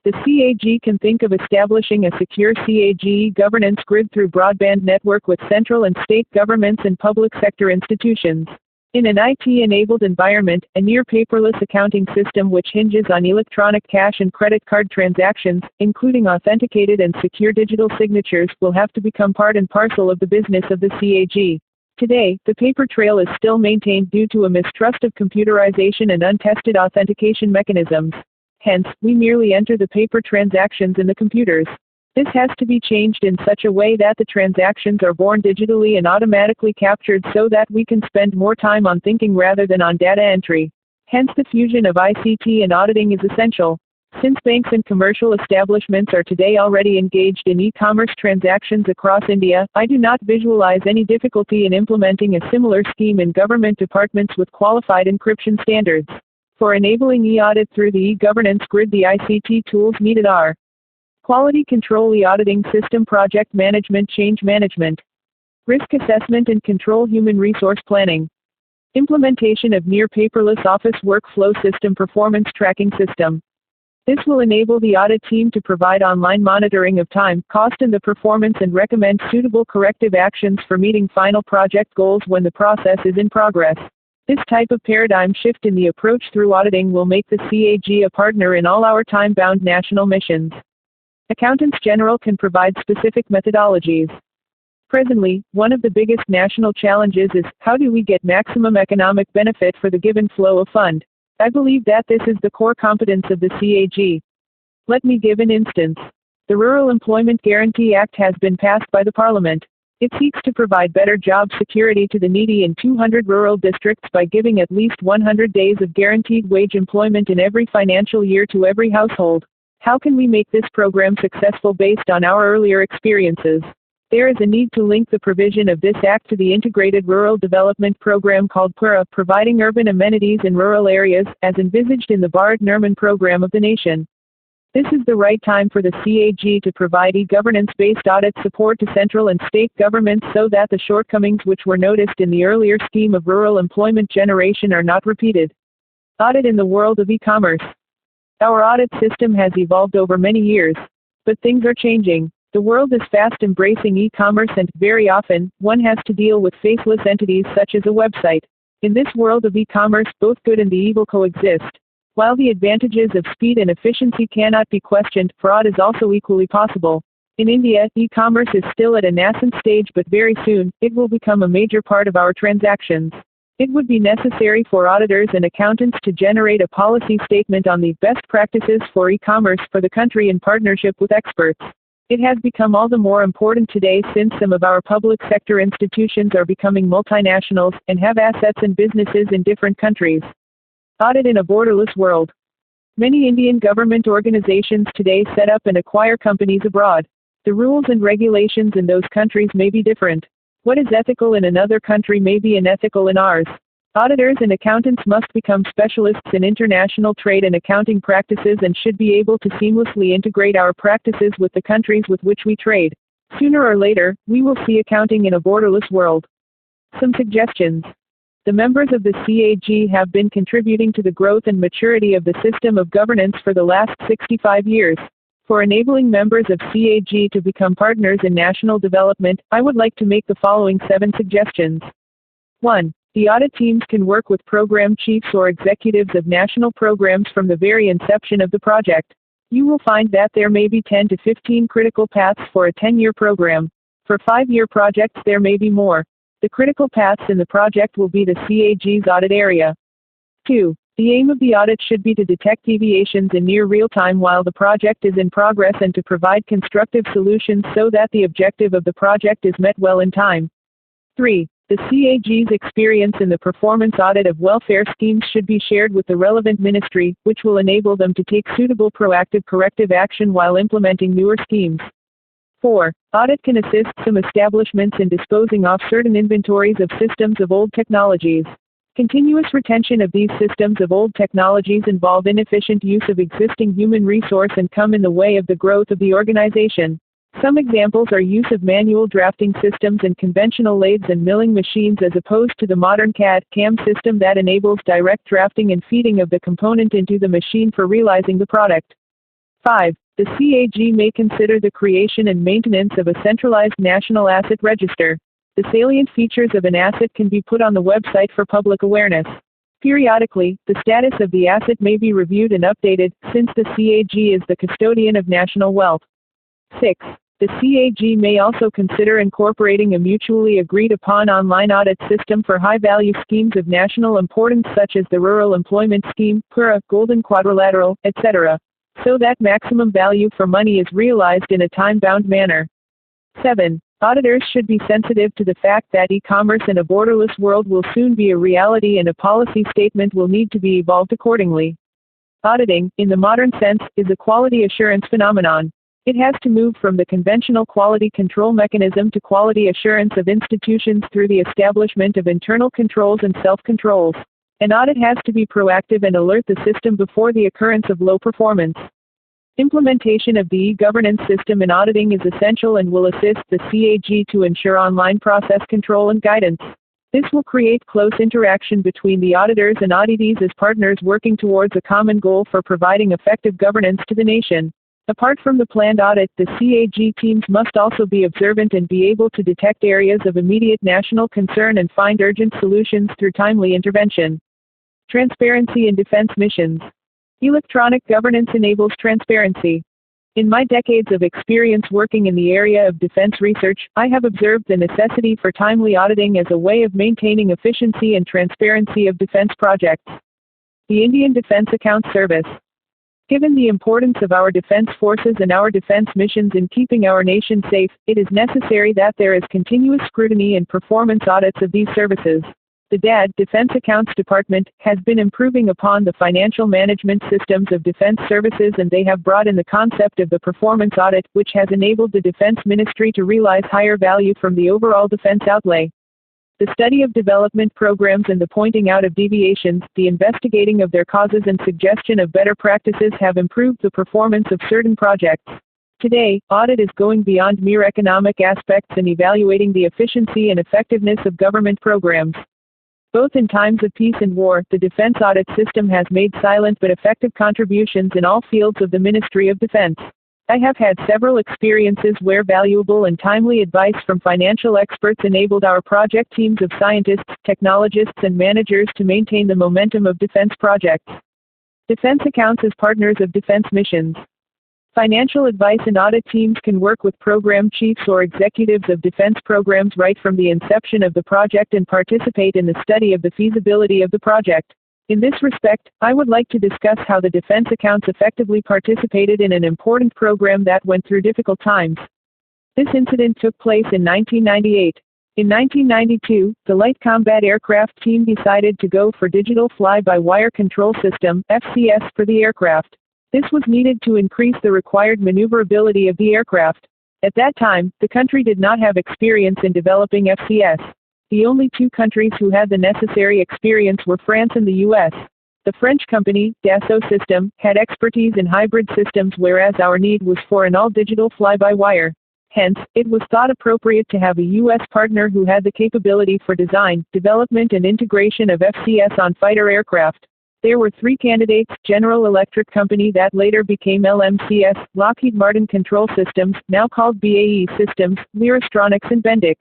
The CAG can think of establishing a secure CAG e-governance grid through broadband network with central and state governments and public sector institutions. In an IT-enabled environment, a near-paperless accounting system which hinges on electronic cash and credit card transactions, including authenticated and secure digital signatures, will have to become part and parcel of the business of the CAG. Today, the paper trail is still maintained due to a mistrust of computerization and untested authentication mechanisms. Hence, we merely enter the paper transactions in the computers. This has to be changed in such a way that the transactions are born digitally and automatically captured so that we can spend more time on thinking rather than on data entry. Hence the fusion of ICT and auditing is essential. Since banks and commercial establishments are today already engaged in e-commerce transactions across India, I do not visualize any difficulty in implementing a similar scheme in government departments with qualified encryption standards. For enabling e-audit through the e-governance grid, the ICT tools needed are quality control e-auditing system, project management, change management, risk assessment and control, human resource planning, implementation of near paperless office workflow system, performance tracking system. This will enable the audit team to provide online monitoring of time, cost and the performance and recommend suitable corrective actions for meeting final project goals when the process is in progress. This type of paradigm shift in the approach through auditing will make the CAG a partner in all our time-bound national missions. Accountants General can provide specific methodologies. Presently, one of the biggest national challenges is, how do we get maximum economic benefit for the given flow of fund? I believe that this is the core competence of the CAG. Let me give an instance. The Rural Employment Guarantee Act has been passed by the Parliament. It seeks to provide better job security to the needy in 200 rural districts by giving at least 100 days of guaranteed wage employment in every financial year to every household. How can we make this program successful based on our earlier experiences? There is a need to link the provision of this act to the Integrated Rural Development Program called PURA, providing urban amenities in rural areas, as envisaged in the Bharat-Nirman program of the nation. This is the right time for the CAG to provide e-governance-based audit support to central and state governments so that the shortcomings which were noticed in the earlier scheme of rural employment generation are not repeated. Audit in the world of e-commerce. Our audit system has evolved over many years, but things are changing. The world is fast embracing e-commerce and, very often, one has to deal with faceless entities such as a website. In this world of e-commerce, both good and the evil coexist. While the advantages of speed and efficiency cannot be questioned, fraud is also equally possible. In India, e-commerce is still at a nascent stage, but very soon, it will become a major part of our transactions. It would be necessary for auditors and accountants to generate a policy statement on the best practices for e-commerce for the country in partnership with experts. It has become all the more important today since some of our public sector institutions are becoming multinationals and have assets and businesses in different countries. Audit in a borderless world. Many Indian government organizations today set up and acquire companies abroad. The rules and regulations in those countries may be different. What is ethical in another country may be unethical in ours. Auditors and accountants must become specialists in international trade and accounting practices and should be able to seamlessly integrate our practices with the countries with which we trade. Sooner or later, we will see accounting in a borderless world. Some suggestions. The members of the CAG have been contributing to the growth and maturity of the system of governance for the last 65 years. For enabling members of CAG to become partners in national development, I would like to make the following 7 suggestions. 1. The audit teams can work with program chiefs or executives of national programs from the very inception of the project. You will find that there may be 10 to 15 critical paths for a 10-year program. For 5-year projects there may be more. The critical paths in the project will be the CAG's audit area. 2. The aim of the audit should be to detect deviations in near real time while the project is in progress and to provide constructive solutions so that the objective of the project is met well in time. 3. The CAG's experience in the performance audit of welfare schemes should be shared with the relevant ministry, which will enable them to take suitable proactive corrective action while implementing newer schemes. 4. Audit can assist some establishments in disposing off certain inventories of systems of old technologies. Continuous retention of these systems of old technologies involve inefficient use of existing human resource and come in the way of the growth of the organization. Some examples are use of manual drafting systems and conventional lathes and milling machines as opposed to the modern CAD/CAM system that enables direct drafting and feeding of the component into the machine for realizing the product. 5. The CAG may consider the creation and maintenance of a centralized national asset register. The salient features of an asset can be put on the website for public awareness. Periodically, the status of the asset may be reviewed and updated, since the CAG is the custodian of national wealth. 6. The CAG may also consider incorporating a mutually agreed-upon online audit system for high-value schemes of national importance such as the Rural Employment Scheme, PURA, Golden Quadrilateral, etc., so that maximum value for money is realized in a time-bound manner. 7. Auditors should be sensitive to the fact that e-commerce in a borderless world will soon be a reality and a policy statement will need to be evolved accordingly. Auditing, in the modern sense, is a quality assurance phenomenon. It has to move from the conventional quality control mechanism to quality assurance of institutions through the establishment of internal controls and self-controls. An audit has to be proactive and alert the system before the occurrence of low performance. Implementation of the e-governance system in auditing is essential and will assist the CAG to ensure online process control and guidance. This will create close interaction between the auditors and auditees as partners working towards a common goal for providing effective governance to the nation. Apart from the planned audit, the CAG teams must also be observant and be able to detect areas of immediate national concern and find urgent solutions through timely intervention. Transparency in defense missions. Electronic governance enables transparency. In my decades of experience working in the area of defense research, I have observed the necessity for timely auditing as a way of maintaining efficiency and transparency of defense projects. The Indian Defense Accounts Service. Given the importance of our defense forces and our defense missions in keeping our nation safe, it is necessary that there is continuous scrutiny and performance audits of these services. The DAD, Defense Accounts Department, has been improving upon the financial management systems of defense services, and they have brought in the concept of the performance audit, which has enabled the Defense Ministry to realize higher value from the overall defense outlay. The study of development programs and the pointing out of deviations, the investigating of their causes and suggestion of better practices have improved the performance of certain projects. Today, audit is going beyond mere economic aspects and evaluating the efficiency and effectiveness of government programs. Both in times of peace and war, the defense audit system has made silent but effective contributions in all fields of the Ministry of Defense. I have had several experiences where valuable and timely advice from financial experts enabled our project teams of scientists, technologists, and managers to maintain the momentum of defense projects. Defense accounts as partners of defense missions. Financial advice and audit teams can work with program chiefs or executives of defense programs right from the inception of the project and participate in the study of the feasibility of the project. In this respect, I would like to discuss how the defense accounts effectively participated in an important program that went through difficult times. This incident took place in 1998. In 1992, the Light Combat Aircraft Team decided to go for Digital Fly-by-Wire Control System (FCS) for the aircraft. This was needed to increase the required maneuverability of the aircraft. At that time, the country did not have experience in developing FCS. The only two countries who had the necessary experience were France and the U.S. The French company, Dassault System, had expertise in hybrid systems, whereas our need was for an all-digital fly-by-wire. Hence, it was thought appropriate to have a U.S. partner who had the capability for design, development and integration of FCS on fighter aircraft. There were three candidates: General Electric Company, that later became LMCS, Lockheed Martin Control Systems, now called BAE Systems, Lyristronics and Bendix.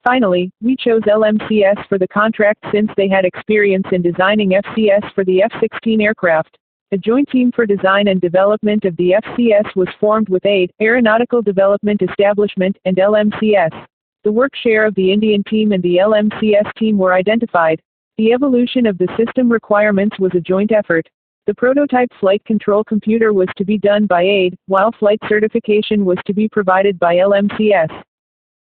Finally, we chose LMCS for the contract since they had experience in designing FCS for the F-16 aircraft. A joint team for design and development of the FCS was formed with AID, Aeronautical Development Establishment, and LMCS. The work share of the Indian team and the LMCS team were identified. The evolution of the system requirements was a joint effort. The prototype flight control computer was to be done by AID, while flight certification was to be provided by LMCS.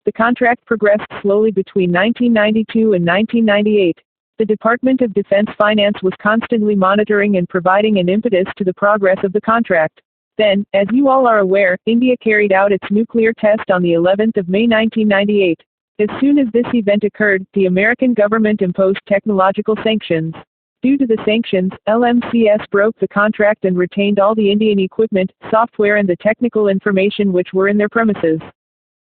The contract progressed slowly between 1992 and 1998. The Department of Defense Finance was constantly monitoring and providing an impetus to the progress of the contract. Then, as you all are aware, India carried out its nuclear test on the 11th of May 1998. As soon as this event occurred, the American government imposed technological sanctions. Due to the sanctions, LMCS broke the contract and retained all the Indian equipment, software and the technical information which were in their premises.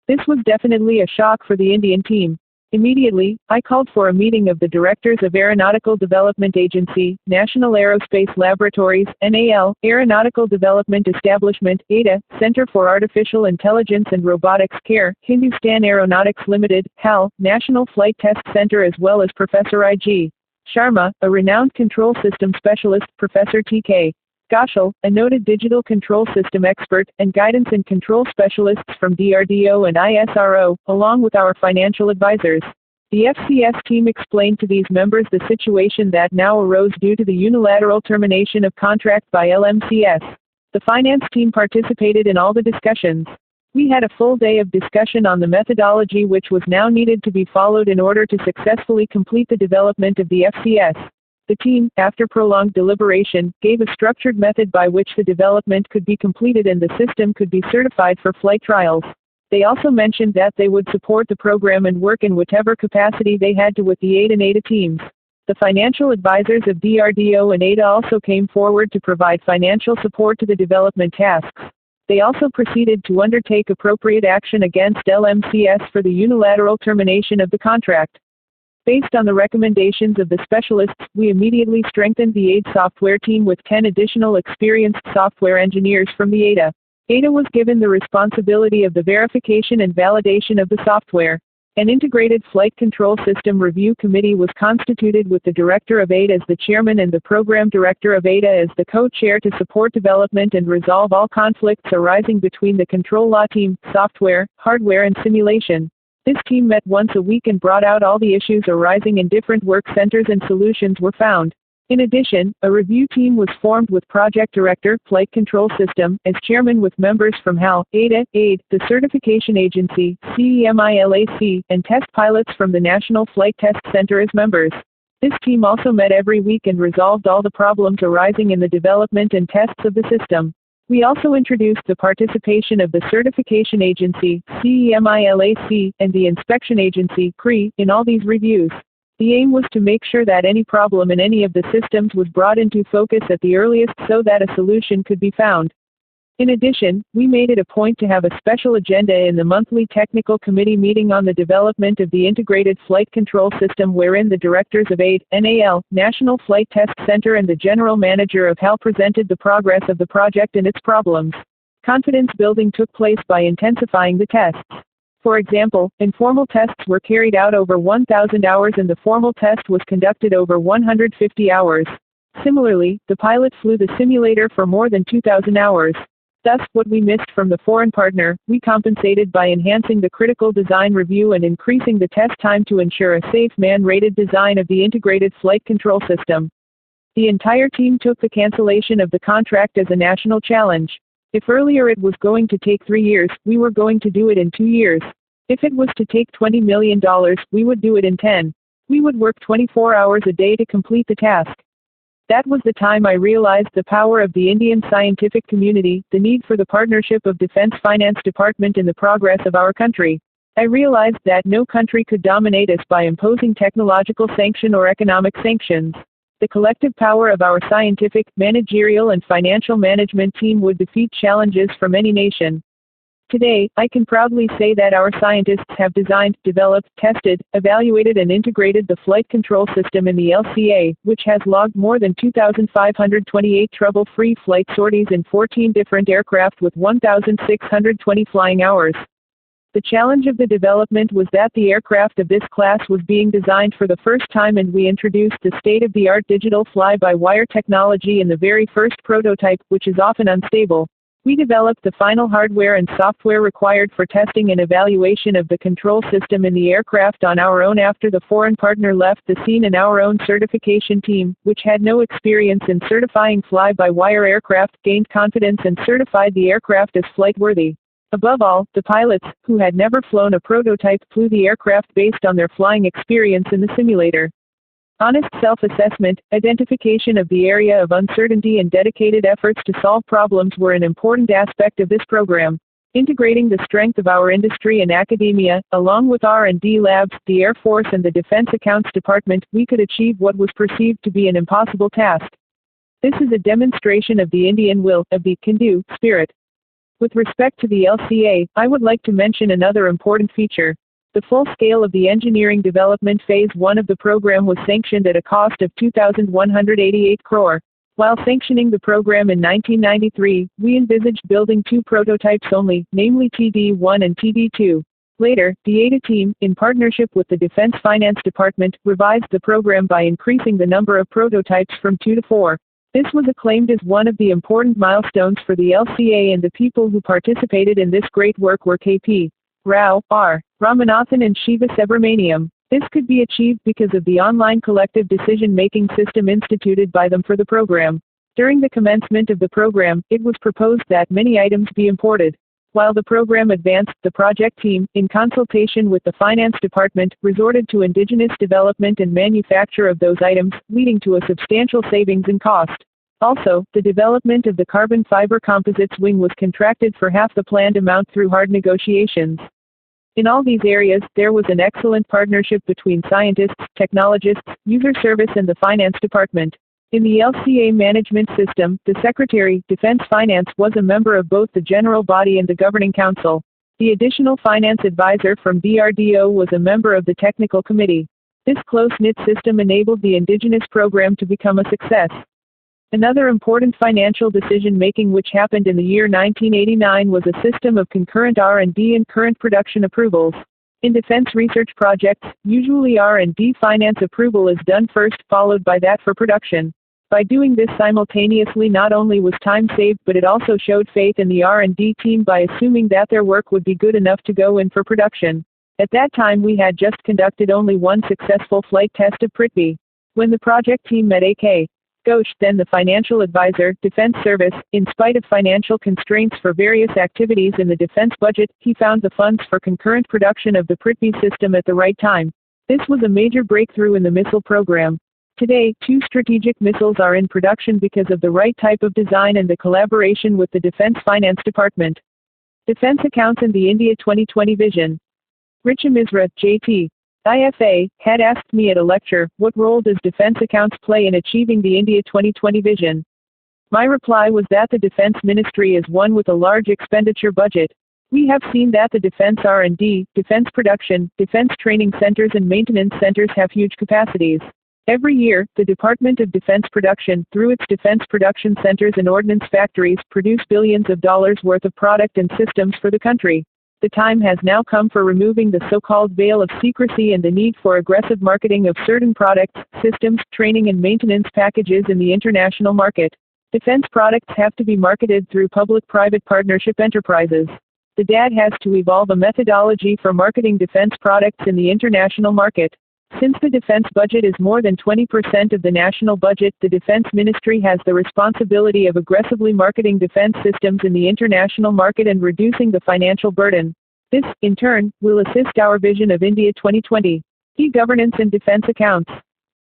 This was definitely a shock for the Indian team. Immediately, I called for a meeting of the directors of Aeronautical Development Agency, National Aerospace Laboratories, NAL, Aeronautical Development Establishment, ADA, Center for Artificial Intelligence and Robotics CARE, Hindustan Aeronautics Limited, HAL, National Flight Test Center, as well as Professor I.G. Sharma, a renowned control system specialist, Professor T.K. Ghoshal, a noted digital control system expert, and guidance and control specialists from DRDO and ISRO, along with our financial advisors. The FCS team explained to these members the situation that now arose due to the unilateral termination of contract by LMCS. The finance team participated in all the discussions. We had a full day of discussion on the methodology which was now needed to be followed in order to successfully complete the development of the FCS. The team, after prolonged deliberation, gave a structured method by which the development could be completed and the system could be certified for flight trials. They also mentioned that they would support the program and work in whatever capacity they had to with the AID and ADA teams. The financial advisors of DRDO and ADA also came forward to provide financial support to the development tasks. They also proceeded to undertake appropriate action against LMCS for the unilateral termination of the contract. Based on the recommendations of the specialists, we immediately strengthened the AID software team with 10 additional experienced software engineers from the ADA. ADA was given the responsibility of the verification and validation of the software. An integrated flight control system review committee was constituted with the director of AID as the chairman and the program director of ADA as the co-chair to support development and resolve all conflicts arising between the control law team, software, hardware and simulation. This team met once a week and brought out all the issues arising in different work centers and solutions were found. In addition, a review team was formed with Project Director, Flight Control System, as chairman with members from HAL, ADA, AID, the Certification Agency, CEMILAC, and test pilots from the National Flight Test Center as members. This team also met every week and resolved all the problems arising in the development and tests of the system. We also introduced the participation of the Certification Agency, CEMILAC, and the Inspection Agency, CRE, in all these reviews. The aim was to make sure that any problem in any of the systems was brought into focus at the earliest so that a solution could be found. In addition, we made it a point to have a special agenda in the monthly technical committee meeting on the development of the integrated flight control system wherein the directors of AID, NAL, National Flight Test Center and the general manager of HAL presented the progress of the project and its problems. Confidence building took place by intensifying the tests. For example, informal tests were carried out over 1,000 hours and the formal test was conducted over 150 hours. Similarly, the pilot flew the simulator for more than 2,000 hours. Thus, what we missed from the foreign partner, we compensated by enhancing the critical design review and increasing the test time to ensure a safe man-rated design of the integrated flight control system. The entire team took the cancellation of the contract as a national challenge. If earlier it was going to take 3 years, we were going to do it in 2 years. If it was to take $20 million, we would do it in 10. We would work 24 hours a day to complete the task. That was the time I realized the power of the Indian scientific community, the need for the partnership of Defense Finance Department in the progress of our country. I realized that no country could dominate us by imposing technological sanction or economic sanctions. The collective power of our scientific, managerial and financial management team would defeat challenges from any nation. Today, I can proudly say that our scientists have designed, developed, tested, evaluated and integrated the flight control system in the LCA, which has logged more than 2,528 trouble-free flight sorties in 14 different aircraft with 1,620 flying hours. The challenge of the development was that the aircraft of this class was being designed for the first time, and we introduced the state-of-the-art digital fly-by-wire technology in the very first prototype, which is often unstable. We developed the final hardware and software required for testing and evaluation of the control system in the aircraft on our own after the foreign partner left the scene, and our own certification team, which had no experience in certifying fly-by-wire aircraft, gained confidence and certified the aircraft as flight-worthy. Above all, the pilots, who had never flown a prototype, flew the aircraft based on their flying experience in the simulator. Honest self-assessment, identification of the area of uncertainty and dedicated efforts to solve problems were an important aspect of this program. Integrating the strength of our industry and academia, along with R&D labs, the Air Force and the Defense Accounts Department, we could achieve what was perceived to be an impossible task. This is a demonstration of the Indian will, of the can-do spirit. With respect to the LCA, I would like to mention another important feature. The full scale of the engineering development phase 1 of the program was sanctioned at a cost of 2,188 crore. While sanctioning the program in 1993, we envisaged building 2 prototypes only, namely TD-1 and TD-2. Later, the ADA team, in partnership with the Defense Finance Department, revised the program by increasing the number of prototypes from 2 to 4. This was acclaimed as one of the important milestones for the LCA, and the people who participated in this great work were K.P. Rao, R. Ramanathan and Shiva Subramaniam. This could be achieved because of the online collective decision-making system instituted by them for the program. During the commencement of the program, it was proposed that many items be imported. While the program advanced, the project team, in consultation with the Finance Department, resorted to indigenous development and manufacture of those items, leading to a substantial savings in cost. Also, the development of the carbon fiber composites wing was contracted for half the planned amount through hard negotiations. In all these areas, there was an excellent partnership between scientists, technologists, user service and the Finance Department. In the LCA management system, the Secretary, Defense Finance, was a member of both the General Body and the Governing Council. The additional finance advisor from DRDO was a member of the Technical Committee. This close-knit system enabled the indigenous program to become a success. Another important financial decision-making which happened in the year 1989 was a system of concurrent R&D and current production approvals. In defense research projects, usually R&D finance approval is done first, followed by that for production. By doing this simultaneously, not only was time saved, but it also showed faith in the R&D team by assuming that their work would be good enough to go in for production. At that time we had just conducted only one successful flight test of Prithvi. When the project team met A.K. Ghosh, then the financial advisor, Defense Service, in spite of financial constraints for various activities in the defense budget, he found the funds for concurrent production of the Prithvi system at the right time. This was a major breakthrough in the missile program. Today, 2 strategic missiles are in production because of the right type of design and the collaboration with the Defense Finance Department. Defense Accounts and the India 2020 Vision. Richa Misra, J.T. IFA, had asked me at a lecture, what role does defense accounts play in achieving the India 2020 vision? My reply was that the Defense Ministry is one with a large expenditure budget. We have seen that the defense R&D, defense production, defense training centers and maintenance centers have huge capacities. Every year, the Department of Defense Production, through its defense production centers and ordnance factories, produce billions of dollars worth of product and systems for the country. The time has now come for removing the so-called veil of secrecy and the need for aggressive marketing of certain products, systems, training and maintenance packages in the international market. Defense products have to be marketed through public-private partnership enterprises. The DAD has to evolve a methodology for marketing defense products in the international market. Since the defense budget is more than 20% of the national budget, the Defense Ministry has the responsibility of aggressively marketing defense systems in the international market and reducing the financial burden. This, in turn, will assist our vision of India 2020. E-governance and defense accounts.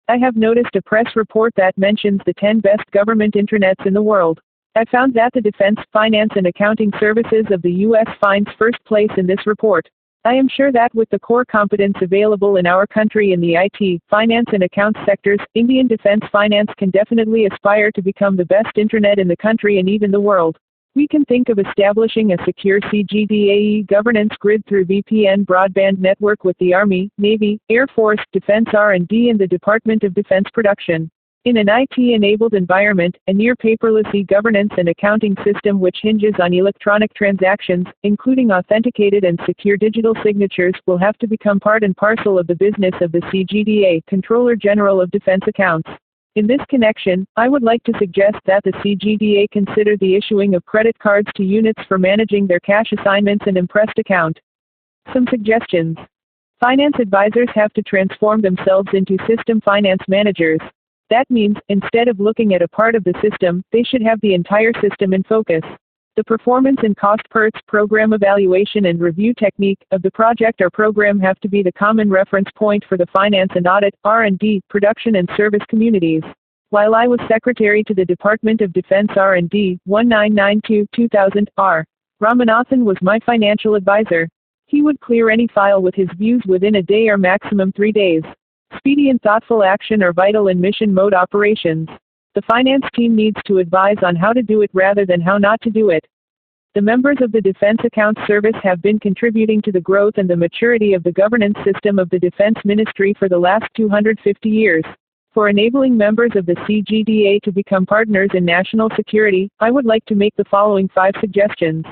I have noticed a press report that mentions the 10 best government intranets in the world. I found that the Defense, Finance and Accounting Services of the U.S. finds first place in this report. I am sure that with the core competence available in our country in the IT, finance and accounts sectors, Indian defense finance can definitely aspire to become the best intranet in the country and even the world. We can think of establishing a secure CGDAE governance grid through VPN broadband network with the Army, Navy, Air Force, Defense R&D and the Department of Defense Production. In an IT-enabled environment, a near-paperless e-governance and accounting system which hinges on electronic transactions, including authenticated and secure digital signatures, will have to become part and parcel of the business of the CGDA, Controller General of Defense Accounts. In this connection, I would like to suggest that the CGDA consider the issuing of credit cards to units for managing their cash assignments and impressed account. Some suggestions. Finance advisors have to transform themselves into system finance managers. That means, instead of looking at a part of the system, they should have the entire system in focus. The performance and cost PERTs, program evaluation and review technique, of the project or program have to be the common reference point for the finance and audit, R&D, production and service communities. While I was Secretary to the Department of Defense R&D, 1992-2000, R. Ramanathan was my financial advisor. He would clear any file with his views within a day or maximum 3 days. Speedy and thoughtful action are vital in mission mode operations. The finance team needs to advise on how to do it rather than how not to do it. The members of the Defense Accounts Service have been contributing to the growth and the maturity of the governance system of the Defense Ministry for the last 250 years. For enabling members of the CGDA to become partners in national security, I would like to make the following 5 suggestions.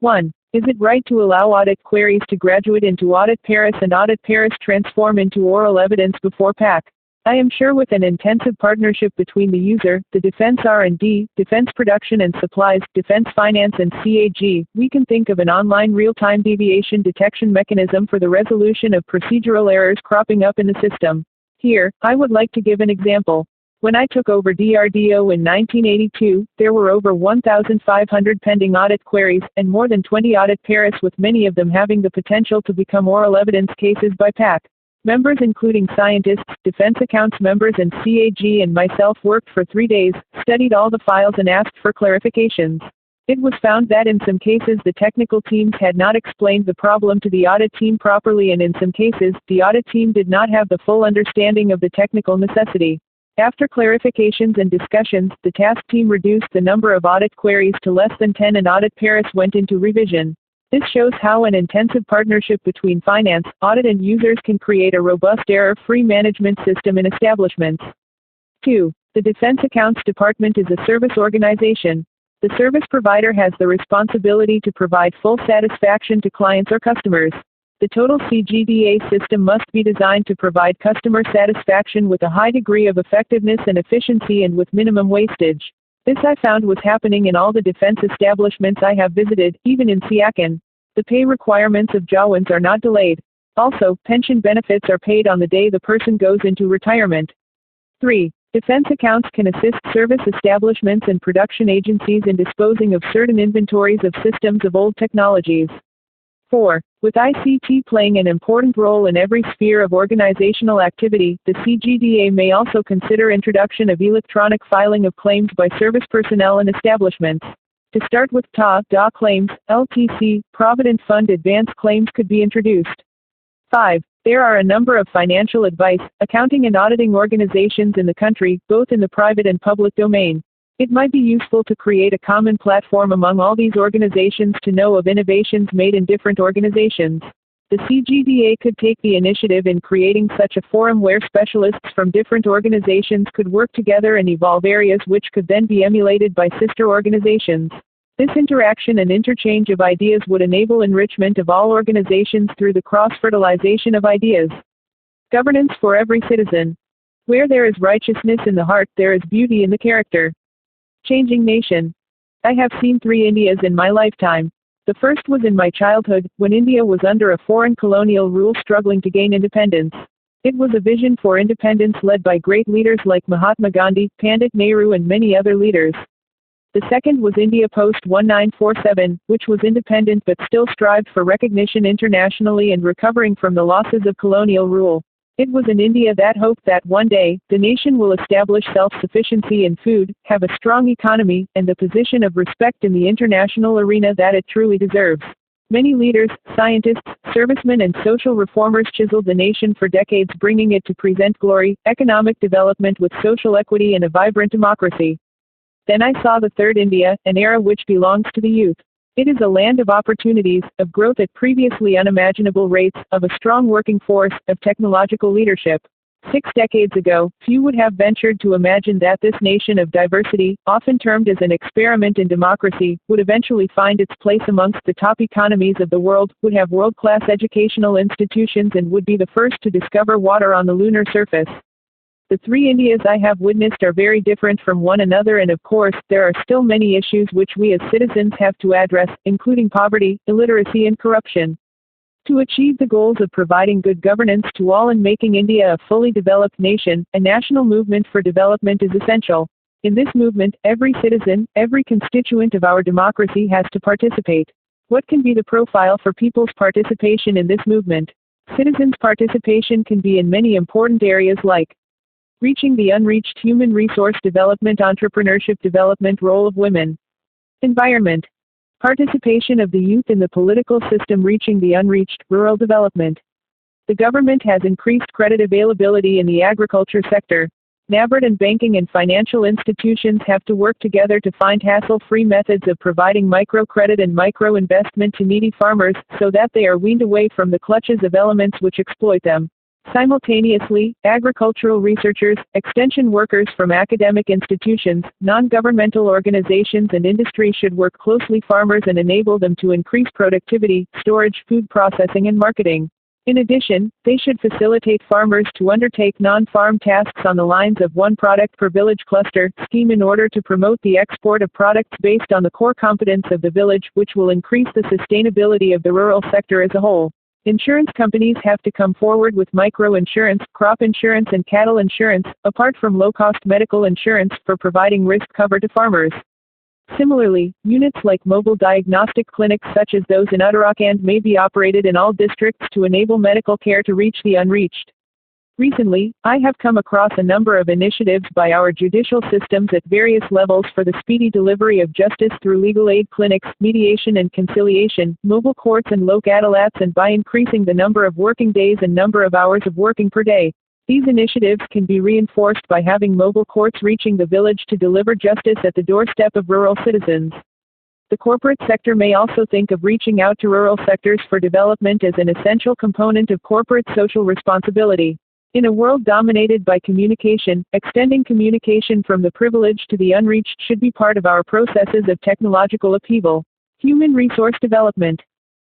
1. Is it right to allow audit queries to graduate into Audit Paris and Audit Paris transform into oral evidence before PAC? I am sure with an intensive partnership between the user, the Defense R&D, Defense Production and Supplies, Defense Finance and CAG, we can think of an online real-time deviation detection mechanism for the resolution of procedural errors cropping up in the system. Here, I would like to give an example. When I took over DRDO in 1982, there were over 1,500 pending audit queries, and more than 20 audit Paris with many of them having the potential to become oral evidence cases by PAC. Members including scientists, defense accounts members and CAG and myself worked for 3 days, studied all the files and asked for clarifications. It was found that in some cases the technical teams had not explained the problem to the audit team properly and in some cases, the audit team did not have the full understanding of the technical necessity. After clarifications and discussions, the task team reduced the number of audit queries to less than 10 and Audit Paris went into revision. This shows how an intensive partnership between finance, audit and users can create a robust error-free management system in establishments. 2. The Defense Accounts Department is a service organization. The service provider has the responsibility to provide full satisfaction to clients or customers. The total CGDA system must be designed to provide customer satisfaction with a high degree of effectiveness and efficiency and with minimum wastage. This I found was happening in all the defense establishments I have visited, even in Siachen. The pay requirements of Jawans are not delayed. Also, pension benefits are paid on the day the person goes into retirement. 3. Defense accounts can assist service establishments and production agencies in disposing of certain inventories of systems of old technologies. 4. With ICT playing an important role in every sphere of organizational activity, the CGDA may also consider introduction of electronic filing of claims by service personnel and establishments. To start with DA claims, LTC, Provident Fund advance claims could be introduced. 5. There are a number of financial advice, accounting and auditing organizations in the country, both in the private and public domain. It might be useful to create a common platform among all these organizations to know of innovations made in different organizations. The CGDA could take the initiative in creating such a forum where specialists from different organizations could work together and evolve areas which could then be emulated by sister organizations. This interaction and interchange of ideas would enable enrichment of all organizations through the cross-fertilization of ideas. Governance for every citizen. Where there is righteousness in the heart, there is beauty in the character. Changing nation. I have seen 3 Indias in my lifetime. The first was in my childhood, when India was under a foreign colonial rule struggling to gain independence. It was a vision for independence led by great leaders like Mahatma Gandhi, Pandit Nehru and many other leaders. The second was India post-1947, which was independent but still strived for recognition internationally and recovering from the losses of colonial rule. It was an India that hoped that one day, the nation will establish self-sufficiency in food, have a strong economy, and the position of respect in the international arena that it truly deserves. Many leaders, scientists, servicemen and social reformers chiseled the nation for decades, bringing it to present glory, economic development with social equity and a vibrant democracy. Then I saw the third India, an era which belongs to the youth. It is a land of opportunities, of growth at previously unimaginable rates, of a strong working force, of technological leadership. 6 decades ago, few would have ventured to imagine that this nation of diversity, often termed as an experiment in democracy, would eventually find its place amongst the top economies of the world, would have world-class educational institutions and would be the first to discover water on the lunar surface. The 3 Indias I have witnessed are very different from one another, and of course, there are still many issues which we as citizens have to address, including poverty, illiteracy and corruption. To achieve the goals of providing good governance to all and making India a fully developed nation, a national movement for development is essential. In this movement, every citizen, every constituent of our democracy has to participate. What can be the profile for people's participation in this movement? Citizens' participation can be in many important areas like reaching the unreached, human resource development, entrepreneurship development, role of women, environment, participation of the youth in the political system, reaching the unreached, rural development. The government has increased credit availability in the agriculture sector. NABARD and banking and financial institutions have to work together to find hassle-free methods of providing microcredit and micro-investment to needy farmers so that they are weaned away from the clutches of elements which exploit them. Simultaneously, agricultural researchers, extension workers from academic institutions, non-governmental organizations and industry should work closely with farmers and enable them to increase productivity, storage, food processing and marketing. In addition, they should facilitate farmers to undertake non-farm tasks on the lines of one product per village cluster scheme in order to promote the export of products based on the core competence of the village, which will increase the sustainability of the rural sector as a whole. Insurance companies have to come forward with micro-insurance, crop insurance and cattle insurance, apart from low-cost medical insurance, for providing risk cover to farmers. Similarly, units like mobile diagnostic clinics such as those in Uttarakhand may be operated in all districts to enable medical care to reach the unreached. Recently, I have come across a number of initiatives by our judicial systems at various levels for the speedy delivery of justice through legal aid clinics, mediation and conciliation, mobile courts and lok adalats, and by increasing the number of working days and number of hours of working per day. These initiatives can be reinforced by having mobile courts reaching the village to deliver justice at the doorstep of rural citizens. The corporate sector may also think of reaching out to rural sectors for development as an essential component of corporate social responsibility. In a world dominated by communication, extending communication from the privileged to the unreached should be part of our processes of technological upheaval. Human resource development.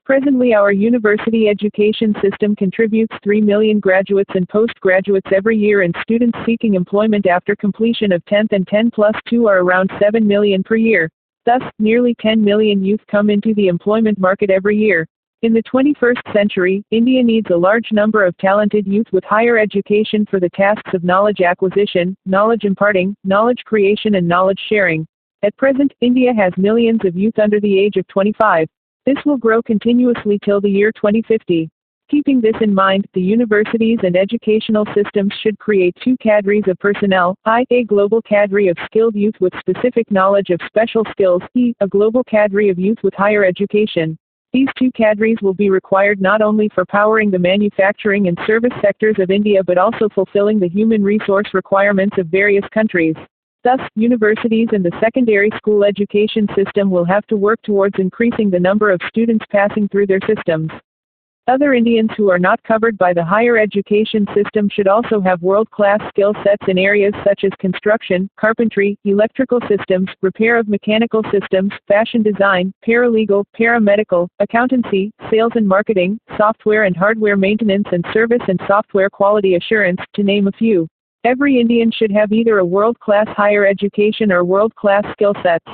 Presently, our university education system contributes 3 million graduates and postgraduates every year, and students seeking employment after completion of 10th and 10+2 are around 7 million per year. Thus, nearly 10 million youth come into the employment market every year. In the 21st century, India needs a large number of talented youth with higher education for the tasks of knowledge acquisition, knowledge imparting, knowledge creation and knowledge sharing. At present, India has millions of youth under the age of 25. This will grow continuously till the year 2050. Keeping this in mind, the universities and educational systems should create 2 cadres of personnel, a global cadre of skilled youth with specific knowledge of special skills, a global cadre of youth with higher education. These 2 cadres will be required not only for powering the manufacturing and service sectors of India but also fulfilling the human resource requirements of various countries. Thus, universities and the secondary school education system will have to work towards increasing the number of students passing through their systems. Other Indians who are not covered by the higher education system should also have world-class skill sets in areas such as construction, carpentry, electrical systems, repair of mechanical systems, fashion design, paralegal, paramedical, accountancy, sales and marketing, software and hardware maintenance and service and software quality assurance, to name a few. Every Indian should have either a world-class higher education or world-class skill sets.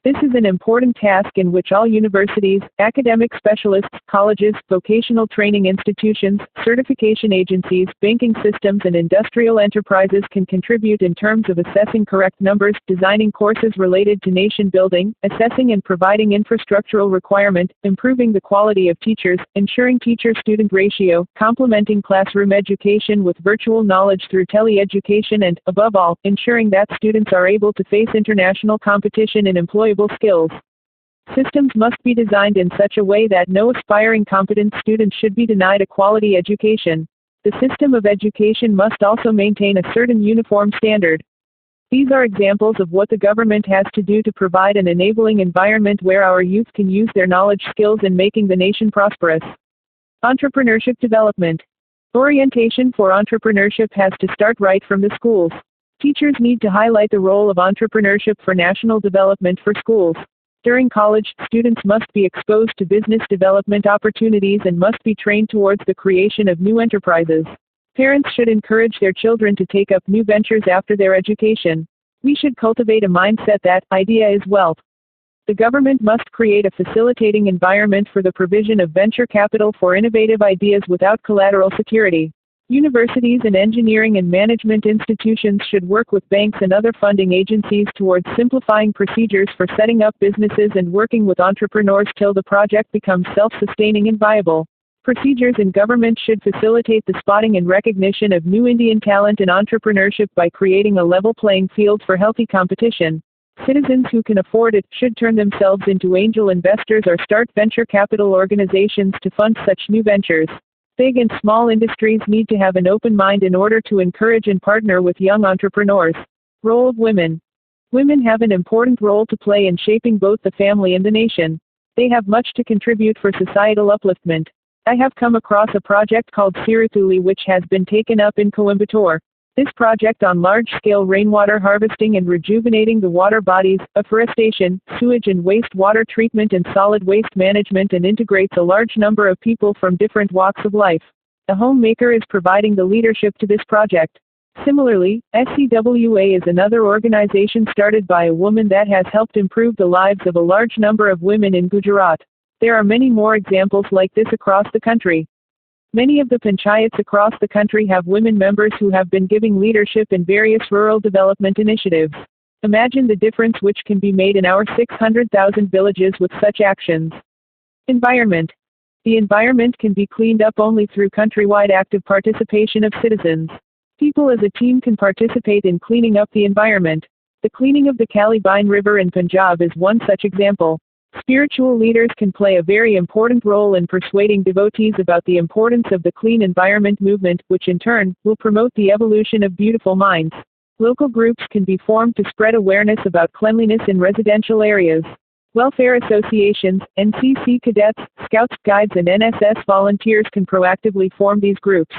This is an important task in which all universities, academic specialists, colleges, vocational training institutions, certification agencies, banking systems and industrial enterprises can contribute in terms of assessing correct numbers, designing courses related to nation building, assessing and providing infrastructural requirement, improving the quality of teachers, ensuring teacher-student ratio, complementing classroom education with virtual knowledge through tele-education and, above all, ensuring that students are able to face international competition in employable skills. Systems must be designed in such a way that no aspiring competent student should be denied a quality education. The system of education must also maintain a certain uniform standard. These are examples of what the government has to do to provide an enabling environment where our youth can use their knowledge skills in making the nation prosperous. Entrepreneurship development. Orientation for entrepreneurship has to start right from the schools. Teachers need to highlight the role of entrepreneurship for national development for schools. During college, students must be exposed to business development opportunities and must be trained towards the creation of new enterprises. Parents should encourage their children to take up new ventures after their education. We should cultivate a mindset that idea is wealth. The government must create a facilitating environment for the provision of venture capital for innovative ideas without collateral security. Universities and engineering and management institutions should work with banks and other funding agencies towards simplifying procedures for setting up businesses and working with entrepreneurs till the project becomes self-sustaining and viable. Procedures in government should facilitate the spotting and recognition of new Indian talent in entrepreneurship by creating a level playing field for healthy competition. Citizens who can afford it should turn themselves into angel investors or start venture capital organizations to fund such new ventures. Big and small industries need to have an open mind in order to encourage and partner with young entrepreneurs. Role of women. Women have an important role to play in shaping both the family and the nation. They have much to contribute for societal upliftment. I have come across a project called Sirutuli which has been taken up in Coimbatore. This project on large-scale rainwater harvesting and rejuvenating the water bodies, afforestation, sewage and wastewater treatment and solid waste management and integrates a large number of people from different walks of life. A homemaker is providing the leadership to this project. Similarly, SCWA is another organization started by a woman that has helped improve the lives of a large number of women in Gujarat. There are many more examples like this across the country. Many of the panchayats across the country have women members who have been giving leadership in various rural development initiatives. Imagine the difference which can be made in our 600,000 villages with such actions. Environment. The environment can be cleaned up only through countrywide active participation of citizens. People as a team can participate in cleaning up the environment. The cleaning of the Kalibine River in Punjab is one such example. Spiritual leaders can play a very important role in persuading devotees about the importance of the clean environment movement, which in turn will promote the evolution of beautiful minds. Local groups can be formed to spread awareness about cleanliness in residential areas. Welfare associations, NCC cadets, scouts, guides and NSS volunteers can proactively form these groups.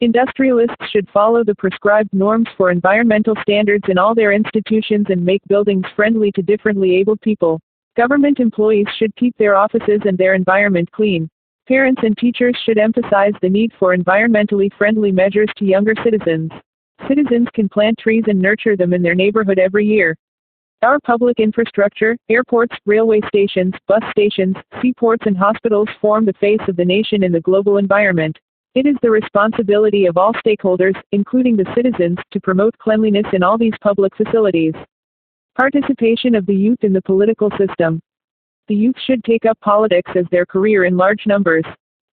Industrialists should follow the prescribed norms for environmental standards in all their institutions and make buildings friendly to differently abled people. Government employees should keep their offices and their environment clean. Parents and teachers should emphasize the need for environmentally friendly measures to younger citizens. Citizens can plant trees and nurture them in their neighborhood every year. Our public infrastructure, airports, railway stations, bus stations, seaports and hospitals form the face of the nation in the global environment. It is the responsibility of all stakeholders, including the citizens, to promote cleanliness in all these public facilities. Participation of the youth in the political system. The youth should take up politics as their career in large numbers.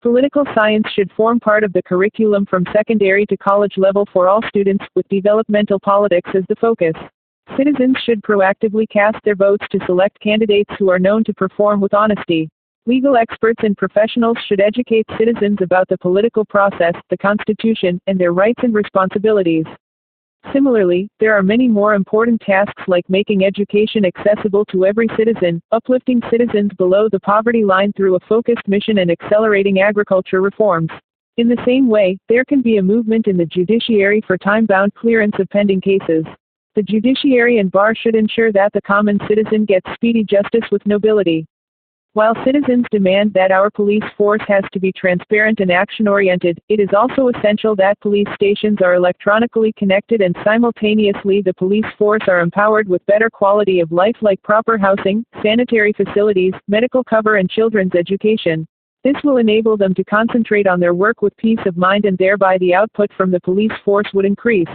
Political science should form part of the curriculum from secondary to college level for all students, with developmental politics as the focus. Citizens should proactively cast their votes to select candidates who are known to perform with honesty. Legal experts and professionals should educate citizens about the political process, the Constitution, and their rights and responsibilities. Similarly, there are many more important tasks like making education accessible to every citizen, uplifting citizens below the poverty line through a focused mission and accelerating agriculture reforms. In the same way, there can be a movement in the judiciary for time-bound clearance of pending cases. The judiciary and bar should ensure that the common citizen gets speedy justice with nobility. While citizens demand that our police force has to be transparent and action-oriented, it is also essential that police stations are electronically connected and simultaneously the police force are empowered with better quality of life like proper housing, sanitary facilities, medical cover and children's education. This will enable them to concentrate on their work with peace of mind and thereby the output from the police force would increase.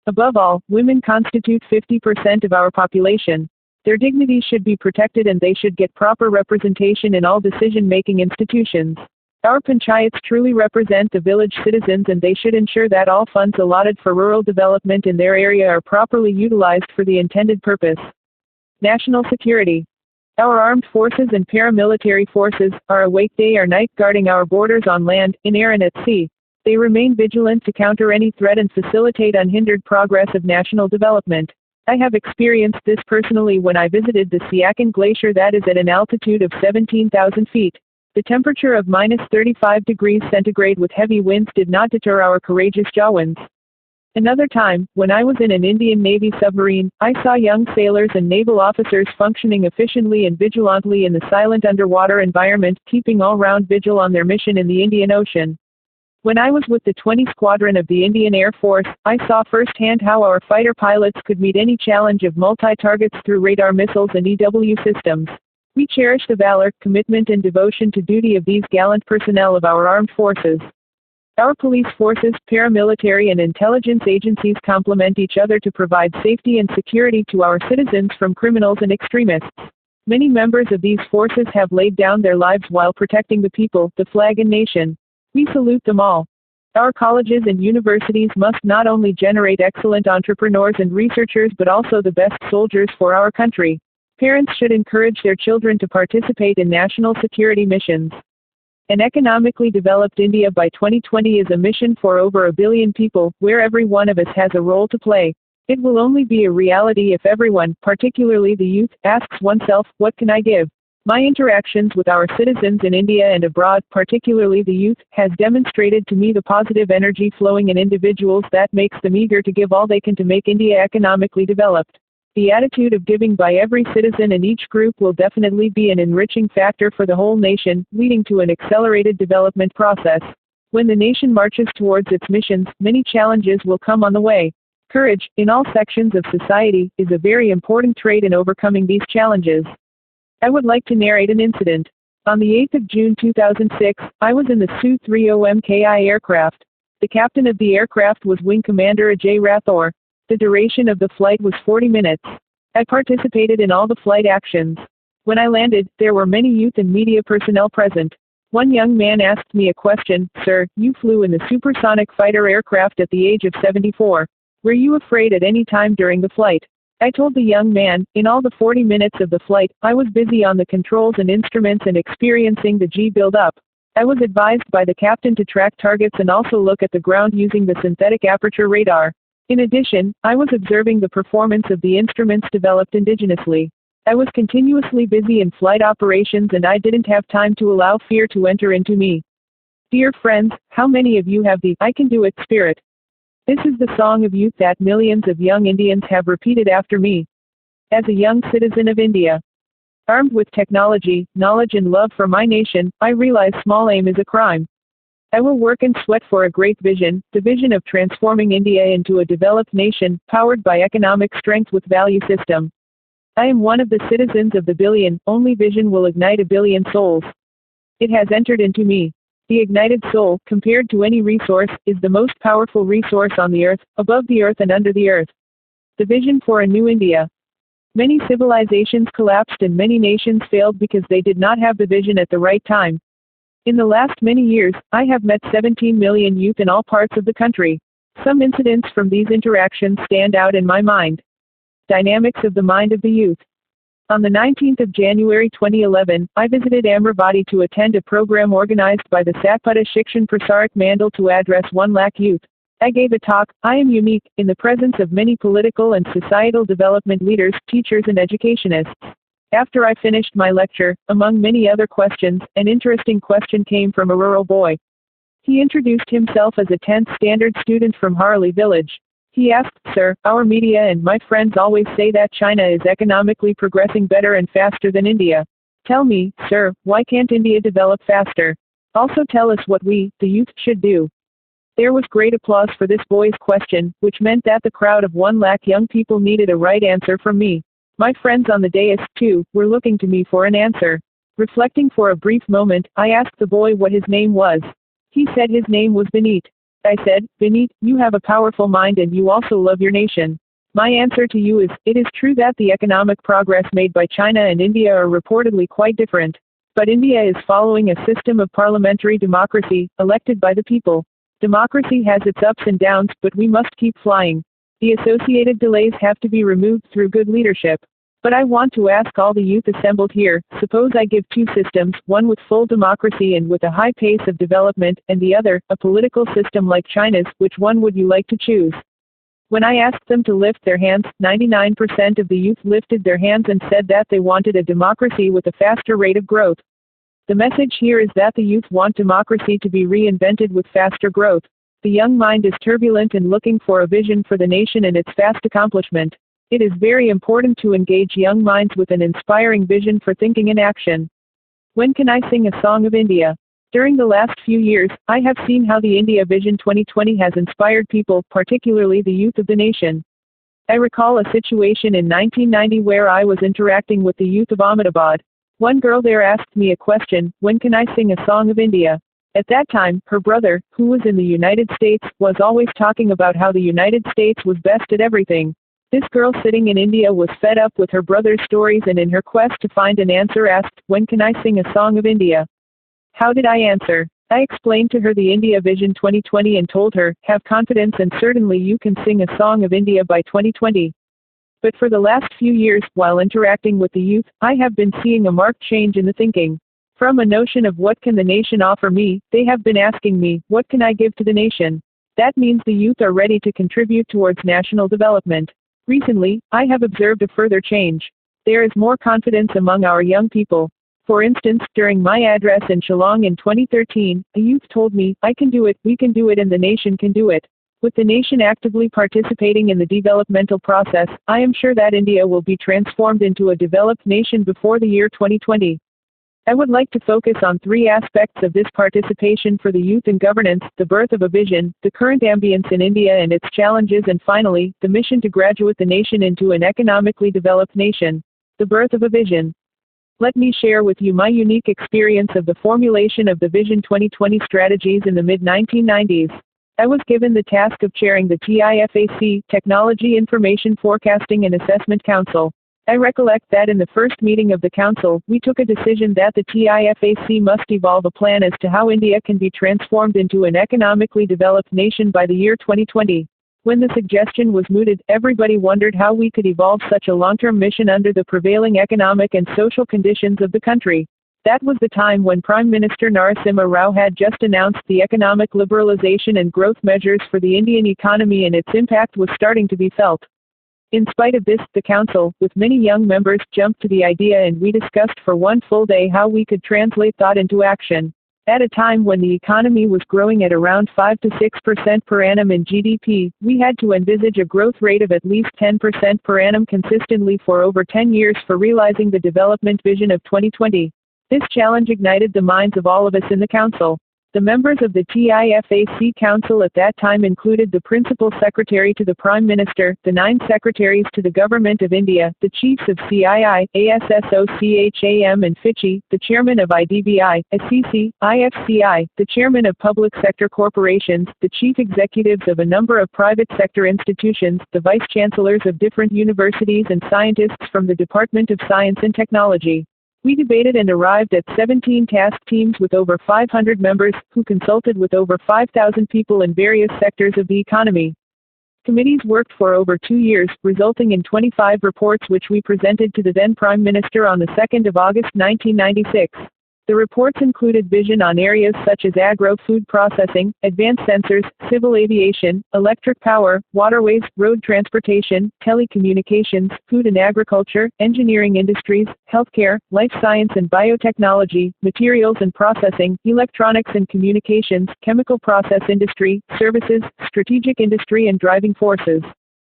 Above all, women constitute 50% of our population. Their dignity should be protected and they should get proper representation in all decision-making institutions. Our panchayats truly represent the village citizens and they should ensure that all funds allotted for rural development in their area are properly utilized for the intended purpose. National security. Our armed forces and paramilitary forces are awake day or night guarding our borders on land, in air and at sea. They remain vigilant to counter any threat and facilitate unhindered progress of national development. I have experienced this personally when I visited the Siachen Glacier that is at an altitude of 17,000 feet. The temperature of -35 degrees centigrade with heavy winds did not deter our courageous Jawans. Another time, when I was in an Indian Navy submarine, I saw young sailors and naval officers functioning efficiently and vigilantly in the silent underwater environment, keeping all-round vigil on their mission in the Indian Ocean. When I was with the 20 Squadron of the Indian Air Force, I saw firsthand how our fighter pilots could meet any challenge of multi-targets through radar missiles and EW systems. We cherish the valor, commitment and devotion to duty of these gallant personnel of our armed forces. Our police forces, paramilitary and intelligence agencies complement each other to provide safety and security to our citizens from criminals and extremists. Many members of these forces have laid down their lives while protecting the people, the flag and nation. We salute them all. Our colleges and universities must not only generate excellent entrepreneurs and researchers but also the best soldiers for our country. Parents should encourage their children to participate in national security missions. An economically developed India by 2020 is a mission for over 1 billion people, where every one of us has a role to play. It will only be a reality if everyone, particularly the youth, asks oneself, what can I give? My interactions with our citizens in India and abroad, particularly the youth, has demonstrated to me the positive energy flowing in individuals that makes them eager to give all they can to make India economically developed. The attitude of giving by every citizen in each group will definitely be an enriching factor for the whole nation, leading to an accelerated development process. When the nation marches towards its missions, many challenges will come on the way. Courage, in all sections of society, is a very important trait in overcoming these challenges. I would like to narrate an incident. On the 8th of June 2006, I was in the Su-30MKI aircraft. The captain of the aircraft was Wing Commander A.J. Rathore. The duration of the flight was 40 minutes. I participated in all the flight actions. When I landed, there were many youth and media personnel present. One young man asked me a question, "Sir, you flew in the supersonic fighter aircraft at the age of 74. Were you afraid at any time during the flight?" I told the young man, in all the 40 minutes of the flight, I was busy on the controls and instruments and experiencing the G build-up. I was advised by the captain to track targets and also look at the ground using the synthetic aperture radar. In addition, I was observing the performance of the instruments developed indigenously. I was continuously busy in flight operations and I didn't have time to allow fear to enter into me. Dear friends, how many of you have the "I can do it" spirit? This is the song of youth that millions of young Indians have repeated after me. As a young citizen of India, armed with technology, knowledge and love for my nation, I realize small aim is a crime. I will work and sweat for a great vision, the vision of transforming India into a developed nation, powered by economic strength with value system. I am one of the citizens of the billion, only vision will ignite 1 billion souls. It has entered into me. The ignited soul, compared to any resource, is the most powerful resource on the earth, above the earth and under the earth. The vision for a new India. Many civilizations collapsed and many nations failed because they did not have the vision at the right time. In the last many years, I have met 17 million youth in all parts of the country. Some incidents from these interactions stand out in my mind. Dynamics of the mind of the youth. On the 19th of January 2011, I visited Amravati to attend a program organized by the Satpura Shikshan Prasarak Mandal to address 1 lakh youth. I gave a talk, "I am unique," in the presence of many political and societal development leaders, teachers and educationists. After I finished my lecture, among many other questions, an interesting question came from a rural boy. He introduced himself as a 10th standard student from Harley village. He asked, "Sir, our media and my friends always say that China is economically progressing better and faster than India. Tell me, sir, why can't India develop faster? Also tell us what we, the youth, should do. There was great applause for this boy's question, which meant that the crowd of 1 lakh young people needed a right answer from me. My friends on the dais, too, were looking to me for an answer. Reflecting for a brief moment, I asked the boy what his name was. He said his name was Beneet. I said, Beneet, you have a powerful mind and you also love your nation. My answer to you is, it is true that the economic progress made by China and India are reportedly quite different. But India is following a system of parliamentary democracy, elected by the people. Democracy has its ups and downs, but we must keep flying. The associated delays have to be removed through good leadership. But I want to ask all the youth assembled here, suppose I give 2 systems, one with full democracy and with a high pace of development, and the other, a political system like China's, which one would you like to choose? When I asked them to lift their hands, 99% of the youth lifted their hands and said that they wanted a democracy with a faster rate of growth. The message here is that the youth want democracy to be reinvented with faster growth. The young mind is turbulent and looking for a vision for the nation and its fast accomplishment. It is very important to engage young minds with an inspiring vision for thinking and action. When can I sing a song of India? During the last few years, I have seen how the India Vision 2020 has inspired people, particularly the youth of the nation. I recall a situation in 1990 where I was interacting with the youth of Ahmedabad. One girl there asked me a question, when can I sing a song of India? At that time, her brother, who was in the United States, was always talking about how the United States was best at everything. This girl sitting in India was fed up with her brother's stories and in her quest to find an answer asked, when can I sing a song of India? How did I answer? I explained to her the India Vision 2020 and told her, have confidence and certainly you can sing a song of India by 2020. But for the last few years, while interacting with the youth, I have been seeing a marked change in the thinking. From a notion of what can the nation offer me, they have been asking me, what can I give to the nation? That means the youth are ready to contribute towards national development. Recently, I have observed a further change. There is more confidence among our young people. For instance, during my address in Shillong in 2013, a youth told me, I can do it, we can do it and the nation can do it. With the nation actively participating in the developmental process, I am sure that India will be transformed into a developed nation before the year 2020. I would like to focus on 3 aspects of this participation for the youth in governance: the birth of a vision, the current ambience in India and its challenges, and finally, the mission to graduate the nation into an economically developed nation. The birth of a vision. Let me share with you my unique experience of the formulation of the Vision 2020 strategies in the mid-1990s. I was given the task of chairing the TIFAC, Technology Information Forecasting and Assessment Council. I recollect that in the first meeting of the council, we took a decision that the TIFAC must evolve a plan as to how India can be transformed into an economically developed nation by the year 2020. When the suggestion was mooted, everybody wondered how we could evolve such a long-term mission under the prevailing economic and social conditions of the country. That was the time when Prime Minister Narasimha Rao had just announced the economic liberalization and growth measures for the Indian economy, and its impact was starting to be felt. In spite of this, the council, with many young members, jumped to the idea and we discussed for one full day how we could translate thought into action. At a time when the economy was growing at around 5 to 6% per annum in GDP, we had to envisage a growth rate of at least 10% per annum consistently for over 10 years for realizing the development vision of 2020. This challenge ignited the minds of all of us in the council. The members of the TIFAC Council at that time included the Principal Secretary to the Prime Minister, the 9 Secretaries to the Government of India, the Chiefs of CII, ASSOCHAM and FICCI, the Chairman of IDBI, ACC, IFCI, the Chairman of Public Sector Corporations, the Chief Executives of a number of private sector institutions, the Vice Chancellors of different universities and scientists from the Department of Science and Technology. We debated and arrived at 17 task teams with over 500 members, who consulted with over 5,000 people in various sectors of the economy. Committees worked for over 2 years, resulting in 25 reports which we presented to the then Prime Minister on the 2nd of August 1996. The reports included vision on areas such as agro-food processing, advanced sensors, civil aviation, electric power, waterways, road transportation, telecommunications, food and agriculture, engineering industries, healthcare, life science and biotechnology, materials and processing, electronics and communications, chemical process industry, services, strategic industry and driving forces.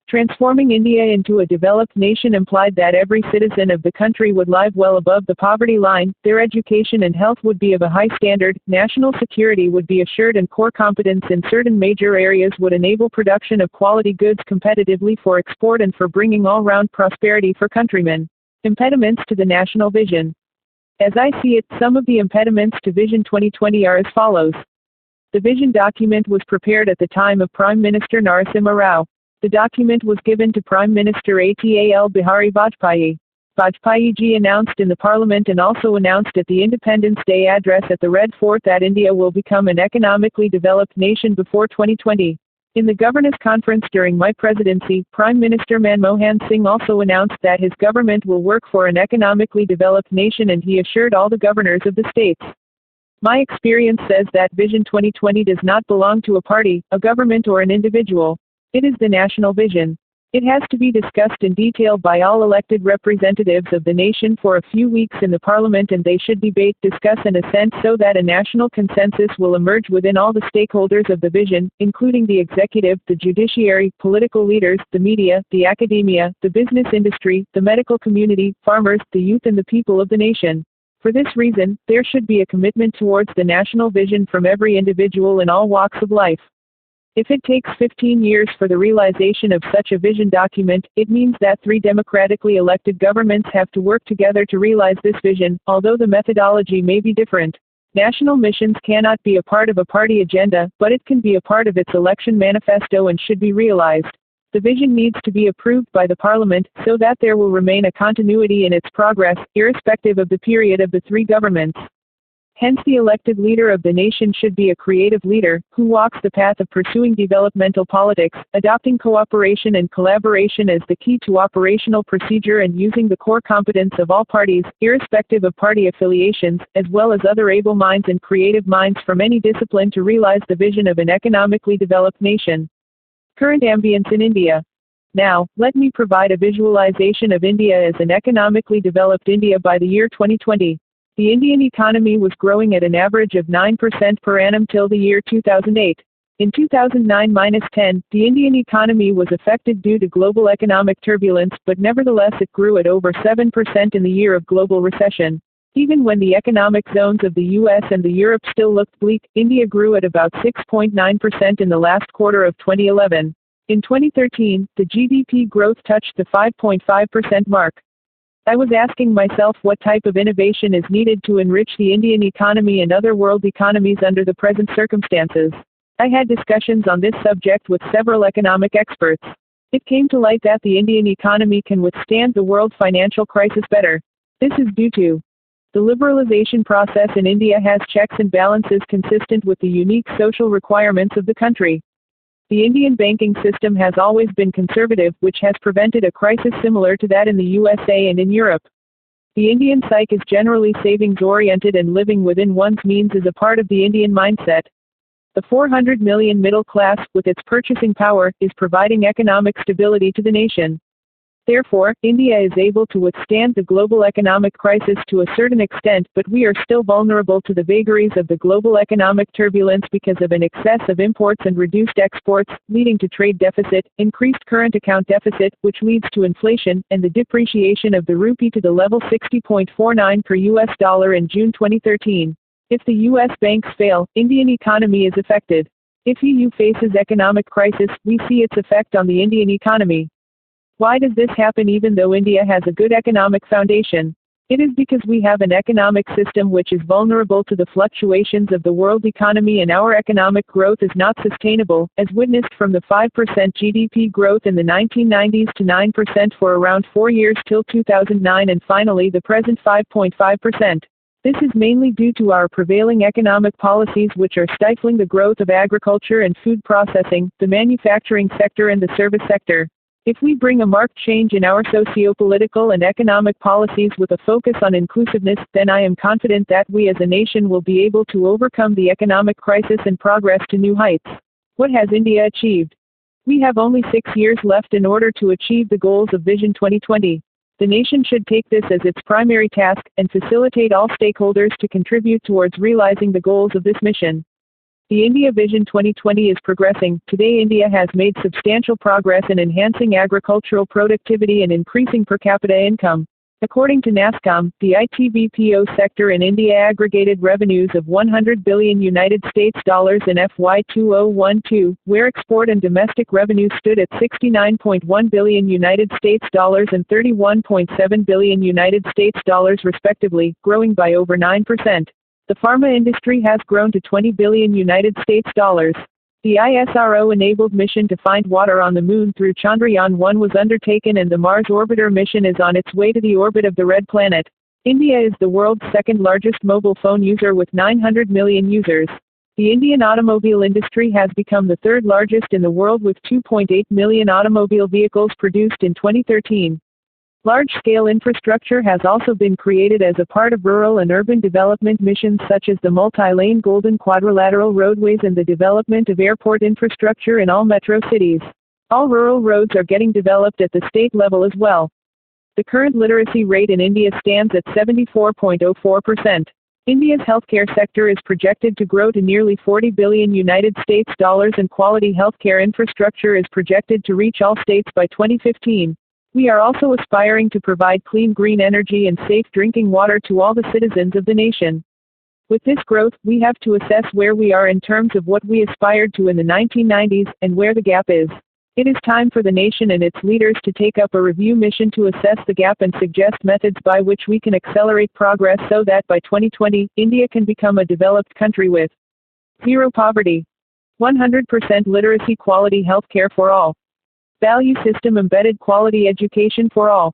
Transforming India into a developed nation implied that every citizen of the country would live well above the poverty line, their education and health would be of a high standard, national security would be assured, and core competence in certain major areas would enable production of quality goods competitively for export and for bringing all-round prosperity for countrymen. Impediments to the national vision. As I see it, some of the impediments to Vision 2020 are as follows. The vision document was prepared at the time of Prime Minister Narasimha Rao. The document was given to Prime Minister Atal Bihari Vajpayee. Vajpayee-ji announced in the Parliament and also announced at the Independence Day address at the Red Fort that India will become an economically developed nation before 2020. In the Governors' Conference during my presidency, Prime Minister Manmohan Singh also announced that his government will work for an economically developed nation, and he assured all the governors of the states. My experience says that Vision 2020 does not belong to a party, a government, or an individual. It is the national vision. It has to be discussed in detail by all elected representatives of the nation for a few weeks in the Parliament, and they should debate, discuss, and assent so that a national consensus will emerge within all the stakeholders of the vision, including the executive, the judiciary, political leaders, the media, the academia, the business industry, the medical community, farmers, the youth, and the people of the nation. For this reason, there should be a commitment towards the national vision from every individual in all walks of life. If it takes 15 years for the realization of such a vision document, it means that 3 democratically elected governments have to work together to realize this vision, although the methodology may be different. National missions cannot be a part of a party agenda, but it can be a part of its election manifesto and should be realized. The vision needs to be approved by the Parliament so that there will remain a continuity in its progress, irrespective of the period of the 3 governments. Hence, the elected leader of the nation should be a creative leader, who walks the path of pursuing developmental politics, adopting cooperation and collaboration as the key to operational procedure, and using the core competence of all parties, irrespective of party affiliations, as well as other able minds and creative minds from any discipline to realize the vision of an economically developed nation. Current ambience in India. Now, let me provide a visualization of India as an economically developed India by the year 2020. The Indian economy was growing at an average of 9% per annum till the year 2008. In 2009-10, the Indian economy was affected due to global economic turbulence, but nevertheless it grew at over 7% in the year of global recession. Even when the economic zones of the US and the Europe still looked bleak, India grew at about 6.9% in the last quarter of 2011. In 2013, the GDP growth touched the 5.5% mark. I was asking myself what type of innovation is needed to enrich the Indian economy and other world economies under the present circumstances. I had discussions on this subject with several economic experts. It came to light that the Indian economy can withstand the world financial crisis better. This is due to the liberalization process in India has checks and balances consistent with the unique social requirements of the country. The Indian banking system has always been conservative, which has prevented a crisis similar to that in the USA and in Europe. The Indian psyche is generally savings-oriented, and living within one's means is a part of the Indian mindset. The 400 million middle class, with its purchasing power, is providing economic stability to the nation. Therefore, India is able to withstand the global economic crisis to a certain extent, but we are still vulnerable to the vagaries of the global economic turbulence because of an excess of imports and reduced exports, leading to trade deficit, increased current account deficit, which leads to inflation, and the depreciation of the rupee to the level 60.49 per US dollar in June 2013. If the US banks fail, Indian economy is affected. If EU faces economic crisis, we see its effect on the Indian economy. Why does this happen even though India has a good economic foundation? It is because we have an economic system which is vulnerable to the fluctuations of the world economy, and our economic growth is not sustainable, as witnessed from the 5% GDP growth in the 1990s to 9% for around 4 years till 2009, and finally the present 5.5%. This is mainly due to our prevailing economic policies, which are stifling the growth of agriculture and food processing, the manufacturing sector, and the service sector. If we bring a marked change in our socio-political and economic policies with a focus on inclusiveness, then I am confident that we as a nation will be able to overcome the economic crisis and progress to new heights. What has India achieved? We have only 6 years left in order to achieve the goals of Vision 2020. The nation should take this as its primary task and facilitate all stakeholders to contribute towards realizing the goals of this mission. The India Vision 2020 is progressing. Today India has made substantial progress in enhancing agricultural productivity and increasing per capita income. According to NASSCOM, the IT/BPO sector in India aggregated revenues of $100 billion United States dollars in FY 2012, where export and domestic revenues stood at $69.1 billion United States dollars and $31.7 billion United States dollars respectively, growing by over 9%. The pharma industry has grown to $20 billion United States dollars. The ISRO-enabled mission to find water on the Moon through Chandrayaan-1 was undertaken and the Mars Orbiter mission is on its way to the orbit of the Red Planet. India is the world's second-largest mobile phone user with 900 million users. The Indian automobile industry has become the third largest in the world with 2.8 million automobile vehicles produced in 2013. Large-scale infrastructure has also been created as a part of rural and urban development missions such as the multi-lane Golden Quadrilateral roadways and the development of airport infrastructure in all metro cities. All rural roads are getting developed at the state level as well. The current literacy rate in India stands at 74.04%. India's healthcare sector is projected to grow to nearly $40 billion United States dollars and quality healthcare infrastructure is projected to reach all states by 2015. We are also aspiring to provide clean green energy and safe drinking water to all the citizens of the nation. With this growth, we have to assess where we are in terms of what we aspired to in the 1990s, and where the gap is. It is time for the nation and its leaders to take up a review mission to assess the gap and suggest methods by which we can accelerate progress so that by 2020, India can become a developed country with zero poverty, 100% literacy, quality healthcare for all, value system embedded quality education for all,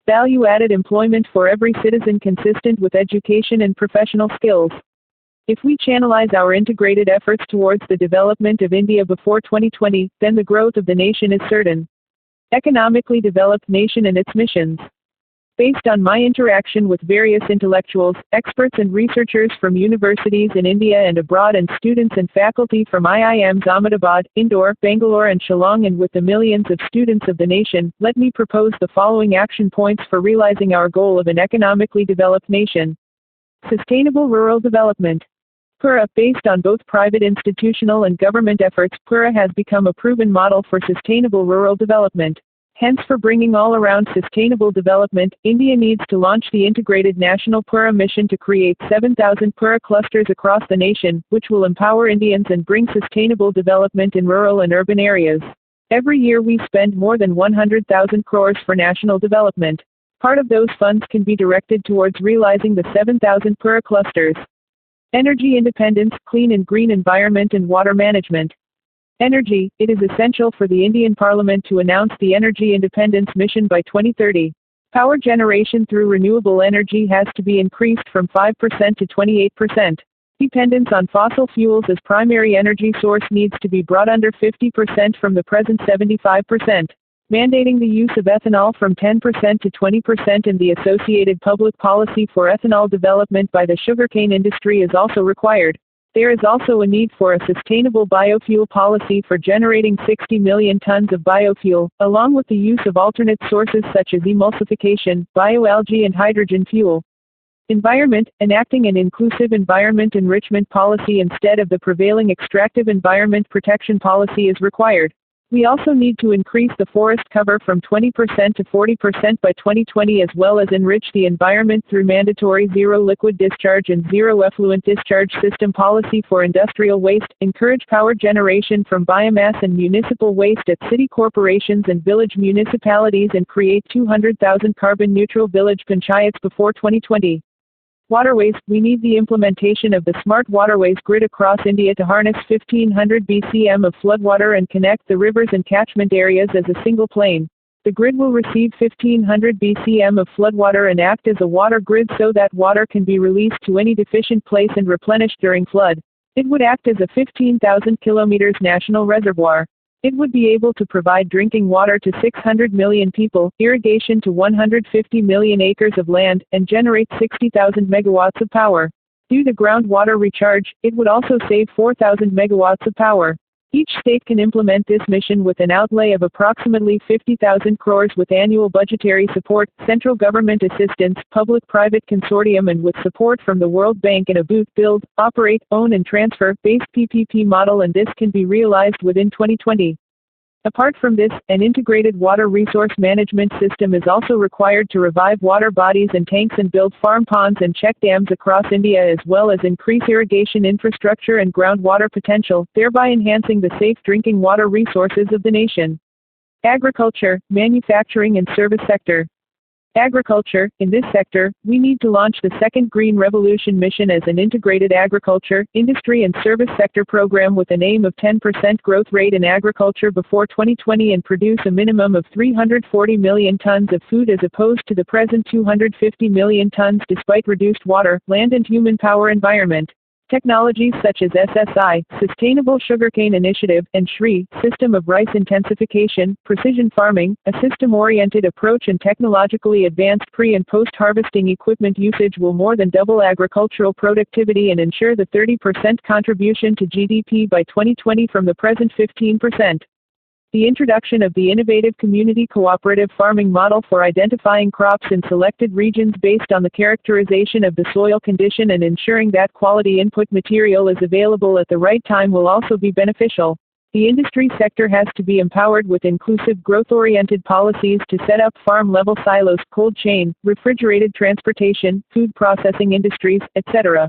value-added employment for every citizen consistent with education and professional skills. If we channelize our integrated efforts towards the development of India before 2020, then the growth of the nation is certain. Economically developed nation and its missions. Based on my interaction with various intellectuals, experts and researchers from universities in India and abroad and students and faculty from IIMs Ahmedabad, Indore, Bangalore and Shillong and with the millions of students of the nation, let me propose the following action points for realizing our goal of an economically developed nation. Sustainable rural development. PURA, based on both private institutional and government efforts, PURA has become a proven model for sustainable rural development. Hence, for bringing all-around sustainable development, India needs to launch the integrated national PURA mission to create 7,000 PURA clusters across the nation, which will empower Indians and bring sustainable development in rural and urban areas. Every year we spend more than 100,000 crores for national development. Part of those funds can be directed towards realizing the 7,000 PURA clusters. Energy independence, clean and green environment and water management. Energy. It is essential for the Indian Parliament to announce the energy independence mission by 2030. Power generation through renewable energy has to be increased from 5% to 28%. Dependence on fossil fuels as primary energy source needs to be brought under 50% from the present 75%. Mandating the use of ethanol from 10% to 20% and the associated public policy for ethanol development by the sugarcane industry is also required. There is also a need for a sustainable biofuel policy for generating 60 million tons of biofuel, along with the use of alternate sources such as emulsification, bioalgae and hydrogen fuel. Environment. Enacting an inclusive environment enrichment policy instead of the prevailing extractive environment protection policy is required. We also need to increase the forest cover from 20% to 40% by 2020 as well as enrich the environment through mandatory zero liquid discharge and zero effluent discharge system policy for industrial waste, encourage power generation from biomass and municipal waste at city corporations and village municipalities and create 200,000 carbon-neutral village panchayats before 2020. Waterways. We need the implementation of the Smart Waterways Grid across India to harness 1,500 BCM of floodwater and connect the rivers and catchment areas as a single plane. The grid will receive 1,500 BCM of floodwater and act as a water grid so that water can be released to any deficient place and replenished during flood. It would act as a 15,000 kilometers national reservoir. It would be able to provide drinking water to 600 million people, irrigation to 150 million acres of land, and generate 60,000 megawatts of power. Due to groundwater recharge, it would also save 4,000 megawatts of power. Each state can implement this mission with an outlay of approximately 50,000 crores with annual budgetary support, central government assistance, public-private consortium and with support from the World Bank in a build, operate, own and transfer-based PPP model, and this can be realized within 2020. Apart from this, an integrated water resource management system is also required to revive water bodies and tanks and build farm ponds and check dams across India, as well as increase irrigation infrastructure and groundwater potential, thereby enhancing the safe drinking water resources of the nation. Agriculture, manufacturing and service sector. Agriculture. In this sector, we need to launch the second Green Revolution mission as an integrated agriculture, industry and service sector program with an aim of 10% growth rate in agriculture before 2020 and produce a minimum of 340 million tons of food as opposed to the present 250 million tons despite reduced water, land and human power environment. Technologies such as SSI, Sustainable Sugarcane Initiative, and SHRI, System of Rice Intensification, Precision Farming, a system-oriented approach and technologically advanced pre- and post-harvesting equipment usage will more than double agricultural productivity and ensure the 30% contribution to GDP by 2020 from the present 15%. The introduction of the innovative community cooperative farming model for identifying crops in selected regions based on the characterization of the soil condition and ensuring that quality input material is available at the right time will also be beneficial. The industry sector has to be empowered with inclusive growth-oriented policies to set up farm-level silos, cold chain, refrigerated transportation, food processing industries, etc.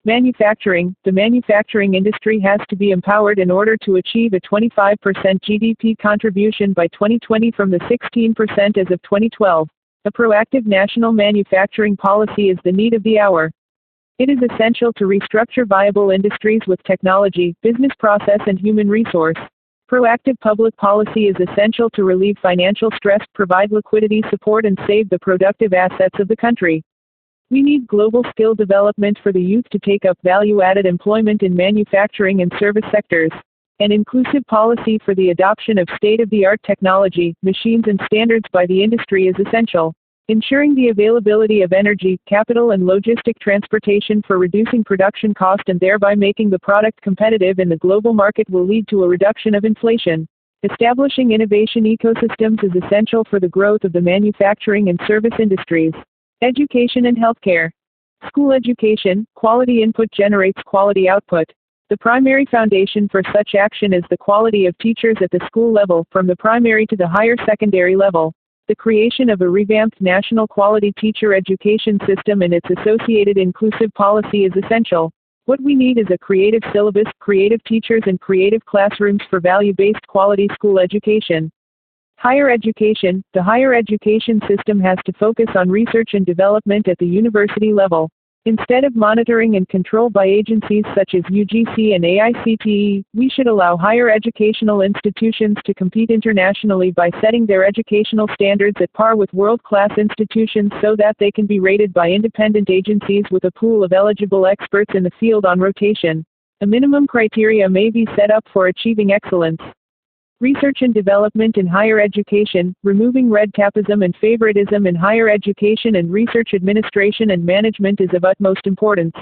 Manufacturing. The manufacturing industry has to be empowered in order to achieve a 25% GDP contribution by 2020 from the 16% as of 2012. A proactive national manufacturing policy is the need of the hour. It is essential to restructure viable industries with technology, business process and human resource. Proactive public policy is essential to relieve financial stress, provide liquidity support and save the productive assets of the country. We need global skill development for the youth to take up value-added employment in manufacturing and service sectors. An inclusive policy for the adoption of state-of-the-art technology, machines and standards by the industry is essential. Ensuring the availability of energy, capital and logistic transportation for reducing production cost and thereby making the product competitive in the global market will lead to a reduction of inflation. Establishing innovation ecosystems is essential for the growth of the manufacturing and service industries. Education and healthcare. School education, quality input generates quality output. The primary foundation for such action is the quality of teachers at the school level, from the primary to the higher secondary level. The creation of a revamped national quality teacher education system and its associated inclusive policy is essential. What we need is a creative syllabus, creative teachers and creative classrooms for value-based quality school education. Higher education. The higher education system has to focus on research and development at the university level. Instead of monitoring and control by agencies such as UGC and AICTE, we should allow higher educational institutions to compete internationally by setting their educational standards at par with world-class institutions so that they can be rated by independent agencies with a pool of eligible experts in the field on rotation. A minimum criteria may be set up for achieving excellence. Research and development in higher education, removing red tapeism and favoritism in higher education and research administration and management is of utmost importance.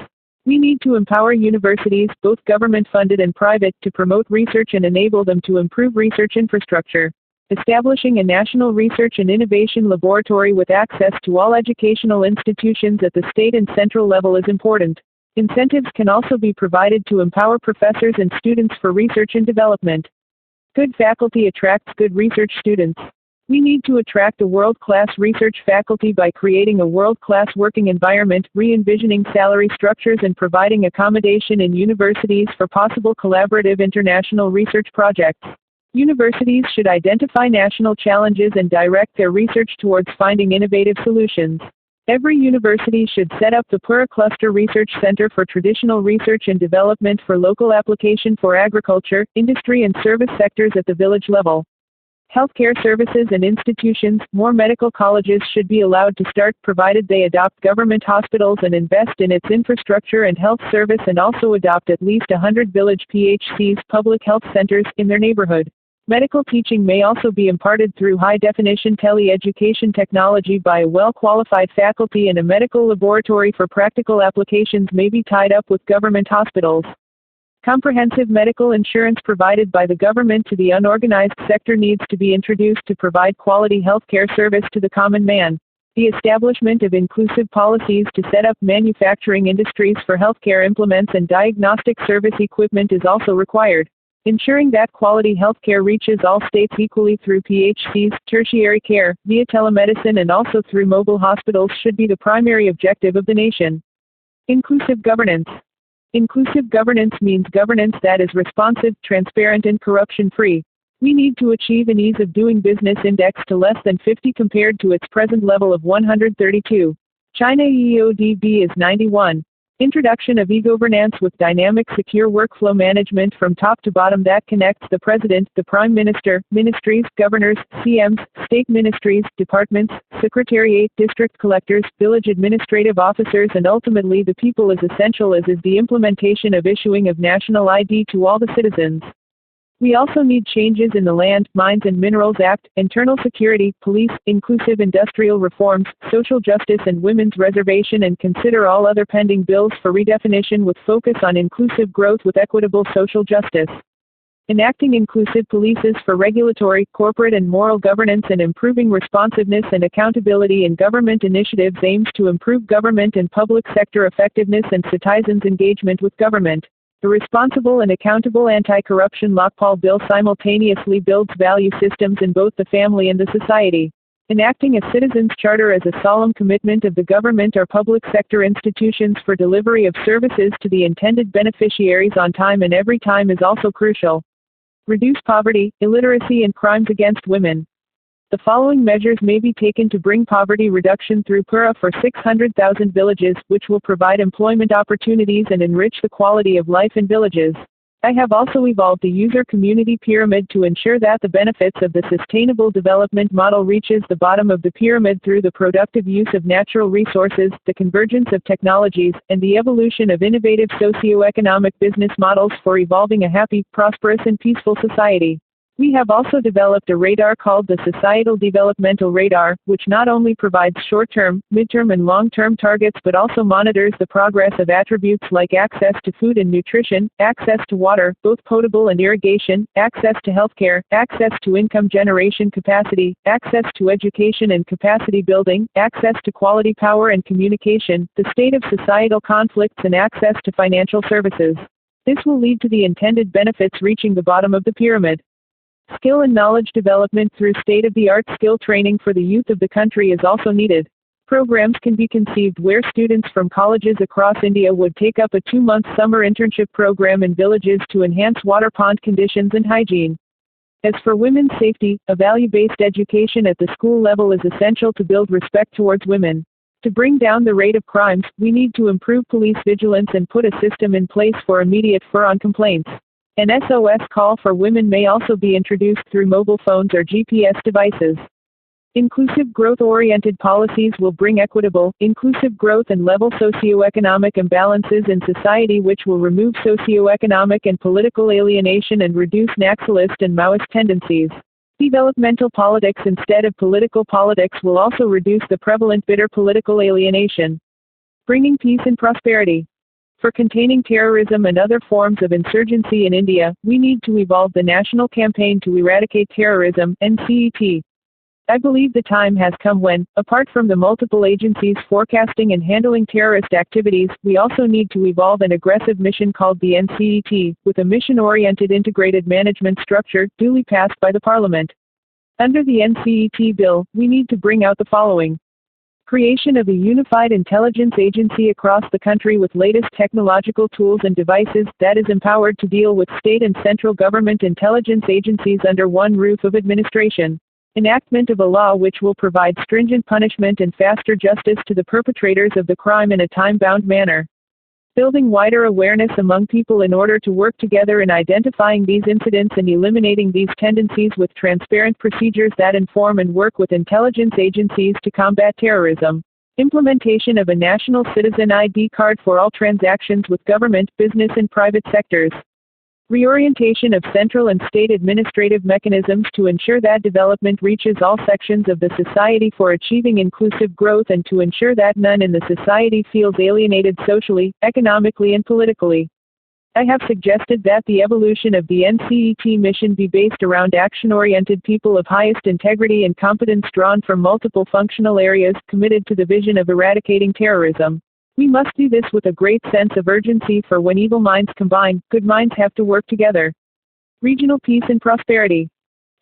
We need to empower universities, both government-funded and private, to promote research and enable them to improve research infrastructure. Establishing a national research and innovation laboratory with access to all educational institutions at the state and central level is important. Incentives can also be provided to empower professors and students for research and development. Good faculty attracts good research students. We need to attract a world-class research faculty by creating a world-class working environment, re-envisioning salary structures and providing accommodation in universities for possible collaborative international research projects. Universities should identify national challenges and direct their research towards finding innovative solutions. Every university should set up the Pura Cluster Research Center for traditional research and development for local application for agriculture, industry and service sectors at the village level. Healthcare services and institutions. More medical colleges should be allowed to start provided they adopt government hospitals and invest in its infrastructure and health service and also adopt at least 100 village PHCs, public health centers, in their neighborhood. Medical teaching may also be imparted through high-definition tele-education technology by a well-qualified faculty, and a medical laboratory for practical applications may be tied up with government hospitals. Comprehensive medical insurance provided by the government to the unorganized sector needs to be introduced to provide quality healthcare service to the common man. The establishment of inclusive policies to set up manufacturing industries for healthcare implements and diagnostic service equipment is also required. Ensuring that quality healthcare reaches all states equally through PHCs, tertiary care, via telemedicine and also through mobile hospitals should be the primary objective of the nation. Inclusive governance. Inclusive governance means governance that is responsive, transparent and corruption-free. We need to achieve an ease of doing business index to less than 50 compared to its present level of 132. China EODB is 91. Introduction of e-governance with dynamic secure workflow management from top to bottom that connects the President, the Prime Minister, ministries, governors, CMs, state ministries, departments, secretariat, district collectors, village administrative officers and ultimately the people is essential as is the implementation of issuing of national ID to all the citizens. We also need changes in the Land, Mines and Minerals Act, internal security, police, inclusive industrial reforms, social justice and women's reservation and consider all other pending bills for redefinition with focus on inclusive growth with equitable social justice. Enacting inclusive policies for regulatory, corporate and moral governance and improving responsiveness and accountability in government initiatives aims to improve government and public sector effectiveness and citizens' engagement with government. The responsible and accountable anti-corruption Lokpal bill simultaneously builds value systems in both the family and the society. Enacting a citizens' charter as a solemn commitment of the government or public sector institutions for delivery of services to the intended beneficiaries on time and every time is also crucial. Reduce poverty, illiteracy and crimes against women. The following measures may be taken to bring poverty reduction through PURA for 600,000 villages, which will provide employment opportunities and enrich the quality of life in villages. I have also evolved a user community pyramid to ensure that the benefits of the sustainable development model reaches the bottom of the pyramid through the productive use of natural resources, the convergence of technologies, and the evolution of innovative socio-economic business models for evolving a happy, prosperous and peaceful society. We have also developed a radar called the Societal Developmental Radar, which not only provides short-term, mid-term and long-term targets but also monitors the progress of attributes like access to food and nutrition, access to water, both potable and irrigation, access to healthcare, access to income generation capacity, access to education and capacity building, access to quality power and communication, the state of societal conflicts and access to financial services. This will lead to the intended benefits reaching the bottom of the pyramid. Skill and knowledge development through state-of-the-art skill training for the youth of the country is also needed. Programs can be conceived where students from colleges across India would take up a 2-month summer internship program in villages to enhance water pond conditions and hygiene. As for women's safety, a value-based education at the school level is essential to build respect towards women. To bring down the rate of crimes, we need to improve police vigilance and put a system in place for immediate FIR on complaints. An SOS call for women may also be introduced through mobile phones or GPS devices. Inclusive growth-oriented policies will bring equitable, inclusive growth and level socio-economic imbalances in society which will remove socio-economic and political alienation and reduce Naxalist and Maoist tendencies. Developmental politics instead of political politics will also reduce the prevalent bitter political alienation. Bringing peace and prosperity. For containing terrorism and other forms of insurgency in India, we need to evolve the National Campaign to Eradicate Terrorism, NCET. I believe the time has come when, apart from the multiple agencies forecasting and handling terrorist activities, we also need to evolve an aggressive mission called the NCET, with a mission-oriented integrated management structure, duly passed by the Parliament. Under the NCET bill, we need to bring out the following. Creation of a unified intelligence agency across the country with latest technological tools and devices that is empowered to deal with state and central government intelligence agencies under one roof of administration. Enactment of a law which will provide stringent punishment and faster justice to the perpetrators of the crime in a time-bound manner. Building wider awareness among people in order to work together in identifying these incidents and eliminating these tendencies with transparent procedures that inform and work with intelligence agencies to combat terrorism. Implementation of a national citizen ID card for all transactions with government, business and private sectors. Reorientation of central and state administrative mechanisms to ensure that development reaches all sections of the society for achieving inclusive growth and to ensure that none in the society feels alienated socially, economically and politically. I have suggested that the evolution of the NCET mission be based around action-oriented people of highest integrity and competence drawn from multiple functional areas committed to the vision of eradicating terrorism. We must do this with a great sense of urgency, for when evil minds combine, good minds have to work together. Regional peace and prosperity.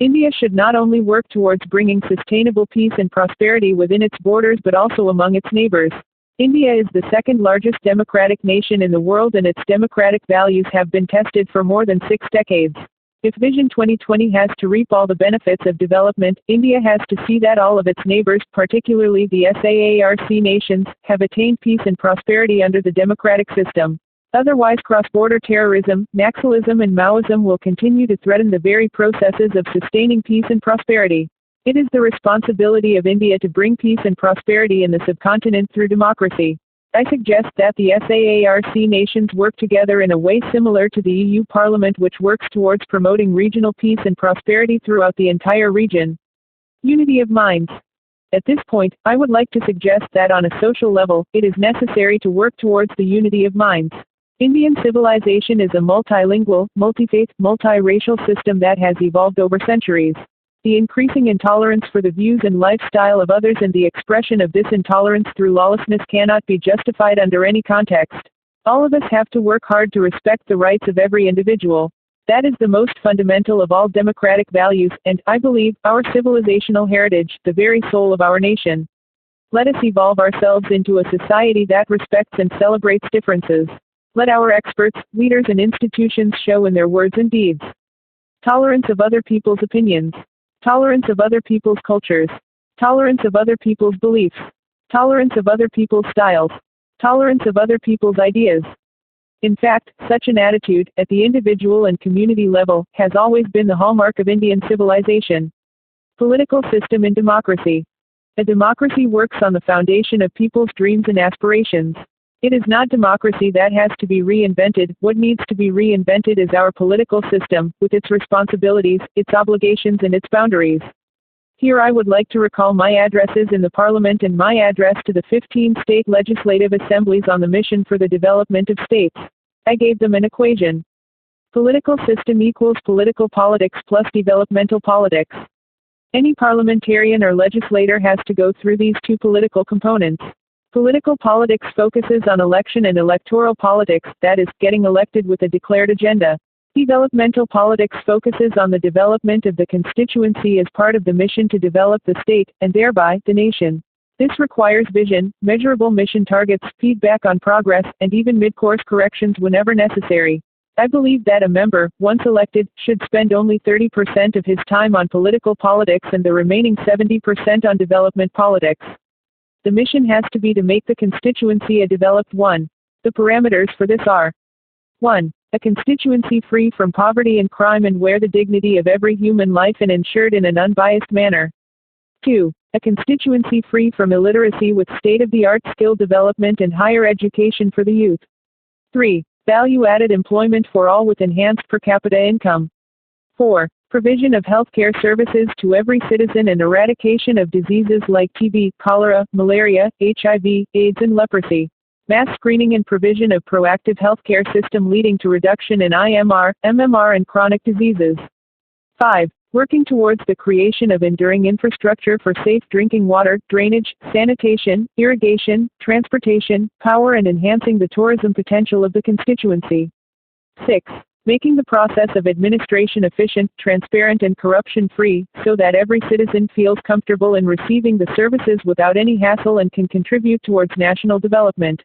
India should not only work towards bringing sustainable peace and prosperity within its borders but also among its neighbors. India is the second largest democratic nation in the world, and its democratic values have been tested for more than 6 decades. If Vision 2020 has to reap all the benefits of development, India has to see that all of its neighbors, particularly the SAARC nations, have attained peace and prosperity under the democratic system. Otherwise, cross-border terrorism, Naxalism and Maoism will continue to threaten the very processes of sustaining peace and prosperity. It is the responsibility of India to bring peace and prosperity in the subcontinent through democracy. I suggest that the SAARC nations work together in a way similar to the EU Parliament, which works towards promoting regional peace and prosperity throughout the entire region. Unity of minds. At this point, I would like to suggest that on a social level, it is necessary to work towards the unity of minds. Indian civilization is a multilingual, multi-faith, multiracial system that has evolved over centuries. The increasing intolerance for the views and lifestyle of others and the expression of this intolerance through lawlessness cannot be justified under any context. All of us have to work hard to respect the rights of every individual. That is the most fundamental of all democratic values, and, I believe, our civilizational heritage, the very soul of our nation. Let us evolve ourselves into a society that respects and celebrates differences. Let our experts, leaders and institutions show in their words and deeds. Tolerance of other people's opinions. Tolerance of other people's cultures. Tolerance of other people's beliefs. Tolerance of other people's styles. Tolerance of other people's ideas. In fact, such an attitude, at the individual and community level, has always been the hallmark of Indian civilization. Political system in democracy. A democracy works on the foundation of people's dreams and aspirations. It is not democracy that has to be reinvented. What needs to be reinvented is our political system, with its responsibilities, its obligations and its boundaries. Here I would like to recall my addresses in the Parliament and my address to the 15 state legislative assemblies on the mission for the development of states. I gave them an equation. Political system equals political politics plus developmental politics. Any parliamentarian or legislator has to go through these two political components. Political politics focuses on election and electoral politics, that is, getting elected with a declared agenda. Developmental politics focuses on the development of the constituency as part of the mission to develop the state, and thereby, the nation. This requires vision, measurable mission targets, feedback on progress, and even mid-course corrections whenever necessary. I believe that a member, once elected, should spend only 30% of his time on political politics and the remaining 70% on development politics. The mission has to be to make the constituency a developed one. The parameters for this are: 1. A constituency free from poverty and crime and where the dignity of every human life is ensured in an unbiased manner. 2. A constituency free from illiteracy with state-of-the-art skill development and higher education for the youth. 3. Value-added employment for all with enhanced per capita income. 4. Provision of healthcare services to every citizen and eradication of diseases like TB, cholera, malaria, HIV, AIDS and leprosy. Mass screening and provision of proactive healthcare system leading to reduction in IMR, MMR and chronic diseases. 5. Working towards the creation of enduring infrastructure for safe drinking water, drainage, sanitation, irrigation, transportation, power and enhancing the tourism potential of the constituency. 6. Making the process of administration efficient, transparent and corruption-free, so that every citizen feels comfortable in receiving the services without any hassle and can contribute towards national development.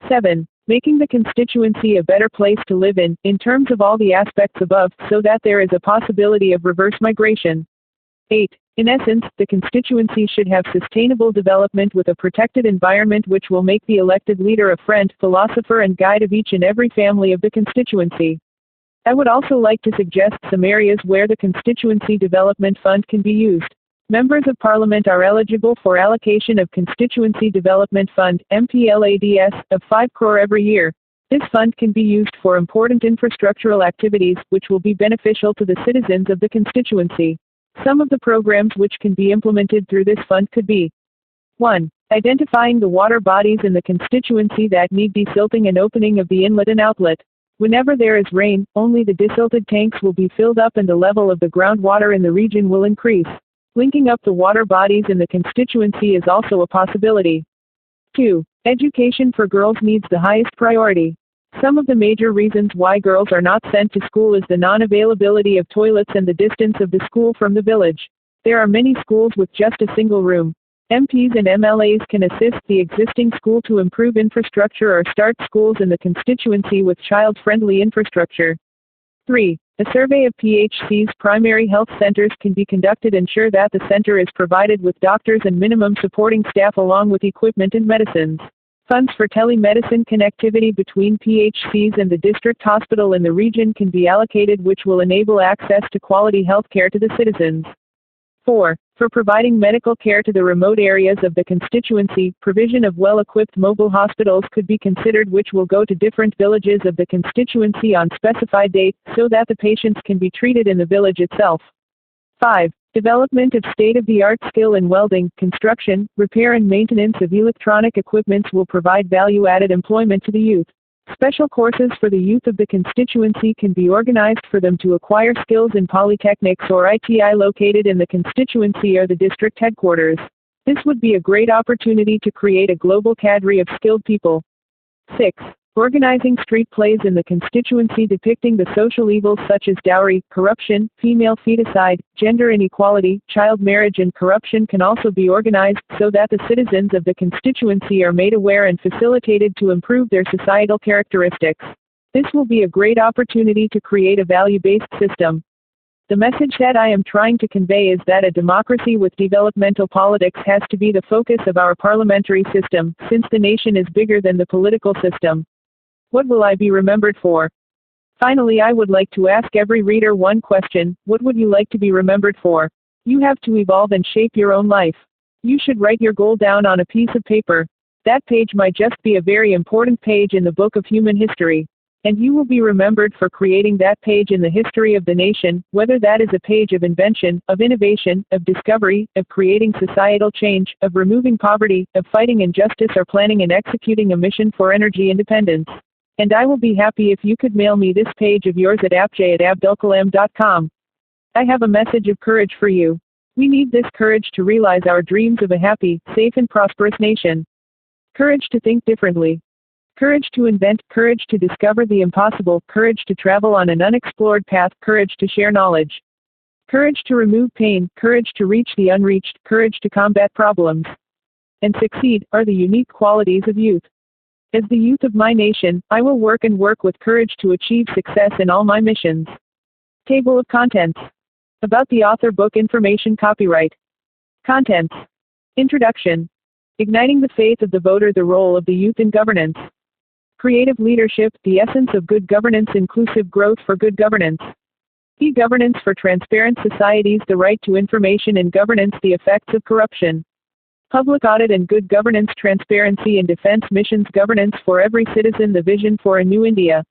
7. Making the constituency a better place to live in terms of all the aspects above, so that there is a possibility of reverse migration. 8. In essence, the constituency should have sustainable development with a protected environment which will make the elected leader a friend, philosopher and guide of each and every family of the constituency. I would also like to suggest some areas where the Constituency Development Fund can be used. Members of Parliament are eligible for allocation of Constituency Development Fund, MPLADS, of 5 crore every year. This fund can be used for important infrastructural activities, which will be beneficial to the citizens of the constituency. Some of the programs which can be implemented through this fund could be: 1. Identifying the water bodies in the constituency that need desilting and opening of the inlet and outlet. Whenever there is rain, only the desilted tanks will be filled up and the level of the groundwater in the region will increase. Linking up the water bodies in the constituency is also a possibility. 2. Education for girls needs the highest priority. Some of the major reasons why girls are not sent to school is the non-availability of toilets and the distance of the school from the village. There are many schools with just a single room. MPs and MLAs can assist the existing school to improve infrastructure or start schools in the constituency with child-friendly infrastructure. 3. A survey of PHC's primary health centers can be conducted and ensure that the center is provided with doctors and minimum supporting staff along with equipment and medicines. Funds for telemedicine connectivity between PHCs and the district hospital in the region can be allocated, which will enable access to quality health care to the citizens. 4. For providing medical care to the remote areas of the constituency, provision of well-equipped mobile hospitals could be considered, which will go to different villages of the constituency on specified dates so that the patients can be treated in the village itself. 5. Development of state-of-the-art skill in welding, construction, repair and maintenance of electronic equipments will provide value-added employment to the youth. Special courses for the youth of the constituency can be organized for them to acquire skills in polytechnics or ITI located in the constituency or the district headquarters. This would be a great opportunity to create a global cadre of skilled people. 6. Organizing street plays in the constituency depicting the social evils such as dowry, corruption, female feticide, gender inequality, child marriage and corruption can also be organized so that the citizens of the constituency are made aware and facilitated to improve their societal characteristics. This will be a great opportunity to create a value-based system. The message that I am trying to convey is that a democracy with developmental politics has to be the focus of our parliamentary system, since the nation is bigger than the political system. What will I be remembered for? Finally, I would like to ask every reader one question: what would you like to be remembered for? You have to evolve and shape your own life. You should write your goal down on a piece of paper. That page might just be a very important page in the book of human history. And you will be remembered for creating that page in the history of the nation, whether that is a page of invention, of innovation, of discovery, of creating societal change, of removing poverty, of fighting injustice, or planning and executing a mission for energy independence. And I will be happy if you could mail me this page of yours at A.P.J@abdulkalam.com. I have a message of courage for you. We need this courage to realize our dreams of a happy, safe and prosperous nation. Courage to think differently. Courage to invent, courage to discover the impossible, courage to travel on an unexplored path, courage to share knowledge. Courage to remove pain, courage to reach the unreached, courage to combat problems and succeed, are the unique qualities of youth. As the youth of my nation, I will work with courage to achieve success in all my missions. Table of Contents. About the author, book information, copyright. Contents. Introduction. Igniting the faith of the voter, the role of the youth in governance. Creative leadership, the essence of good governance, inclusive growth for good governance. E-governance for transparent societies, the right to information in governance, the effects of corruption. Public audit and good governance, transparency in defense missions, governance for every citizen, the vision for a new India.